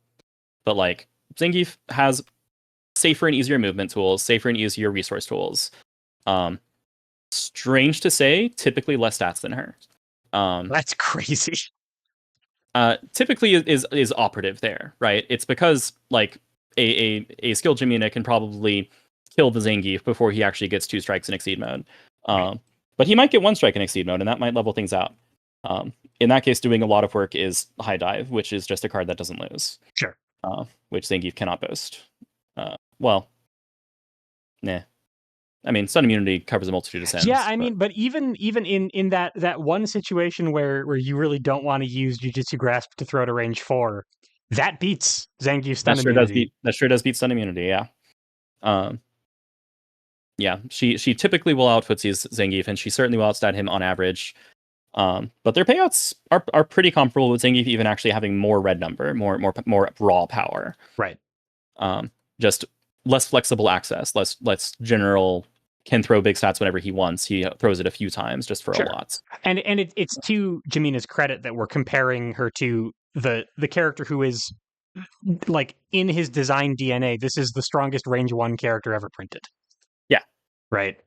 But like Zangief has safer and easier movement tools, safer and easier resource tools. Strange to say, typically less stats than her. That's crazy. Typically is operative there, right? It's because like a skilled Jemina can probably kill the Zangief before he actually gets 2 strikes in Exceed mode. But he might get 1 strike in Exceed mode, and that might level things out. In that case, doing a lot of work is High Dive, which is just a card that doesn't lose. Sure. Which Zangief cannot boast. Well, nah. I mean, stun immunity covers a multitude of sins. Yeah, I mean, but even in that one situation where you really don't want to use Jujutsu Grasp to throw to range 4, that beats Zangief's stun immunity. That sure does beat stun immunity, yeah. Yeah, she typically will outfootsies Zangief, and she certainly will outstat him on average. But their payouts are pretty comparable with Zangief even actually having more red number, more raw power. Right. Just less flexible access, less general, can throw big stats whenever he wants. He throws it a few times just for a lot. And it's to Jemina's credit that we're comparing her to the character who is like in his design DNA. This is the strongest range 1 character ever printed. Yeah. Right.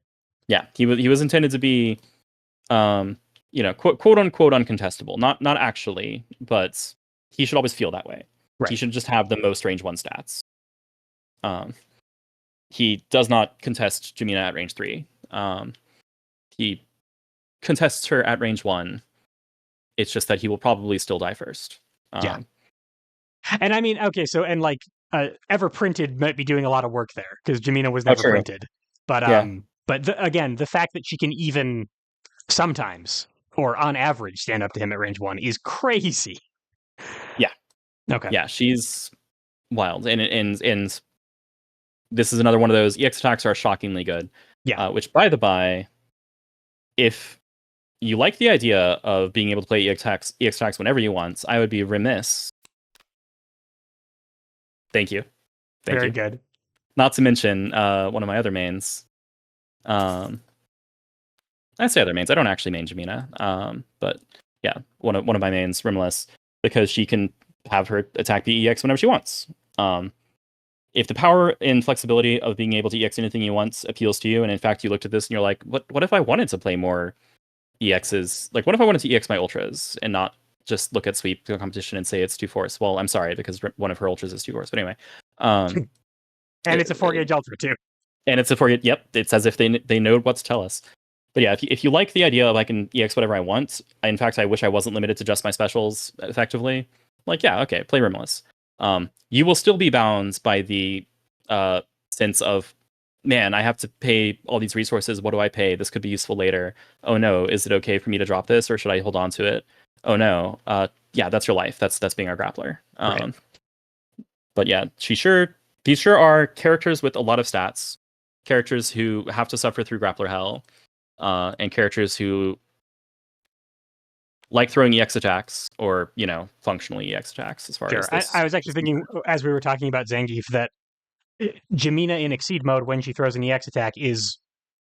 Yeah. He was intended to be, quote unquote uncontestable. Not actually, but he should always feel that way. Right. He should just have the most range 1 stats. He does not contest Jemina at range 3. He contests her at range 1. It's just that he will probably still die first. Yeah. And I mean, okay, so and like ever printed might be doing a lot of work there because Jemina was never printed. But again, the fact that she can even sometimes or on average stand up to him at range 1 is crazy. Yeah. Okay. Yeah, she's wild, and this is another one of those EX attacks are shockingly good. Yeah. Which, by the by, if you like the idea of being able to play EX attacks whenever you want, I would be remiss. Thank you. Very good. Not to mention one of my other mains. I say other mains. I don't actually main Jemina. But yeah, one of my mains, Rimless, because she can have her attack the EX whenever she wants. If the power and flexibility of being able to EX anything you want appeals to you, and in fact you looked at this and you're like, what if I wanted to play more EXs? Like, what if I wanted to EX my ultras and not just look at sweep competition and say it's 2 force? Well, I'm sorry, because one of her ultras is 2 force. But anyway, and it's a 4 gauge ultra too. And it's a 4 gauge. Yep, it's as if they know what to tell us. But yeah, if you like the idea of I can EX whatever I want, in fact, I wish I wasn't limited to just my specials effectively. Like, yeah, okay, play Rimless. You will still be bound by the sense of, man, I have to pay all these resources. What do I pay? This could be useful later. Oh no, is it okay for me to drop this, or should I hold on to it? Oh no, yeah, that's your life. That's being our grappler. Right. But yeah, these sure are characters with a lot of stats, characters who have to suffer through grappler hell, and characters who like throwing EX attacks, or, functionally EX attacks as far as this. I was actually thinking, as we were talking about Zangief, that Jemina in Exceed mode, when she throws an EX attack, is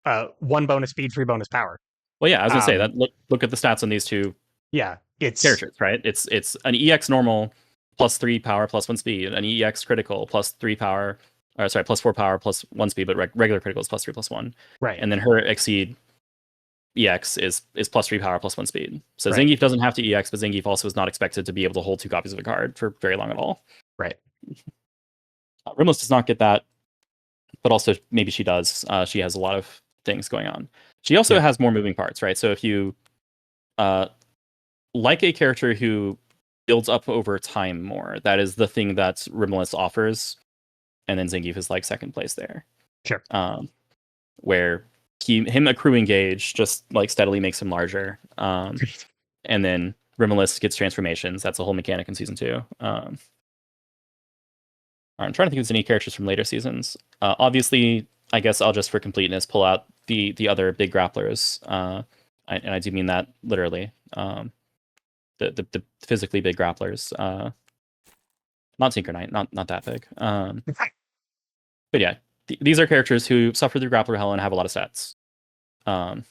1 bonus speed, 3 bonus power. Well, yeah, I was gonna say Um, that. Look at the stats on these two yeah, it's characters, right? It's an EX normal plus 3 power plus 1 speed, an EX critical plus 3 power, or sorry, plus 4 power plus 1 speed, but regular critical is plus 3 plus 1, right, and then her exceed EX is plus 3 power plus 1 speed. So right, Zangief doesn't have to EX, but Zangief also is not expected to be able to hold 2 copies of a card for very long at all. right. Rimless does not get that, but also maybe she does. She has a lot of things going on. She also Yep. has more moving parts, right? So if you uh, like a character who builds up over time more, that is the thing that Rimless offers, and then Zangief is like second place there. Sure. Where him accruing gauge just like steadily makes him larger. And then Rimless gets transformations. That's a whole mechanic in season 2. I'm trying to think if there's any characters from later seasons. Obviously, I guess I'll just for completeness pull out the other big grapplers, and I do mean that literally. The physically big grapplers, not Synchronite, not that big. But yeah, these are characters who suffer through grappler hell and have a lot of stats. But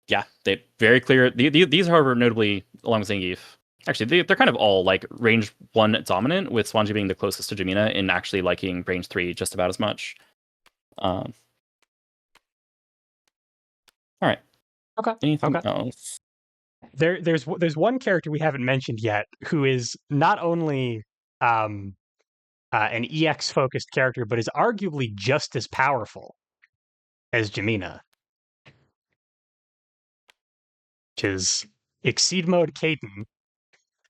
yeah, they very clear. These, however, notably along with Zangief. Actually, they're kind of all like range 1 dominant, with Swanji being the closest to Jemina in actually liking range 3 just about as much. All right. Okay. Anything Okay. else? There's one character we haven't mentioned yet who is not only an EX focused character, but is arguably just as powerful as Jemina, which is Exceed Mode Kaiten.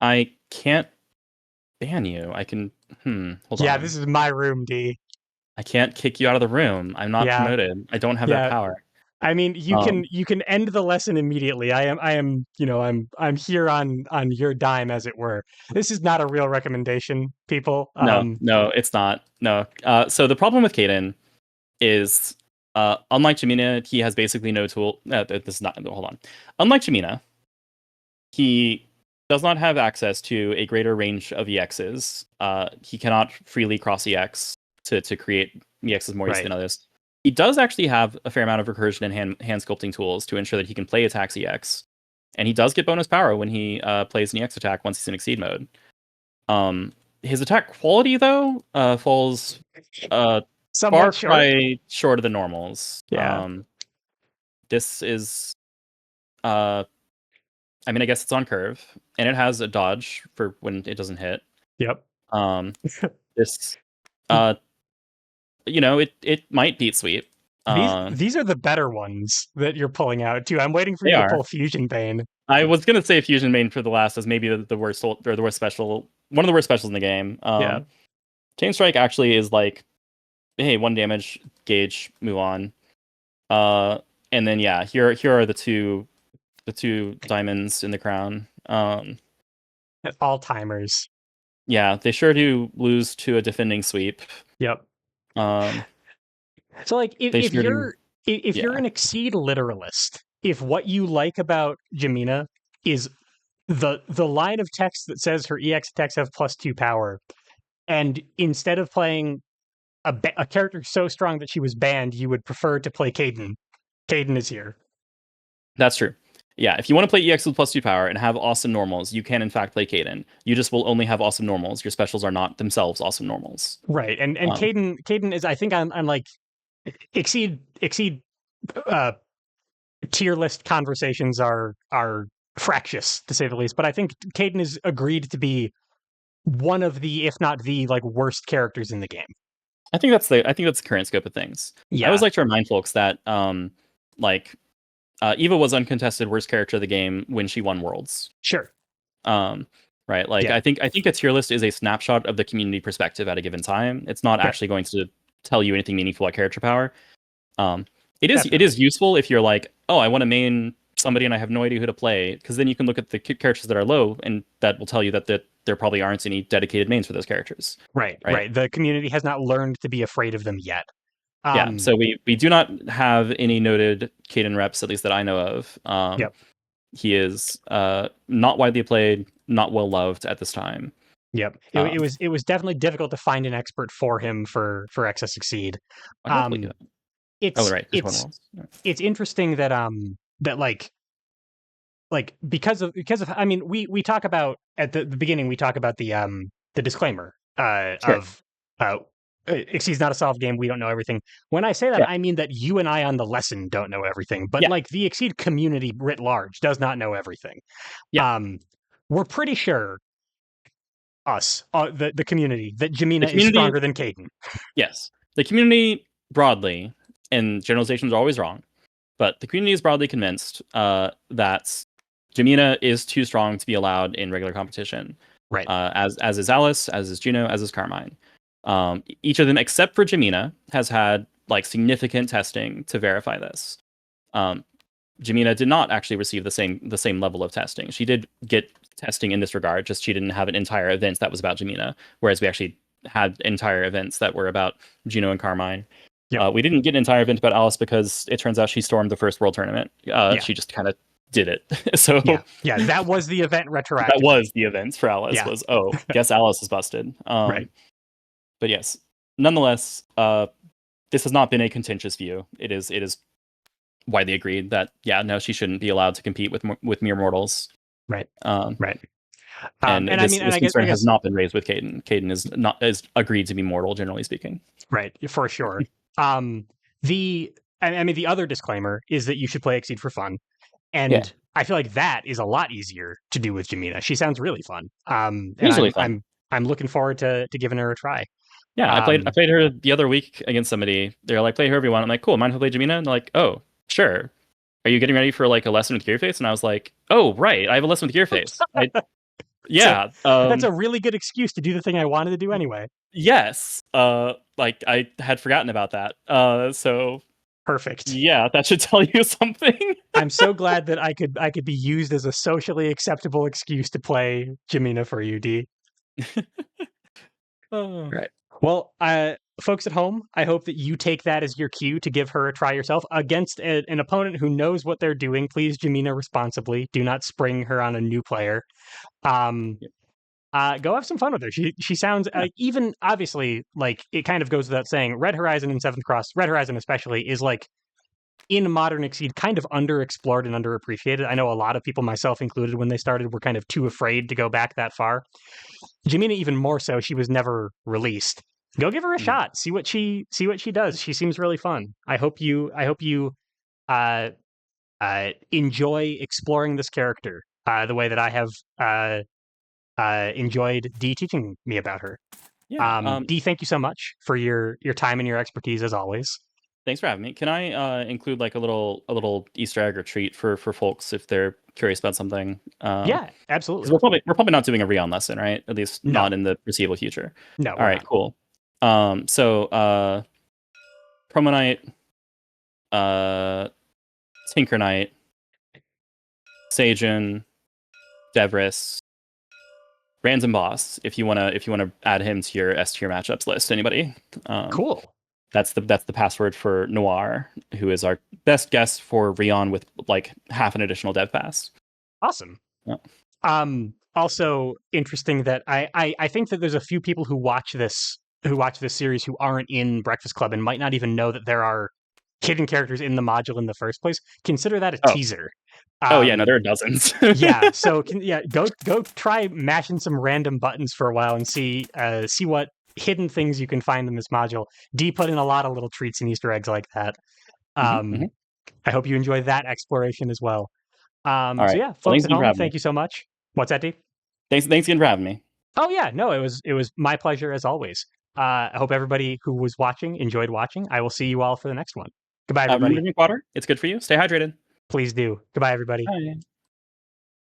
I can't ban you. I can. Hold Yeah, on. this is my room, D. I can't kick you out of the room. I'm not Yeah, promoted. I don't have that yeah. power. I mean, Um, you can end the lesson immediately. I'm here on your dime, as it were. This is not a real recommendation, people. no, it's not. No. So the problem with Kaden is, unlike Jemina, he has basically no tool. This is not. Hold on. Unlike Jemina, he does not have access to a greater range of EXs. He cannot freely cross EX to create EXs more easily Right. than others. He does actually have a fair amount of recursion and hand sculpting tools to ensure that he can play attacks EX, and he does get bonus power when he plays an EX attack once he's in Exceed mode. His attack quality though falls far Somewhat short. cry short of the normals. Yeah. This is I mean, I guess it's on curve, and it has a dodge for when it doesn't hit. Yep. Um, this, uh, it might beat sweep. These are the better ones that you're pulling out too. I'm waiting for They you to are. pull Fusion Bane. I was gonna say Fusion Main for the last as maybe the worst or the worst special, one of the worst specials in the game. Yeah. Chain Strike actually is like, hey, 1 damage, gauge, move on. And then yeah, here are the two diamonds in the crown. All timers. Yeah, they sure do lose to a defending sweep. Yep. Um, So like they sure do. if you're Yeah, an Exceed literalist, if what you like about Jemina is the line of text that says her EX attacks have +2 power, and instead of playing a character so strong that she was banned, you would prefer to play Caden. Caden is here. that's true. Yeah, if you want to play EX with +2 power and have awesome normals, you can in fact play Kaden. You just will only have awesome normals. Your specials are not themselves awesome normals. Right. And Um, Caden is, I think, on like Exceed uh tier list conversations are fractious, to say the least. But I think Caden is agreed to be one of the, if not the, like worst characters in the game. I think that's the current scope of things. I always Yeah, like to remind folks that like Eva was uncontested worst character of the game when she won Worlds. sure. Um, right? Like Yeah, I think a tier list is a snapshot of the community perspective at a given time. It's not right. actually going to tell you anything meaningful about character power. Um, it Definitely. is useful if you're like, oh, I want to main somebody and I have no idea who to play, because then you can look at the characters that are low, and that will tell you that there probably aren't any dedicated mains for those characters, Right, right? right. The community has not learned to be afraid of them yet. Yeah. Um, So we do not have any noted Caden reps, at least that I know of. yep, He is not widely played, not well loved at this time. yep. Um, It was definitely difficult to find an expert for him for XS Succeed. I hopefully Um, good. Oh, it's right. The twin it's worlds. Yeah. it's interesting that that because of I mean we talk about at the beginning we talk about the disclaimer Sure. of Xyz's not a solved game, we don't know everything. When I say that, Yeah. I mean that you and I on the lesson don't know everything, but Yeah. like the Xyz community writ large does not know everything. Yeah. um we're pretty sure, us, the community, that The Jemina is community. stronger than Caden. Yes. The community broadly, and generalizations are always wrong, but the community is broadly convinced that Jemina is too strong to be allowed in regular competition. Right. As is Alice, as is Juno, as is Carmine. Each of them, except for Jemina, has had like significant testing to verify this. Um, Jemina did not actually receive the same level of testing. She did get testing in this regard, just she didn't have an entire event that was about Jemina, whereas we actually had entire events that were about Juno and Carmine. Yep. We didn't get an entire event about Alice because it turns out she stormed the first world tournament. Yeah. She just kind of did it. So Yeah, that was the event that retroactively. was the event for Alice. Yeah. Was, oh, guess Alice is busted. Right. But yes, nonetheless, this has not been a contentious view. It is widely agreed that yeah, no, she shouldn't be allowed to compete with mere mortals. Right. Um, Right. and And I this, mean, and this I guess, concern has not been raised with Caden. Caden is agreed to be mortal, generally speaking. right, for sure. Um, I mean, the other disclaimer is that you should play Exceed for fun, Yeah, and I feel like that is a lot easier to do with Jemina. She sounds really fun. And she's really fun. I'm looking forward to giving her a try. Yeah, I Um, played her the other week against somebody. They're like, play whoever you want. I'm like, cool. Mind if I play Jemina? And they're like, oh, sure. Are you getting ready for like a lesson with Gearface? And I was like, oh, right, I have a lesson with Gearface. so Yeah. that's a really good excuse to do the thing I wanted to do anyway. Yes. Like I had forgotten about that. So Perfect. yeah, that should tell you something. I'm so glad that I could be used as a socially acceptable excuse to play Jemina for you, D. Oh. Right. Well, folks at home, I hope that you take that as your cue to give her a try yourself against an opponent who knows what they're doing. Please, Jemina, responsibly. Do not spring her on a new player. Um, Go have some fun with her. She sounds even obviously like it kind of goes without saying. Red Horizon and Seventh Cross, Red Horizon especially, is like in modern Exceed kind of underexplored and underappreciated. I know a lot of people, myself included, when they started, were kind of too afraid to go back that far. Jemina even more so. She was never released. Go give her a shot. See what she does. She seems really fun. I hope you uh, enjoy exploring this character the way that I have enjoyed Dee teaching me about her. Yeah. Dee, thank you so much for your time and your expertise as always. Thanks for having me. Can I include like a little Easter egg or treat for folks if they're curious about something? Yeah, absolutely. Because we're probably not doing a Rion lesson, right? At least No. not in the foreseeable future. No. All right, not. cool. So Promo Knight, Tinker Knight, Sajin, Devris, Random Boss. If you wanna add him to your S tier matchups list, anybody? Cool. That's the password for Noir, who is our best guess for Rion with like half an additional dev pass. Awesome. Yeah. Also interesting that I think that there's a few people who watch this series who aren't in Breakfast Club and might not even know that there are hidden characters in the module in the first place. Consider that a teaser. Oh yeah, no, there are dozens. Yeah, so go try mashing some random buttons for a while and see what hidden things you can find in this module. D put in a lot of little treats and Easter eggs like that. Mm-hmm. I hope you enjoy that exploration as well. All right. So yeah, Well, folks thanks at again for home, having thank me. you so much. What's that, D? Thanks again for having me. Oh yeah, no, it was my pleasure as always. I hope everybody who was watching enjoyed watching. I will see you all for the next one. Goodbye, Remember to everybody. drink water. It's good for you. Stay hydrated. Please do. Goodbye, everybody. Bye.